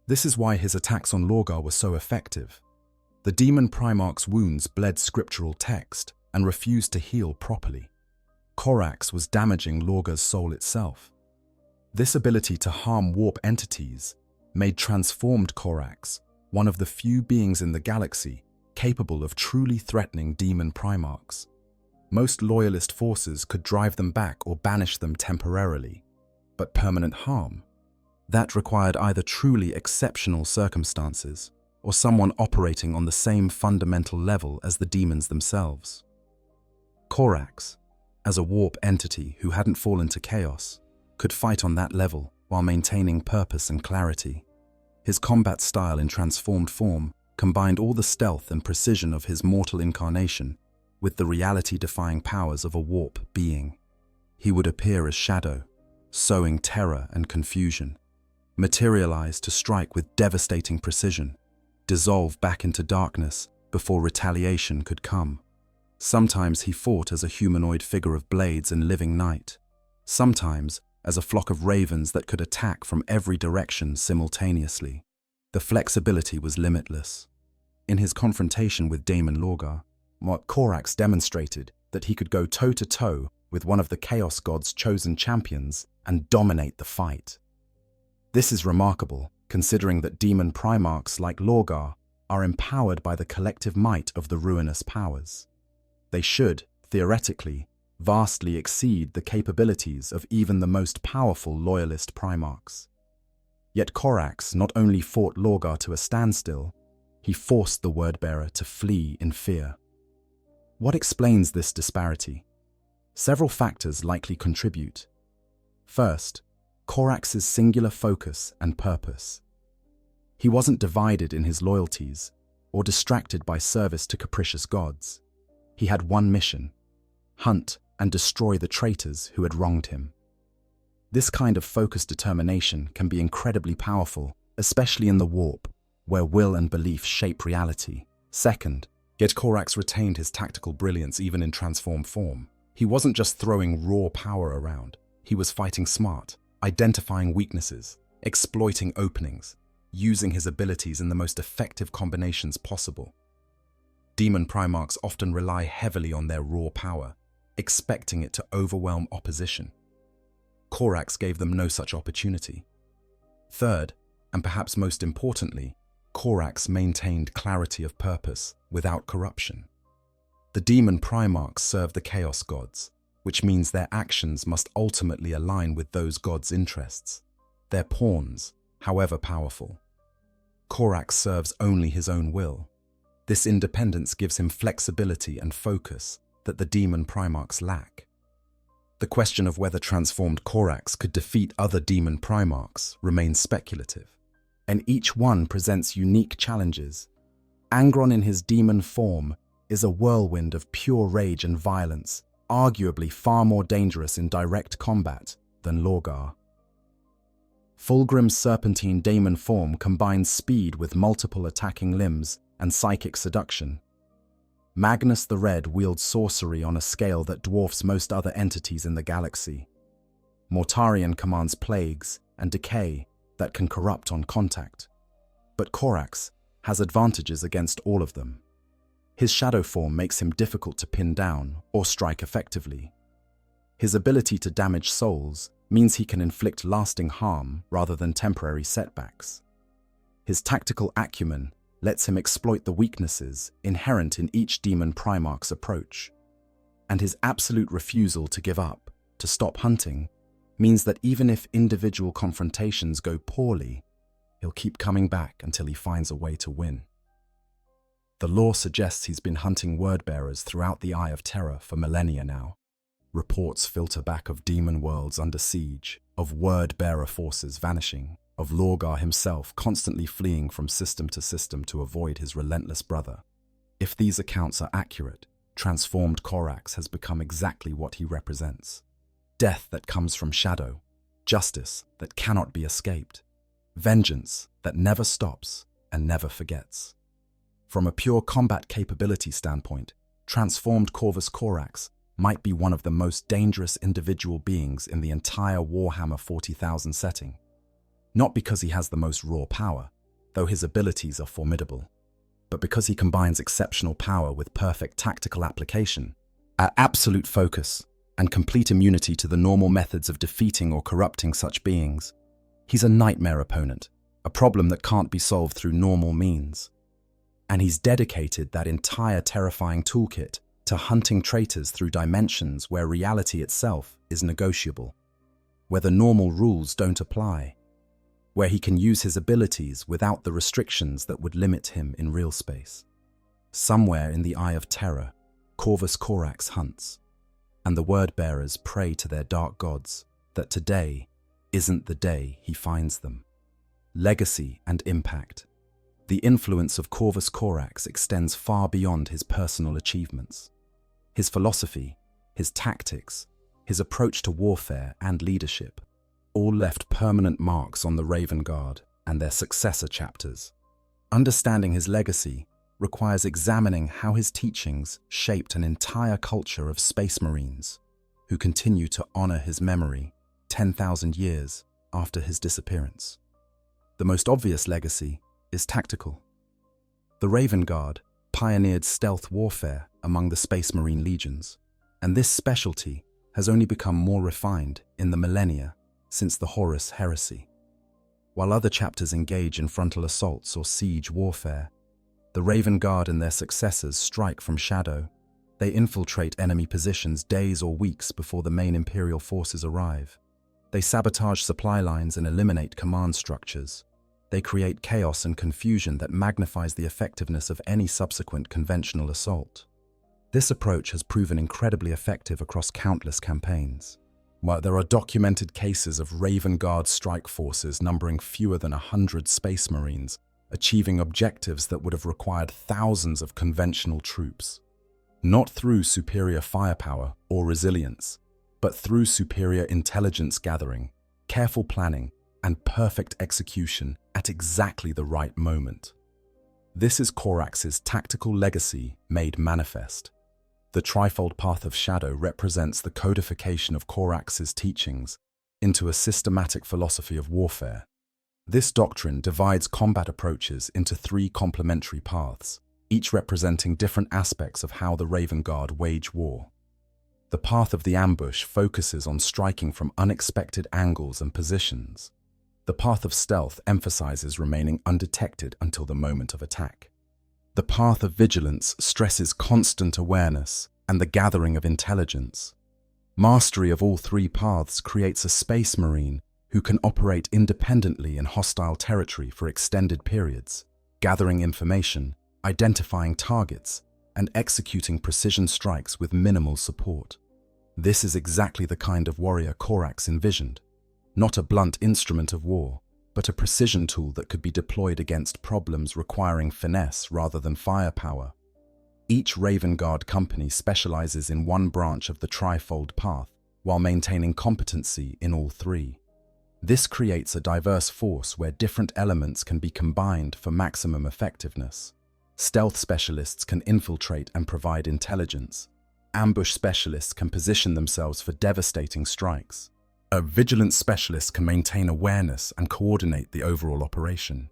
This is why his attacks on Lorgar were so effective. The Demon Primarch's wounds bled scriptural text and refused to heal properly. Corax was damaging Lorgar's soul itself. This ability to harm warp entities made transformed Corax one of the few beings in the galaxy capable of truly threatening Demon Primarchs. Most loyalist forces could drive them back or banish them temporarily, but permanent harm? That required either truly exceptional circumstances or someone operating on the same fundamental level as the demons themselves. Corax, as a warp entity who hadn't fallen to chaos, could fight on that level while maintaining purpose and clarity. His combat style in transformed form combined all the stealth and precision of his mortal incarnation with the reality-defying powers of a warp being. He would appear as shadow, sowing terror and confusion, materialize to strike with devastating precision, dissolve back into darkness before retaliation could come. Sometimes he fought as a humanoid figure of blades and living night, sometimes as a flock of ravens that could attack from every direction simultaneously. The flexibility was limitless. In his confrontation with Daemon Lorgar, Corax demonstrated that he could go toe-to-toe with one of the Chaos God's chosen champions and dominate the fight. This is remarkable considering that demon Primarchs like Lorgar are empowered by the collective might of the ruinous powers. They should, theoretically, vastly exceed the capabilities of even the most powerful loyalist Primarchs. Yet Corax not only fought Lorgar to a standstill, he forced the Wordbearer to flee in fear. What explains this disparity? Several factors likely contribute. First, Corax's singular focus and purpose. He wasn't divided in his loyalties or distracted by service to capricious gods. He had one mission: hunt and destroy the traitors who had wronged him. This kind of focused determination can be incredibly powerful, especially in the warp, where will and belief shape reality. Second, yet Corax retained his tactical brilliance even in transformed form. He wasn't just throwing raw power around. He was fighting smart, identifying weaknesses, exploiting openings, using his abilities in the most effective combinations possible. Demon Primarchs often rely heavily on their raw power, expecting it to overwhelm opposition. Corax gave them no such opportunity. Third, and perhaps most importantly, Corax maintained clarity of purpose without corruption. The demon Primarchs serve the Chaos Gods, which means their actions must ultimately align with those gods' interests. They're pawns, however powerful. Corax serves only his own will. This independence gives him flexibility and focus that the demon Primarchs lack. The question of whether transformed Corax could defeat other demon Primarchs remains speculative, and each one presents unique challenges. Angron in his demon form is a whirlwind of pure rage and violence, arguably far more dangerous in direct combat than Lorgar. Fulgrim's serpentine daemon form combines speed with multiple attacking limbs and psychic seduction. Magnus the Red wields sorcery on a scale that dwarfs most other entities in the galaxy. Mortarion commands plagues and decay that can corrupt on contact. But Corax has advantages against all of them. His shadow form makes him difficult to pin down or strike effectively. His ability to damage souls means he can inflict lasting harm rather than temporary setbacks. His tactical acumen lets him exploit the weaknesses inherent in each demon Primarch's approach. And his absolute refusal to give up, to stop hunting, means that even if individual confrontations go poorly, he'll keep coming back until he finds a way to win. The lore suggests he's been hunting wordbearers throughout the Eye of Terror for millennia now. Reports filter back of demon worlds under siege, of word-bearer forces vanishing, of Lorgar himself constantly fleeing from system to avoid his relentless brother. If these accounts are accurate, transformed Corax has become exactly what he represents. Death that comes from shadow, justice that cannot be escaped, vengeance that never stops and never forgets. From a pure combat capability standpoint, transformed Corvus Corax might be one of the most dangerous individual beings in the entire Warhammer 40,000 setting. Not because he has the most raw power, though his abilities are formidable, but because he combines exceptional power with perfect tactical application, absolute focus, and complete immunity to the normal methods of defeating or corrupting such beings. He's a nightmare opponent, a problem that can't be solved through normal means. And he's dedicated that entire terrifying toolkit to hunting traitors through dimensions where reality itself is negotiable, where the normal rules don't apply, where he can use his abilities without the restrictions that would limit him in real space. Somewhere in the Eye of Terror, Corvus Corax hunts, and the word-bearers pray to their dark gods that today isn't the day he finds them. Legacy and impact. The influence of Corvus Corax extends far beyond his personal achievements. His philosophy, his tactics, his approach to warfare and leadership all left permanent marks on the Raven Guard and their successor chapters. Understanding his legacy requires examining how his teachings shaped an entire culture of Space Marines who continue to honor his memory 10,000 years after his disappearance. The most obvious legacy is tactical. The Raven Guard pioneered stealth warfare among the Space Marine legions, and this specialty has only become more refined in the millennia since the Horus heresy. while other chapters engage in frontal assaults or siege warfare. The Raven Guard and their successors strike from shadow. They infiltrate enemy positions days or weeks before the main Imperial forces arrive. They sabotage supply lines and eliminate command structures. They create chaos and confusion that magnifies the effectiveness of any subsequent conventional assault. This approach has proven incredibly effective across countless campaigns. While there are documented cases of Raven Guard strike forces numbering fewer than 100 Space Marines, achieving objectives that would have required thousands of conventional troops. Not through superior firepower or resilience, but through superior intelligence gathering, careful planning, and perfect execution at exactly the right moment. This is Corax's tactical legacy made manifest. The trifold path of shadow represents the codification of Corax's teachings into a systematic philosophy of warfare. This doctrine divides combat approaches into 3 complementary paths, each representing different aspects of how the Raven Guard wage war. The path of the ambush focuses on striking from unexpected angles and positions. The path of stealth emphasizes remaining undetected until the moment of attack. The path of vigilance stresses constant awareness and the gathering of intelligence. Mastery of all 3 paths creates a Space Marine who can operate independently in hostile territory for extended periods, gathering information, identifying targets, and executing precision strikes with minimal support. This is exactly the kind of warrior Corax envisioned. Not a blunt instrument of war, but a precision tool that could be deployed against problems requiring finesse rather than firepower. Each Raven Guard company specializes in one branch of the trifold path, while maintaining competency in all 3. This creates a diverse force where different elements can be combined for maximum effectiveness. Stealth specialists can infiltrate and provide intelligence. Ambush specialists can position themselves for devastating strikes. A vigilance specialist can maintain awareness and coordinate the overall operation.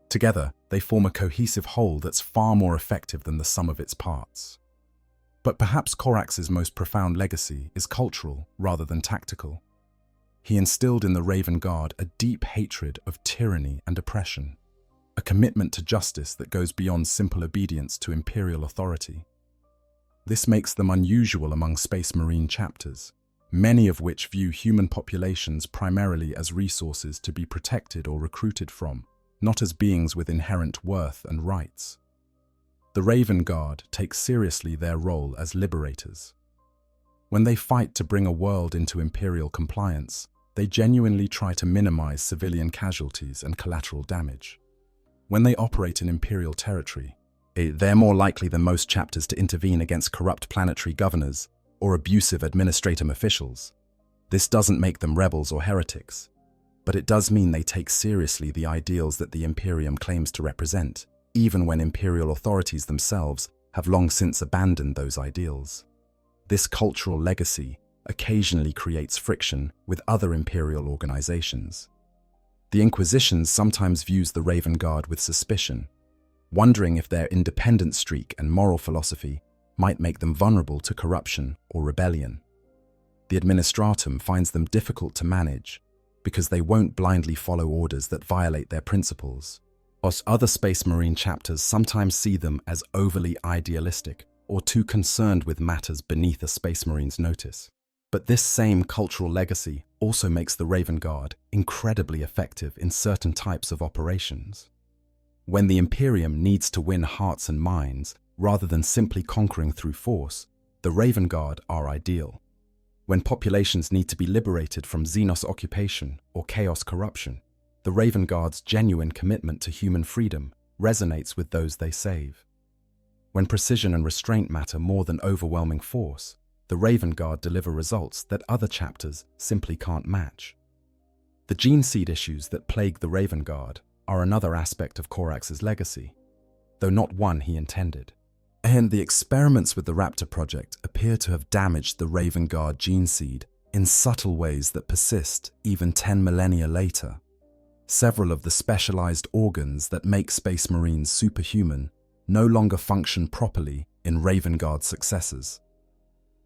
Together, they form a cohesive whole that's far more effective than the sum of its parts. But perhaps Corax's most profound legacy is cultural rather than tactical. He instilled in the Raven Guard a deep hatred of tyranny and oppression, a commitment to justice that goes beyond simple obedience to imperial authority. This makes them unusual among Space Marine chapters, many of which view human populations primarily as resources to be protected or recruited from, not as beings with inherent worth and rights. The Raven Guard take seriously their role as liberators. When they fight to bring a world into imperial compliance, they genuinely try to minimize civilian casualties and collateral damage. When they operate in imperial territory, they're more likely than most chapters to intervene against corrupt planetary governors or abusive administrative officials. This doesn't make them rebels or heretics, but it does mean they take seriously the ideals that the Imperium claims to represent, even when imperial authorities themselves have long since abandoned those ideals. This cultural legacy occasionally creates friction with other imperial organizations. The Inquisition sometimes views the Raven Guard with suspicion, wondering if their independent streak and moral philosophy might make them vulnerable to corruption or rebellion. The Administratum finds them difficult to manage because they won't blindly follow orders that violate their principles. Other Space Marine chapters sometimes see them as overly idealistic or too concerned with matters beneath a Space Marine's notice. But this same cultural legacy also makes the Raven Guard incredibly effective in certain types of operations. When the Imperium needs to win hearts and minds, rather than simply conquering through force, the Raven Guard are ideal. When populations need to be liberated from Xenos occupation or Chaos corruption, the Raven Guard's genuine commitment to human freedom resonates with those they save. When precision and restraint matter more than overwhelming force, the Raven Guard deliver results that other chapters simply can't match. The gene seed issues that plague the Raven Guard are another aspect of Corax's legacy, though not one he intended. And the experiments with the Raptor project appear to have damaged the Raven Guard gene seed in subtle ways that persist even 10 millennia later. Several of the specialized organs that make Space Marines superhuman no longer function properly in Raven Guard successors.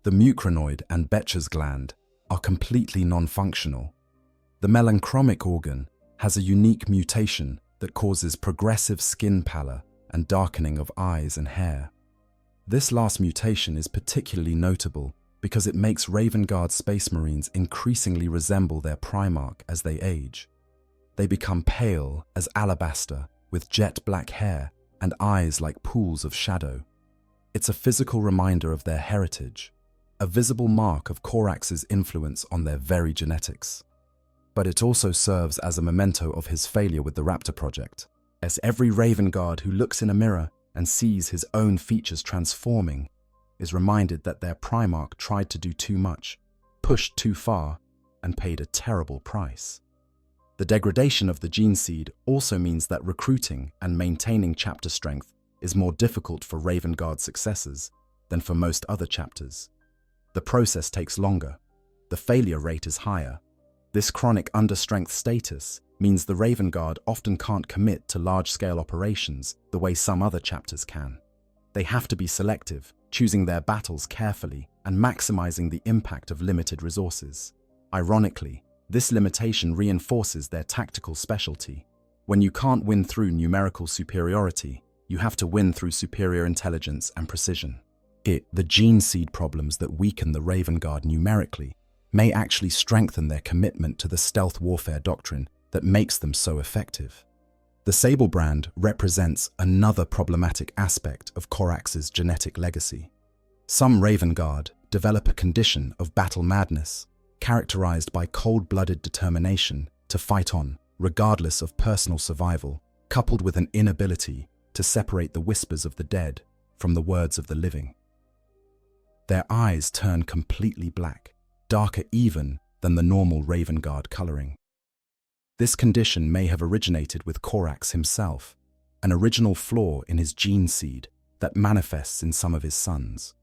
The mucranoid and Betcher's gland are completely non-functional. The melanchromic organ has a unique mutation that causes progressive skin pallor and darkening of eyes and hair. This last mutation is particularly notable because it makes Raven Guard Space Marines increasingly resemble their Primarch as they age. They become pale as alabaster, with jet black hair and eyes like pools of shadow. It's a physical reminder of their heritage, a visible mark of Corax's influence on their very genetics. But it also serves as a memento of his failure with the Raptor project, as every Raven Guard who looks in a mirror and sees his own features transforming is reminded that their Primarch tried to do too much, pushed too far, and paid a terrible price. The degradation of the gene seed also means that recruiting and maintaining chapter strength is more difficult for Raven Guard successors than for most other chapters. The process takes longer. The failure rate is higher. This chronic understrength status means the Raven Guard often can't commit to large-scale operations the way some other chapters can. They have to be selective, choosing their battles carefully and maximizing the impact of limited resources. Ironically, this limitation reinforces their tactical specialty. When you can't win through numerical superiority, you have to win through superior intelligence and precision. The gene seed problems that weaken the Raven Guard numerically may actually strengthen their commitment to the stealth warfare doctrine that makes them so effective. The Sable brand represents another problematic aspect of Corax's genetic legacy. Some Raven Guard develop a condition of battle madness, characterized by cold-blooded determination to fight on, regardless of personal survival, coupled with an inability to separate the whispers of the dead from the words of the living. Their eyes turn completely black, darker even than the normal Raven Guard coloring. This condition may have originated with Corax himself, an original flaw in his gene seed that manifests in some of his sons.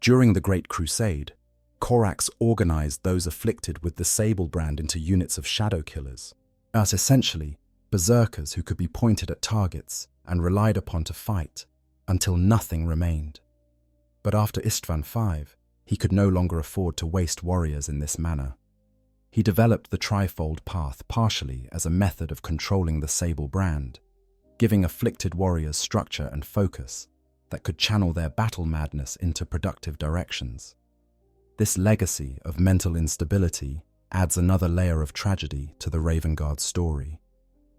During the Great Crusade, Corax organized those afflicted with the Sable brand into units of shadow killers, as essentially berserkers who could be pointed at targets and relied upon to fight until nothing remained. But after Istvan V, he could no longer afford to waste warriors in this manner. He developed the trifold path partially as a method of controlling the Sable brand, giving afflicted warriors structure and focus that could channel their battle madness into productive directions. This legacy of mental instability adds another layer of tragedy to the Raven Guard story.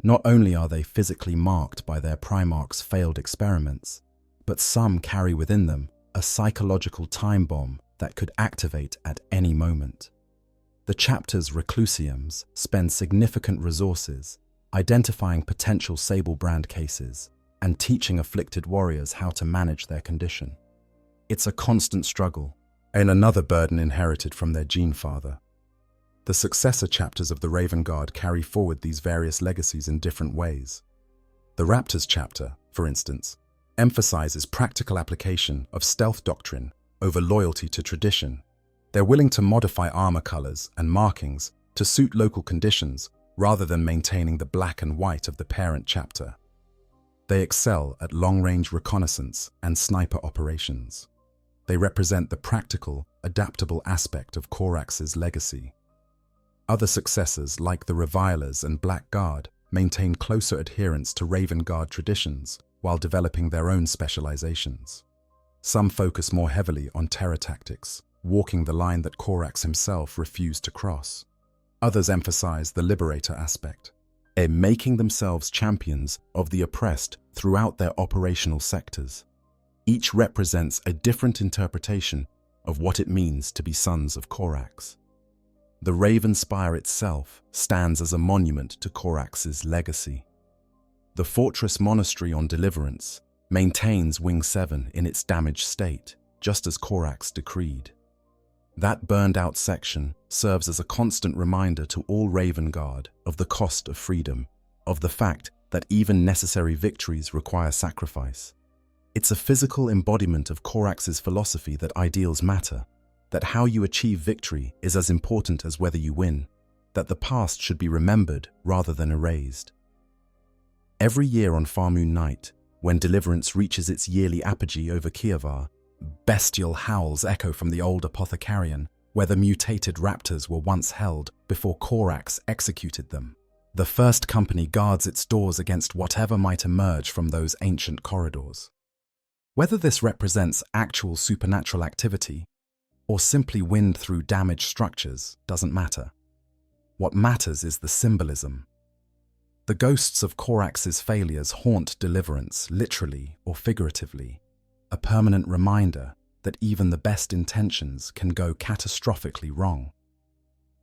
Not only are they physically marked by their Primarch's failed experiments, but some carry within them a psychological time bomb that could activate at any moment. The chapter's reclusiums spend significant resources identifying potential Sable brand cases and teaching afflicted warriors how to manage their condition. It's a constant struggle, and another burden inherited from their gene father. The successor chapters of the Raven Guard carry forward these various legacies in different ways. The Raptors chapter, for instance, emphasizes practical application of stealth doctrine over loyalty to tradition. They're willing to modify armor colors and markings to suit local conditions rather than maintaining the black and white of the parent chapter. They excel at long-range reconnaissance and sniper operations. They represent the practical, adaptable aspect of Corax's legacy. Other successors, like the Revilers and Black Guard, maintain closer adherence to Raven Guard traditions while developing their own specializations. Some focus more heavily on terror tactics, walking the line that Corax himself refused to cross. Others emphasize the liberator aspect, making themselves champions of the oppressed throughout their operational sectors. Each represents a different interpretation of what it means to be sons of Corax. The Raven Spire itself stands as a monument to Corax's legacy. The Fortress Monastery on Deliverance maintains Wing 7 in its damaged state, just as Corax decreed. That burned-out section serves as a constant reminder to all Raven Guard of the cost of freedom, of the fact that even necessary victories require sacrifice. It's a physical embodiment of Corax's philosophy that ideals matter, that how you achieve victory is as important as whether you win, that the past should be remembered rather than erased. Every year on Far Moon Night, when Deliverance reaches its yearly apogee over Kievar, bestial howls echo from the old Apothecarion, where the mutated raptors were once held before Corax executed them. The first company guards its doors against whatever might emerge from those ancient corridors. Whether this represents actual supernatural activity or simply wind through damaged structures doesn't matter. What matters is the symbolism. The ghosts of Corax's failures haunt Deliverance, literally or figuratively, a permanent reminder that even the best intentions can go catastrophically wrong.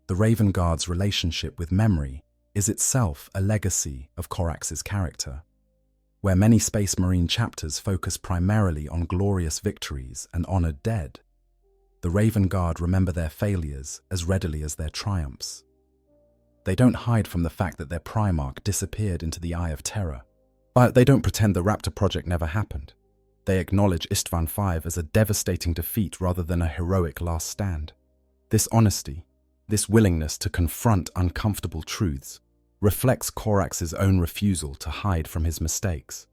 The Raven Guard's relationship with memory is itself a legacy of Corax's character. Where many Space Marine chapters focus primarily on glorious victories and honored dead, the Raven Guard remember their failures as readily as their triumphs. They don't hide from the fact that their Primarch disappeared into the Eye of Terror, but they don't pretend the Raptor project never happened. They acknowledge Istvan V as a devastating defeat rather than a heroic last stand. This honesty, this willingness to confront uncomfortable truths, reflects Corax's own refusal to hide from his mistakes.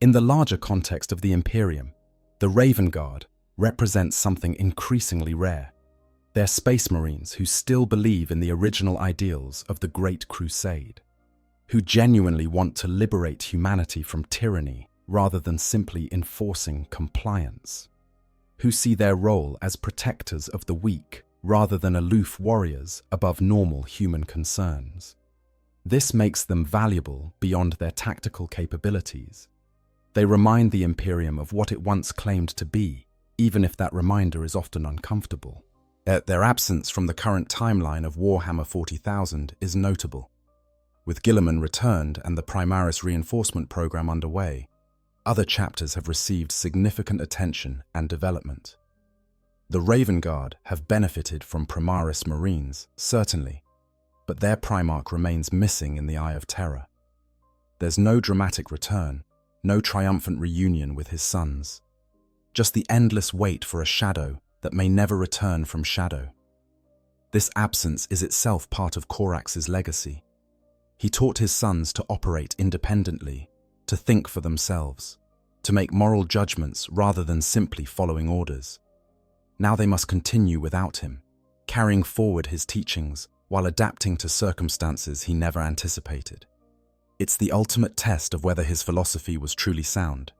In the larger context of the Imperium, the Raven Guard represents something increasingly rare. They're Space Marines who still believe in the original ideals of the Great Crusade, who genuinely want to liberate humanity from tyranny rather than simply enforcing compliance, who see their role as protectors of the weak rather than aloof warriors above normal human concerns. This makes them valuable beyond their tactical capabilities. They remind the Imperium of what it once claimed to be, even if that reminder is often uncomfortable. Their absence from the current timeline of Warhammer 40,000 is notable. With Guilliman returned and the Primaris reinforcement program underway, other chapters have received significant attention and development. The Raven Guard have benefited from Primaris Marines, certainly, but their Primarch remains missing in the Eye of Terror. There's no dramatic return, no triumphant reunion with his sons. Just the endless wait for a shadow that may never return from shadow. This absence is itself part of Corax's legacy. He taught his sons to operate independently, to think for themselves, to make moral judgments rather than simply following orders. Now they must continue without him, carrying forward his teachings while adapting to circumstances he never anticipated. It's the ultimate test of whether his philosophy was truly sound,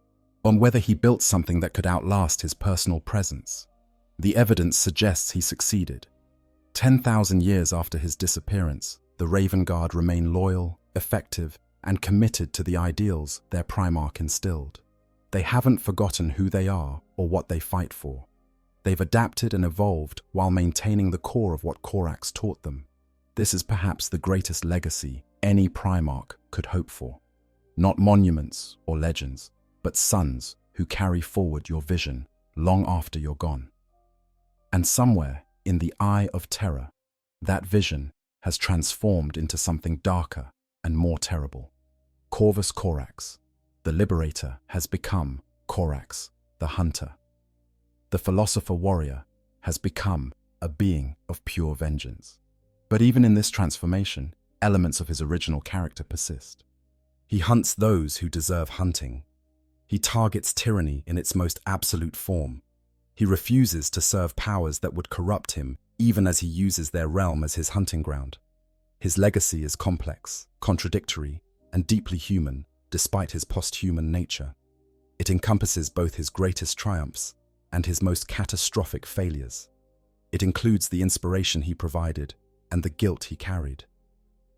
on whether he built something that could outlast his personal presence. The evidence suggests he succeeded. 10,000 years after his disappearance, the Raven Guard remain loyal, effective, and committed to the ideals their Primarch instilled. They haven't forgotten who they are or what they fight for. They've adapted and evolved while maintaining the core of what Corax taught them. This is perhaps the greatest legacy any Primarch could hope for. Not monuments or legends, but sons who carry forward your vision long after you're gone. And somewhere in the Eye of Terror, that vision has transformed into something darker and more terrible. Corvus Corax, the liberator, has become Corax, the hunter. The philosopher warrior has become a being of pure vengeance. But even in this transformation, elements of his original character persist. He hunts those who deserve hunting. He targets tyranny in its most absolute form. He refuses to serve powers that would corrupt him, even as he uses their realm as his hunting ground. His legacy is complex, contradictory, and deeply human, despite his post-human nature. It encompasses both his greatest triumphs and his most catastrophic failures. It includes the inspiration he provided and the guilt he carried.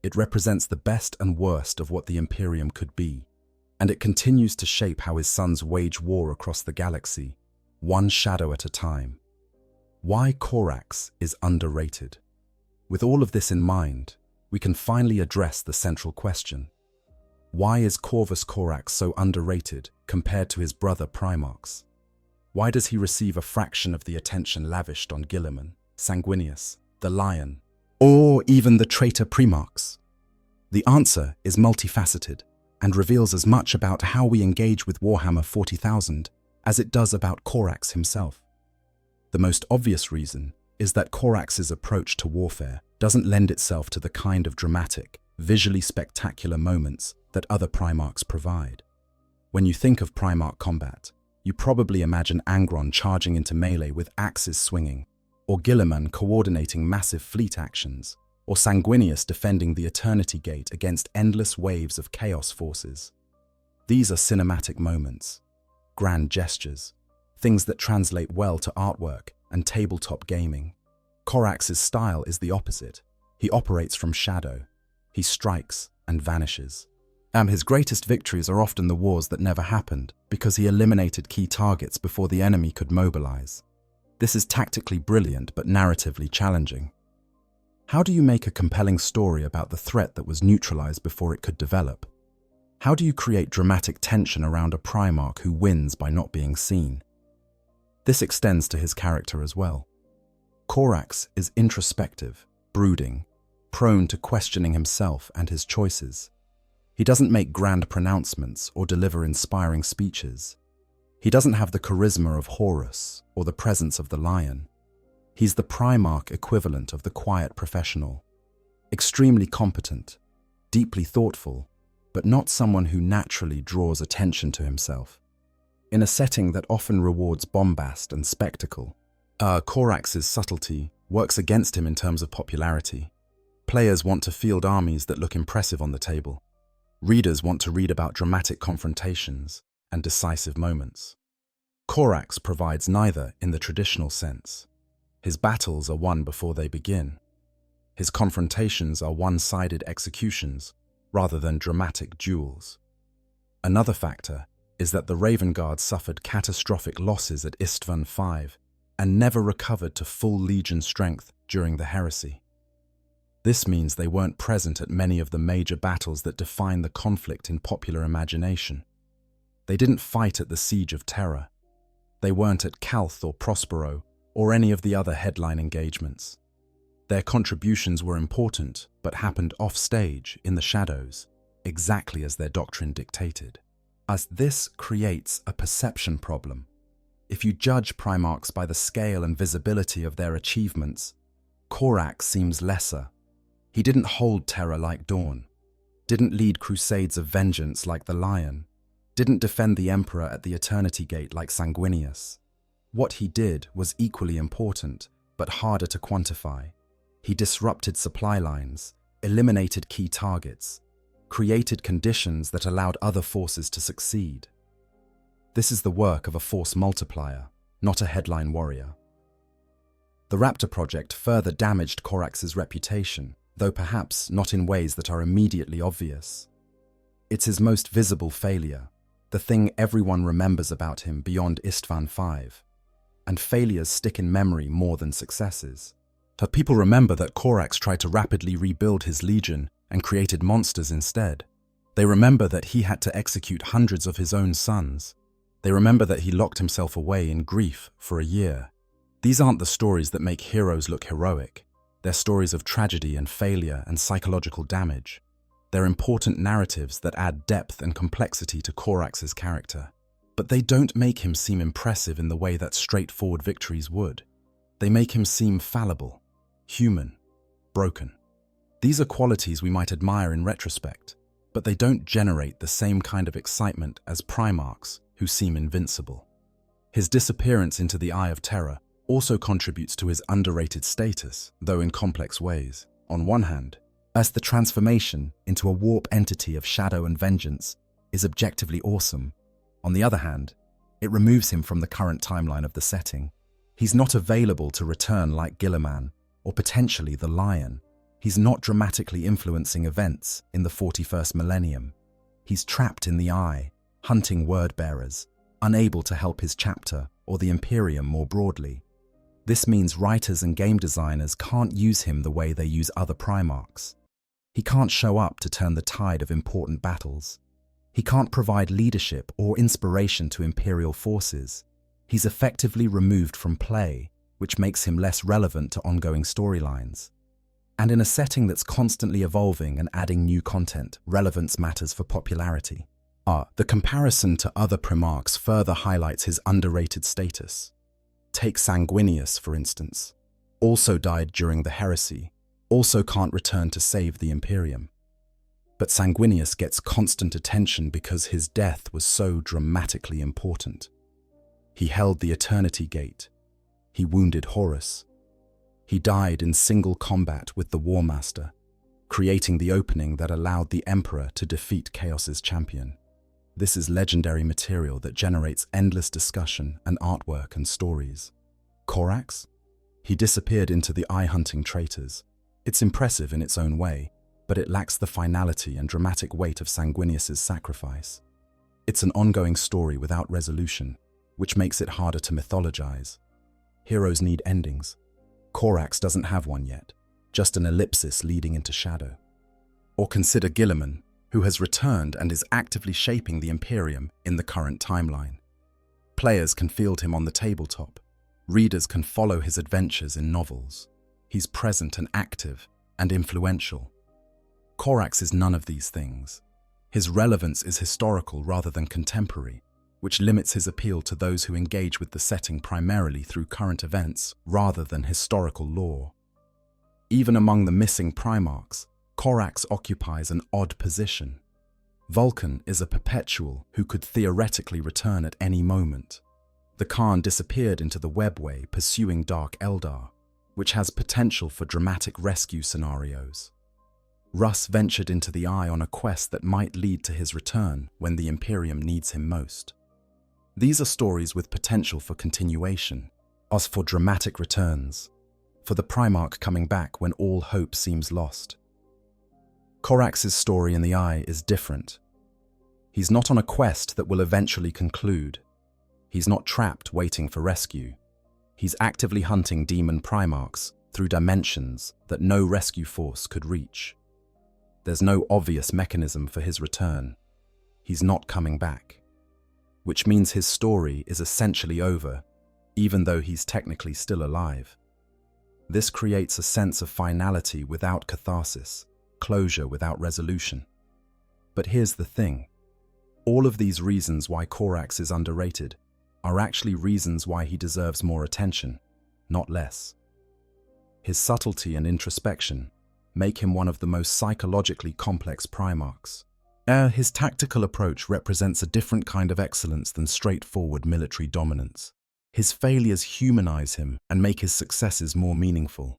It represents the best and worst of what the Imperium could be, and it continues to shape how his sons wage war across the galaxy, one shadow at a time. Why Corax is underrated. With all of this in mind, we can finally address the central question. Why is Corvus Corax so underrated compared to his brother Primarchs? Why does he receive a fraction of the attention lavished on Guilliman, Sanguinius, the Lion, or even the traitor Primarchs? The answer is multifaceted and reveals as much about how we engage with Warhammer 40,000 as it does about Corax himself. The most obvious reason is that Corax's approach to warfare doesn't lend itself to the kind of dramatic, visually spectacular moments that other Primarchs provide. When you think of Primarch combat, you probably imagine Angron charging into melee with axes swinging, or Guilliman coordinating massive fleet actions, or Sanguinius defending the Eternity Gate against endless waves of chaos forces. These are cinematic moments, grand gestures, things that translate well to artwork and tabletop gaming. Corax's style is the opposite. He operates from shadow. He strikes and vanishes. His greatest victories are often the wars that never happened because he eliminated key targets before the enemy could mobilize. This is tactically brilliant but narratively challenging. How do you make a compelling story about the threat that was neutralized before it could develop? How do you create dramatic tension around a Primarch who wins by not being seen? This extends to his character as well. Corax is introspective, brooding, prone to questioning himself and his choices. He doesn't make grand pronouncements or deliver inspiring speeches. He doesn't have the charisma of Horus or the presence of the lion. He's the Primarch equivalent of the quiet professional. Extremely competent, deeply thoughtful, but not someone who naturally draws attention to himself. In a setting that often rewards bombast and spectacle, Corax's subtlety works against him in terms of popularity. Players want to field armies that look impressive on the table. Readers want to read about dramatic confrontations and decisive moments. Corax provides neither in the traditional sense. His battles are won before they begin. His confrontations are one-sided executions rather than dramatic duels. Another factor is that the Raven Guard suffered catastrophic losses at Istvan V and never recovered to full legion strength during the heresy. This means they weren't present at many of the major battles that define the conflict in popular imagination. They didn't fight at the Siege of Terra. They weren't at Calth or Prospero or any of the other headline engagements. Their contributions were important, but happened off-stage in the shadows, exactly as their doctrine dictated. As this creates a perception problem. If you judge Primarchs by the scale and visibility of their achievements, Corax seems lesser. He didn't hold Terra like Dawn, didn't lead crusades of vengeance like the Lion, didn't defend the Emperor at the Eternity Gate like Sanguinius. What he did was equally important, but harder to quantify. He disrupted supply lines, eliminated key targets, created conditions that allowed other forces to succeed. This is the work of a force multiplier, not a headline warrior. The Raptor project further damaged Corax's reputation, though perhaps not in ways that are immediately obvious. It's his most visible failure, the thing everyone remembers about him beyond Istvan V, and failures stick in memory more than successes. But people remember that Corax tried to rapidly rebuild his legion and created monsters instead. They remember that he had to execute hundreds of his own sons. They remember that he locked himself away in grief for a year. These aren't the stories that make heroes look heroic. They're stories of tragedy and failure and psychological damage. They're important narratives that add depth and complexity to Corax's character. But they don't make him seem impressive in the way that straightforward victories would. They make him seem fallible, human, broken. These are qualities we might admire in retrospect, but they don't generate the same kind of excitement as Primarchs who seem invincible. His disappearance into the Eye of Terror also contributes to his underrated status, though in complex ways. On one hand, as the transformation into a warp entity of shadow and vengeance is objectively awesome. On the other hand, it removes him from the current timeline of the setting. He's not available to return like Guilliman, or potentially the Lion. He's not dramatically influencing events in the 41st millennium. He's trapped in the Eye, hunting word-bearers, unable to help his chapter or the Imperium more broadly. This means writers and game designers can't use him the way they use other Primarchs. He can't show up to turn the tide of important battles. He can't provide leadership or inspiration to Imperial forces. He's effectively removed from play, which makes him less relevant to ongoing storylines. And in a setting that's constantly evolving and adding new content, relevance matters for popularity. The comparison to other Primarchs further highlights his underrated status. Take Sanguinius, for instance. Also died during the heresy, also can't return to save the Imperium. But Sanguinius gets constant attention because his death was so dramatically important. He held the Eternity Gate. He wounded Horus. He died in single combat with the War Master, creating the opening that allowed the Emperor to defeat Chaos's champion. This is legendary material that generates endless discussion and artwork and stories. Corax? He disappeared into the eye-hunting traitors. It's impressive in its own way, but it lacks the finality and dramatic weight of Sanguinius's sacrifice. It's an ongoing story without resolution, which makes it harder to mythologize. Heroes need endings. Corax doesn't have one yet, just an ellipsis leading into shadow. Or consider Guilliman, who has returned and is actively shaping the Imperium in the current timeline. Players can field him on the tabletop. Readers can follow his adventures in novels. He's present and active and influential. Corax is none of these things. His relevance is historical rather than contemporary, which limits his appeal to those who engage with the setting primarily through current events rather than historical lore. Even among the missing Primarchs, Corax occupies an odd position. Vulcan is a perpetual who could theoretically return at any moment. The Khan disappeared into the webway pursuing Dark Eldar, which has potential for dramatic rescue scenarios. Russ ventured into the Eye on a quest that might lead to his return when the Imperium needs him most. These are stories with potential for continuation, as for dramatic returns, for the Primarch coming back when all hope seems lost. Corax's story in the Eye is different. He's not on a quest that will eventually conclude. He's not trapped waiting for rescue. He's actively hunting demon Primarchs through dimensions that no rescue force could reach. There's no obvious mechanism for his return. He's not coming back, which means his story is essentially over, even though he's technically still alive. This creates a sense of finality without catharsis, closure without resolution. But here's the thing. All of these reasons why Corax is underrated are actually reasons why he deserves more attention, not less. His subtlety and introspection make him one of the most psychologically complex Primarchs. His tactical approach represents a different kind of excellence than straightforward military dominance. His failures humanize him and make his successes more meaningful.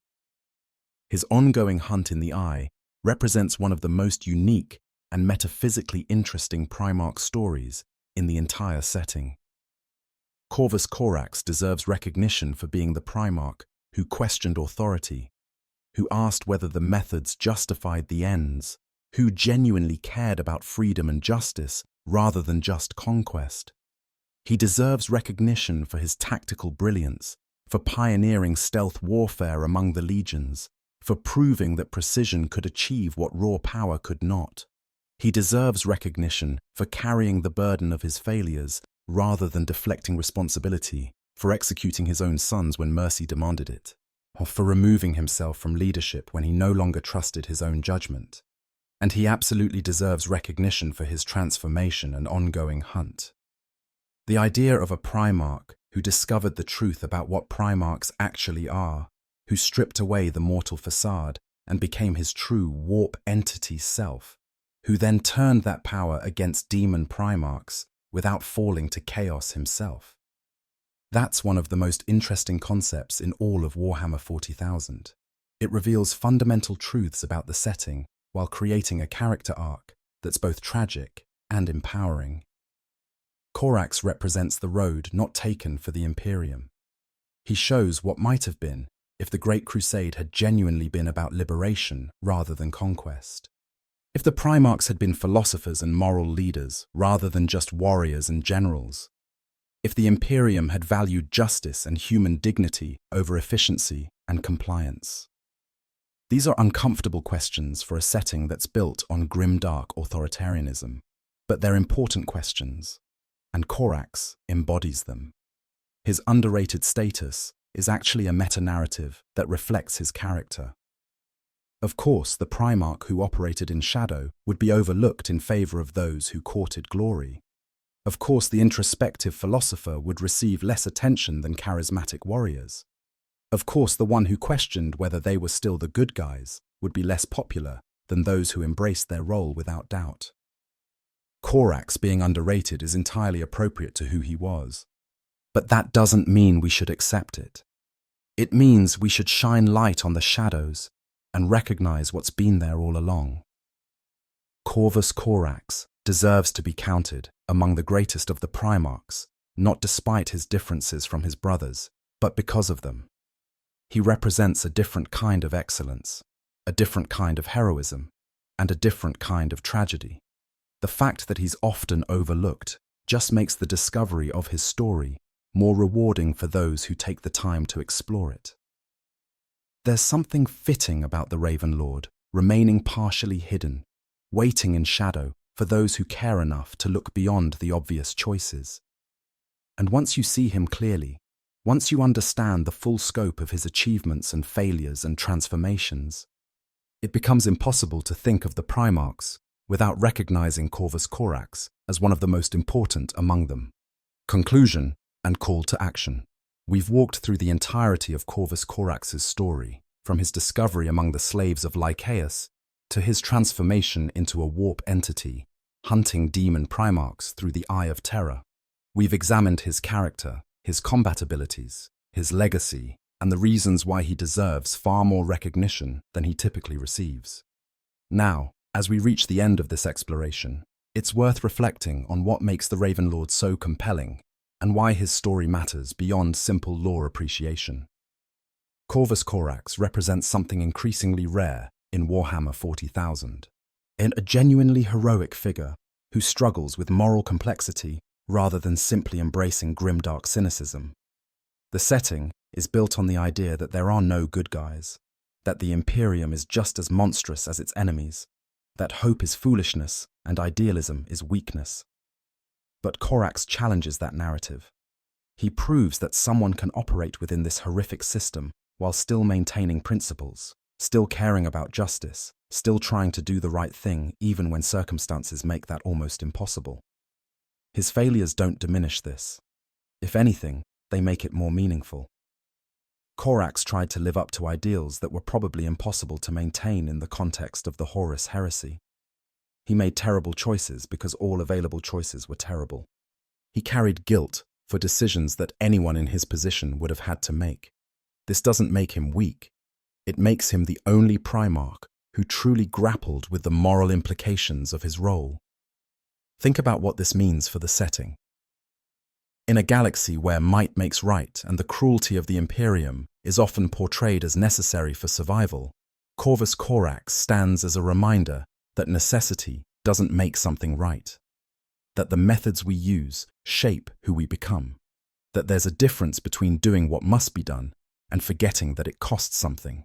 His ongoing hunt in the Eye represents one of the most unique and metaphysically interesting Primarch stories in the entire setting. Corvus Corax deserves recognition for being the Primarch who questioned authority, who asked whether the methods justified the ends, who genuinely cared about freedom and justice rather than just conquest. He deserves recognition for his tactical brilliance, for pioneering stealth warfare among the legions, for proving that precision could achieve what raw power could not. He deserves recognition for carrying the burden of his failures rather than deflecting responsibility, for executing his own sons when mercy demanded it, or for removing himself from leadership when he no longer trusted his own judgment. And he absolutely deserves recognition for his transformation and ongoing hunt. The idea of a Primarch who discovered the truth about what Primarchs actually are, who stripped away the mortal facade and became his true warp entity self, who then turned that power against demon Primarchs without falling to chaos himself. That's one of the most interesting concepts in all of Warhammer 40,000. It reveals fundamental truths about the setting while creating a character arc that's both tragic and empowering. Corax represents the road not taken for the Imperium. He shows what might have been if the Great Crusade had genuinely been about liberation rather than conquest. If the Primarchs had been philosophers and moral leaders rather than just warriors and generals. If the Imperium had valued justice and human dignity over efficiency and compliance. These are uncomfortable questions for a setting that's built on grimdark authoritarianism, but they're important questions, and Corax embodies them. His underrated status is actually a meta-narrative that reflects his character. Of course, the Primarch who operated in shadow would be overlooked in favor of those who courted glory. Of course, the introspective philosopher would receive less attention than charismatic warriors. Of course, the one who questioned whether they were still the good guys would be less popular than those who embraced their role without doubt. Corax being underrated is entirely appropriate to who he was. But that doesn't mean we should accept it. It means we should shine light on the shadows and recognize what's been there all along. Corvus Corax deserves to be counted among the greatest of the Primarchs, not despite his differences from his brothers, but because of them. He represents a different kind of excellence, a different kind of heroism, and a different kind of tragedy. The fact that he's often overlooked just makes the discovery of his story more rewarding for those who take the time to explore it. There's something fitting about the Raven Lord remaining partially hidden, waiting in shadow for those who care enough to look beyond the obvious choices. And once you see him clearly, once you understand the full scope of his achievements and failures and transformations, it becomes impossible to think of the Primarchs without recognizing Corvus Corax as one of the most important among them. Conclusion and call to action. We've walked through the entirety of Corvus Corax's story, from his discovery among the slaves of Lycaeus to his transformation into a warp entity, hunting demon Primarchs through the Eye of Terror. We've examined his character, his combat abilities, his legacy, and the reasons why he deserves far more recognition than he typically receives. Now, as we reach the end of this exploration, it's worth reflecting on what makes the Ravenlord so compelling and why his story matters beyond simple lore appreciation. Corvus Corax represents something increasingly rare in Warhammer 40,000, a genuinely heroic figure who struggles with moral complexity rather than simply embracing grimdark cynicism. The setting is built on the idea that there are no good guys, that the Imperium is just as monstrous as its enemies, that hope is foolishness and idealism is weakness. But Corax challenges that narrative. He proves that someone can operate within this horrific system while still maintaining principles, still caring about justice, still trying to do the right thing even when circumstances make that almost impossible. His failures don't diminish this. If anything, they make it more meaningful. Corax tried to live up to ideals that were probably impossible to maintain in the context of the Horus heresy. He made terrible choices because all available choices were terrible. He carried guilt for decisions that anyone in his position would have had to make. This doesn't make him weak. It makes him the only Primarch who truly grappled with the moral implications of his role. Think about what this means for the setting. In a galaxy where might makes right and the cruelty of the Imperium is often portrayed as necessary for survival, Corvus Corax stands as a reminder that necessity doesn't make something right, that the methods we use shape who we become, that there's a difference between doing what must be done and forgetting that it costs something.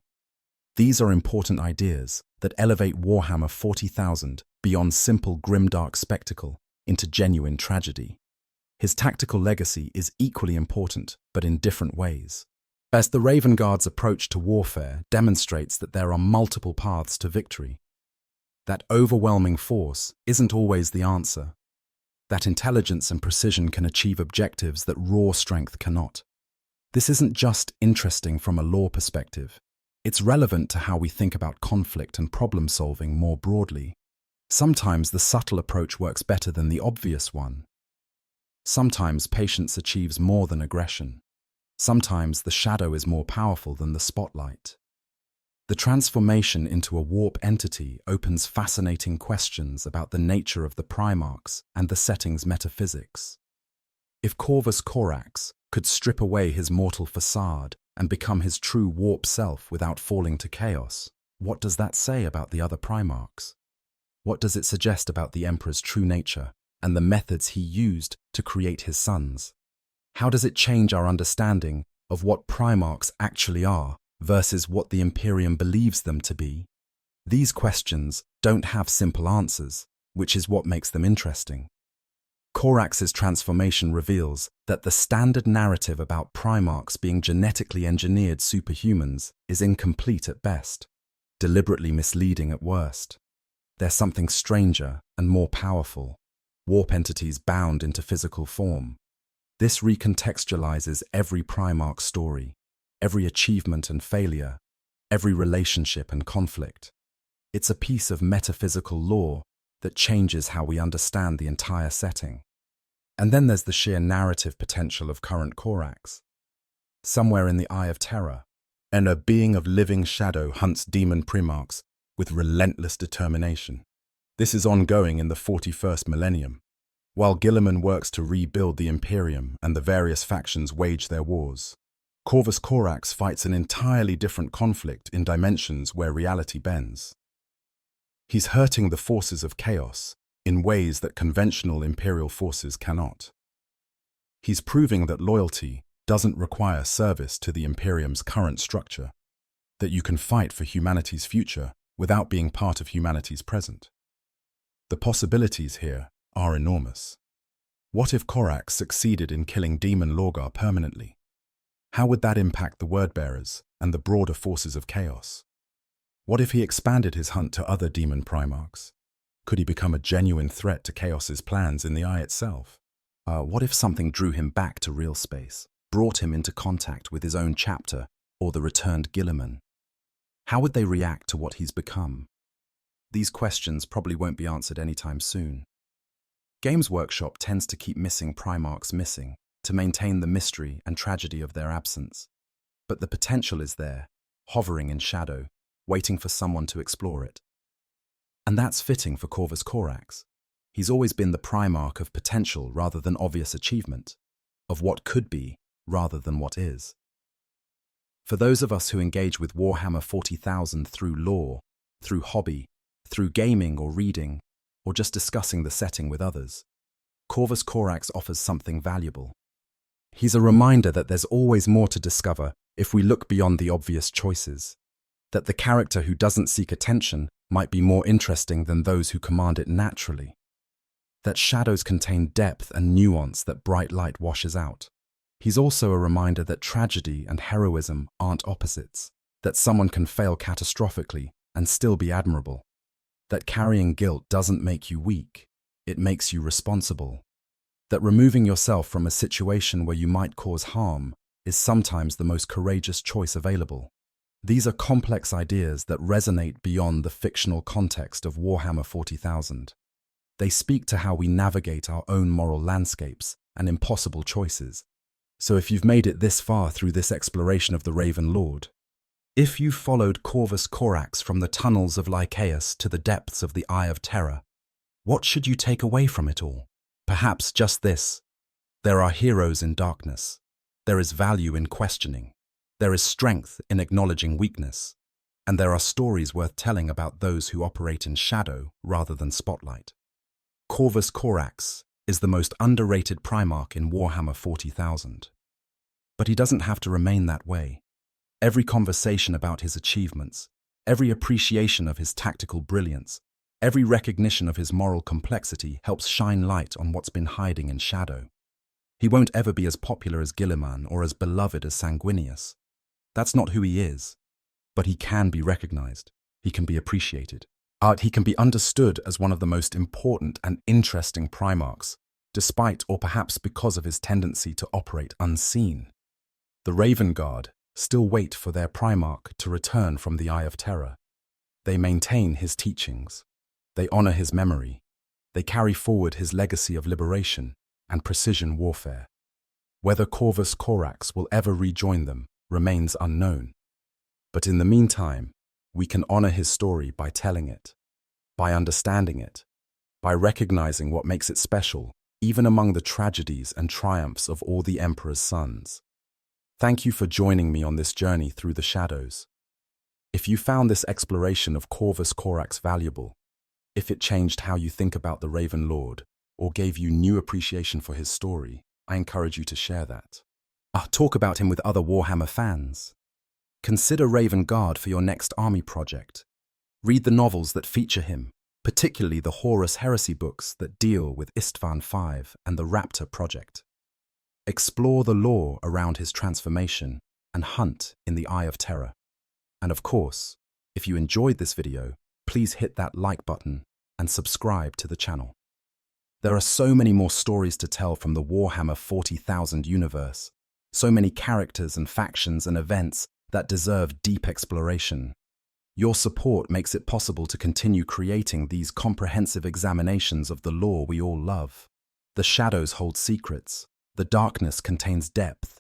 These are important ideas that elevate Warhammer 40,000 beyond simple grimdark spectacle into genuine tragedy. His tactical legacy is equally important, but in different ways. As the Raven Guard's approach to warfare demonstrates that there are multiple paths to victory, that overwhelming force isn't always the answer, that intelligence and precision can achieve objectives that raw strength cannot. This isn't just interesting from a lore perspective. It's relevant to how we think about conflict and problem-solving more broadly. Sometimes the subtle approach works better than the obvious one. Sometimes patience achieves more than aggression. Sometimes the shadow is more powerful than the spotlight. The transformation into a warp entity opens fascinating questions about the nature of the Primarchs and the setting's metaphysics. If Corvus Corax could strip away his mortal facade and become his true warp self without falling to chaos, what does that say about the other Primarchs? What does it suggest about the Emperor's true nature and the methods he used to create his sons? How does it change our understanding of what Primarchs actually are versus what the Imperium believes them to be? These questions don't have simple answers, which is what makes them interesting. Corax's transformation reveals that the standard narrative about Primarchs being genetically engineered superhumans is incomplete at best, deliberately misleading at worst. There's something stranger and more powerful, warp entities bound into physical form. This recontextualizes every Primarch story, every achievement and failure, every relationship and conflict. It's a piece of metaphysical lore that changes how we understand the entire setting. And then there's the sheer narrative potential of current Corax. somewhere in the Eye of Terror, and a being of living shadow hunts demon Primarchs with relentless determination. This is ongoing in the 41st Millennium, while Guilliman works to rebuild the Imperium and the various factions wage their wars. Corvus Corax fights an entirely different conflict in dimensions where reality bends. He's hurting the forces of chaos in ways that conventional Imperial forces cannot. He's proving that loyalty doesn't require service to the Imperium's current structure, that you can fight for humanity's future without being part of humanity's present. The possibilities here are enormous. What if Corax succeeded in killing Demon Lorgar permanently? How would that impact the Wordbearers and the broader forces of chaos? What if he expanded his hunt to other demon Primarchs? Could he become a genuine threat to Chaos's plans in the Eye itself? What if something drew him back to real space, brought him into contact with his own chapter or the returned Guilliman? How would they react to what he's become? These questions probably won't be answered anytime soon. Games Workshop tends to keep missing Primarchs missing to maintain the mystery and tragedy of their absence. But the potential is there, hovering in shadow, waiting for someone to explore it. And that's fitting for Corvus Corax. He's always been the Primarch of potential rather than obvious achievement, of what could be rather than what is. For those of us who engage with Warhammer 40,000 through lore, through hobby, through gaming or reading, or just discussing the setting with others, Corvus Corax offers something valuable. He's a reminder that there's always more to discover if we look beyond the obvious choices, that the character who doesn't seek attention might be more interesting than those who command it naturally, that shadows contain depth and nuance that bright light washes out. He's also a reminder that tragedy and heroism aren't opposites, that someone can fail catastrophically and still be admirable, that carrying guilt doesn't make you weak, it makes you responsible, that removing yourself from a situation where you might cause harm is sometimes the most courageous choice available. These are complex ideas that resonate beyond the fictional context of Warhammer 40,000. They speak to how we navigate our own moral landscapes and impossible choices. So if you've made it this far through this exploration of the Raven Lord, if you followed Corvus Corax from the tunnels of Lycaeus to the depths of the Eye of Terror, what should you take away from it all? Perhaps just this: there are heroes in darkness. There is value in questioning. There is strength in acknowledging weakness. And there are stories worth telling about those who operate in shadow rather than spotlight. Corvus Corax is the most underrated Primarch in Warhammer 40,000. But he doesn't have to remain that way. Every conversation about his achievements, every appreciation of his tactical brilliance, every recognition of his moral complexity helps shine light on what's been hiding in shadow. He won't ever be as popular as Guilliman or as beloved as Sanguinius. That's not who he is. But he can be recognized. He can be appreciated. He can be understood as one of the most important and interesting Primarchs, despite or perhaps because of his tendency to operate unseen. The Raven Guard still wait for their Primarch to return from the Eye of Terror. They maintain his teachings. They honor his memory. They carry forward his legacy of liberation and precision warfare. Whether Corvus Corax will ever rejoin them remains unknown. But in the meantime, we can honor his story by telling it, by understanding it, by recognizing what makes it special, even among the tragedies and triumphs of all the Emperor's sons. Thank you for joining me on this journey through the shadows. If you found this exploration of Corvus Corax valuable, if it changed how you think about the Raven Lord, or gave you new appreciation for his story, I encourage you to share that. Talk about him with other Warhammer fans. Consider Raven Guard for your next army project. Read the novels that feature him, particularly the Horus Heresy books that deal with Istvan V and the Raptor project. Explore the lore around his transformation and hunt in the Eye of Terror. And of course, if you enjoyed this video, please hit that like button and subscribe to the channel. There are so many more stories to tell from the Warhammer 40,000 universe, so many characters and factions and events that deserve deep exploration. Your support makes it possible to continue creating these comprehensive examinations of the lore we all love. The shadows hold secrets, the darkness contains depth,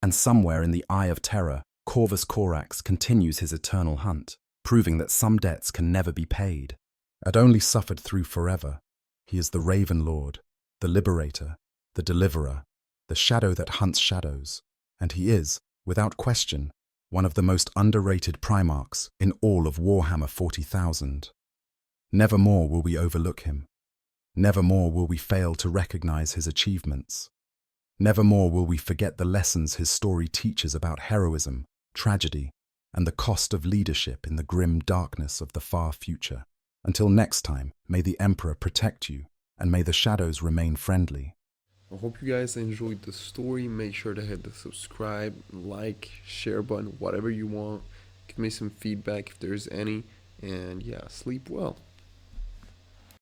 And somewhere in the Eye of Terror, Corvus Corax continues his eternal hunt, proving that some debts can never be paid. And only suffered through forever, he is the Raven Lord, the Liberator, the Deliverer, the shadow that hunts shadows, and he is, without question, one of the most underrated Primarchs in all of Warhammer 40,000. Nevermore will we overlook him. Nevermore will we fail to recognize his achievements. Nevermore will we forget the lessons his story teaches about heroism, tragedy, and the cost of leadership in the grim darkness of the far future. Until next time, may the Emperor protect you, and may the shadows remain friendly. I hope you guys enjoyed the story. Make sure to hit the subscribe, like, share button, whatever you want. Give me some feedback if there's any. And yeah, sleep well.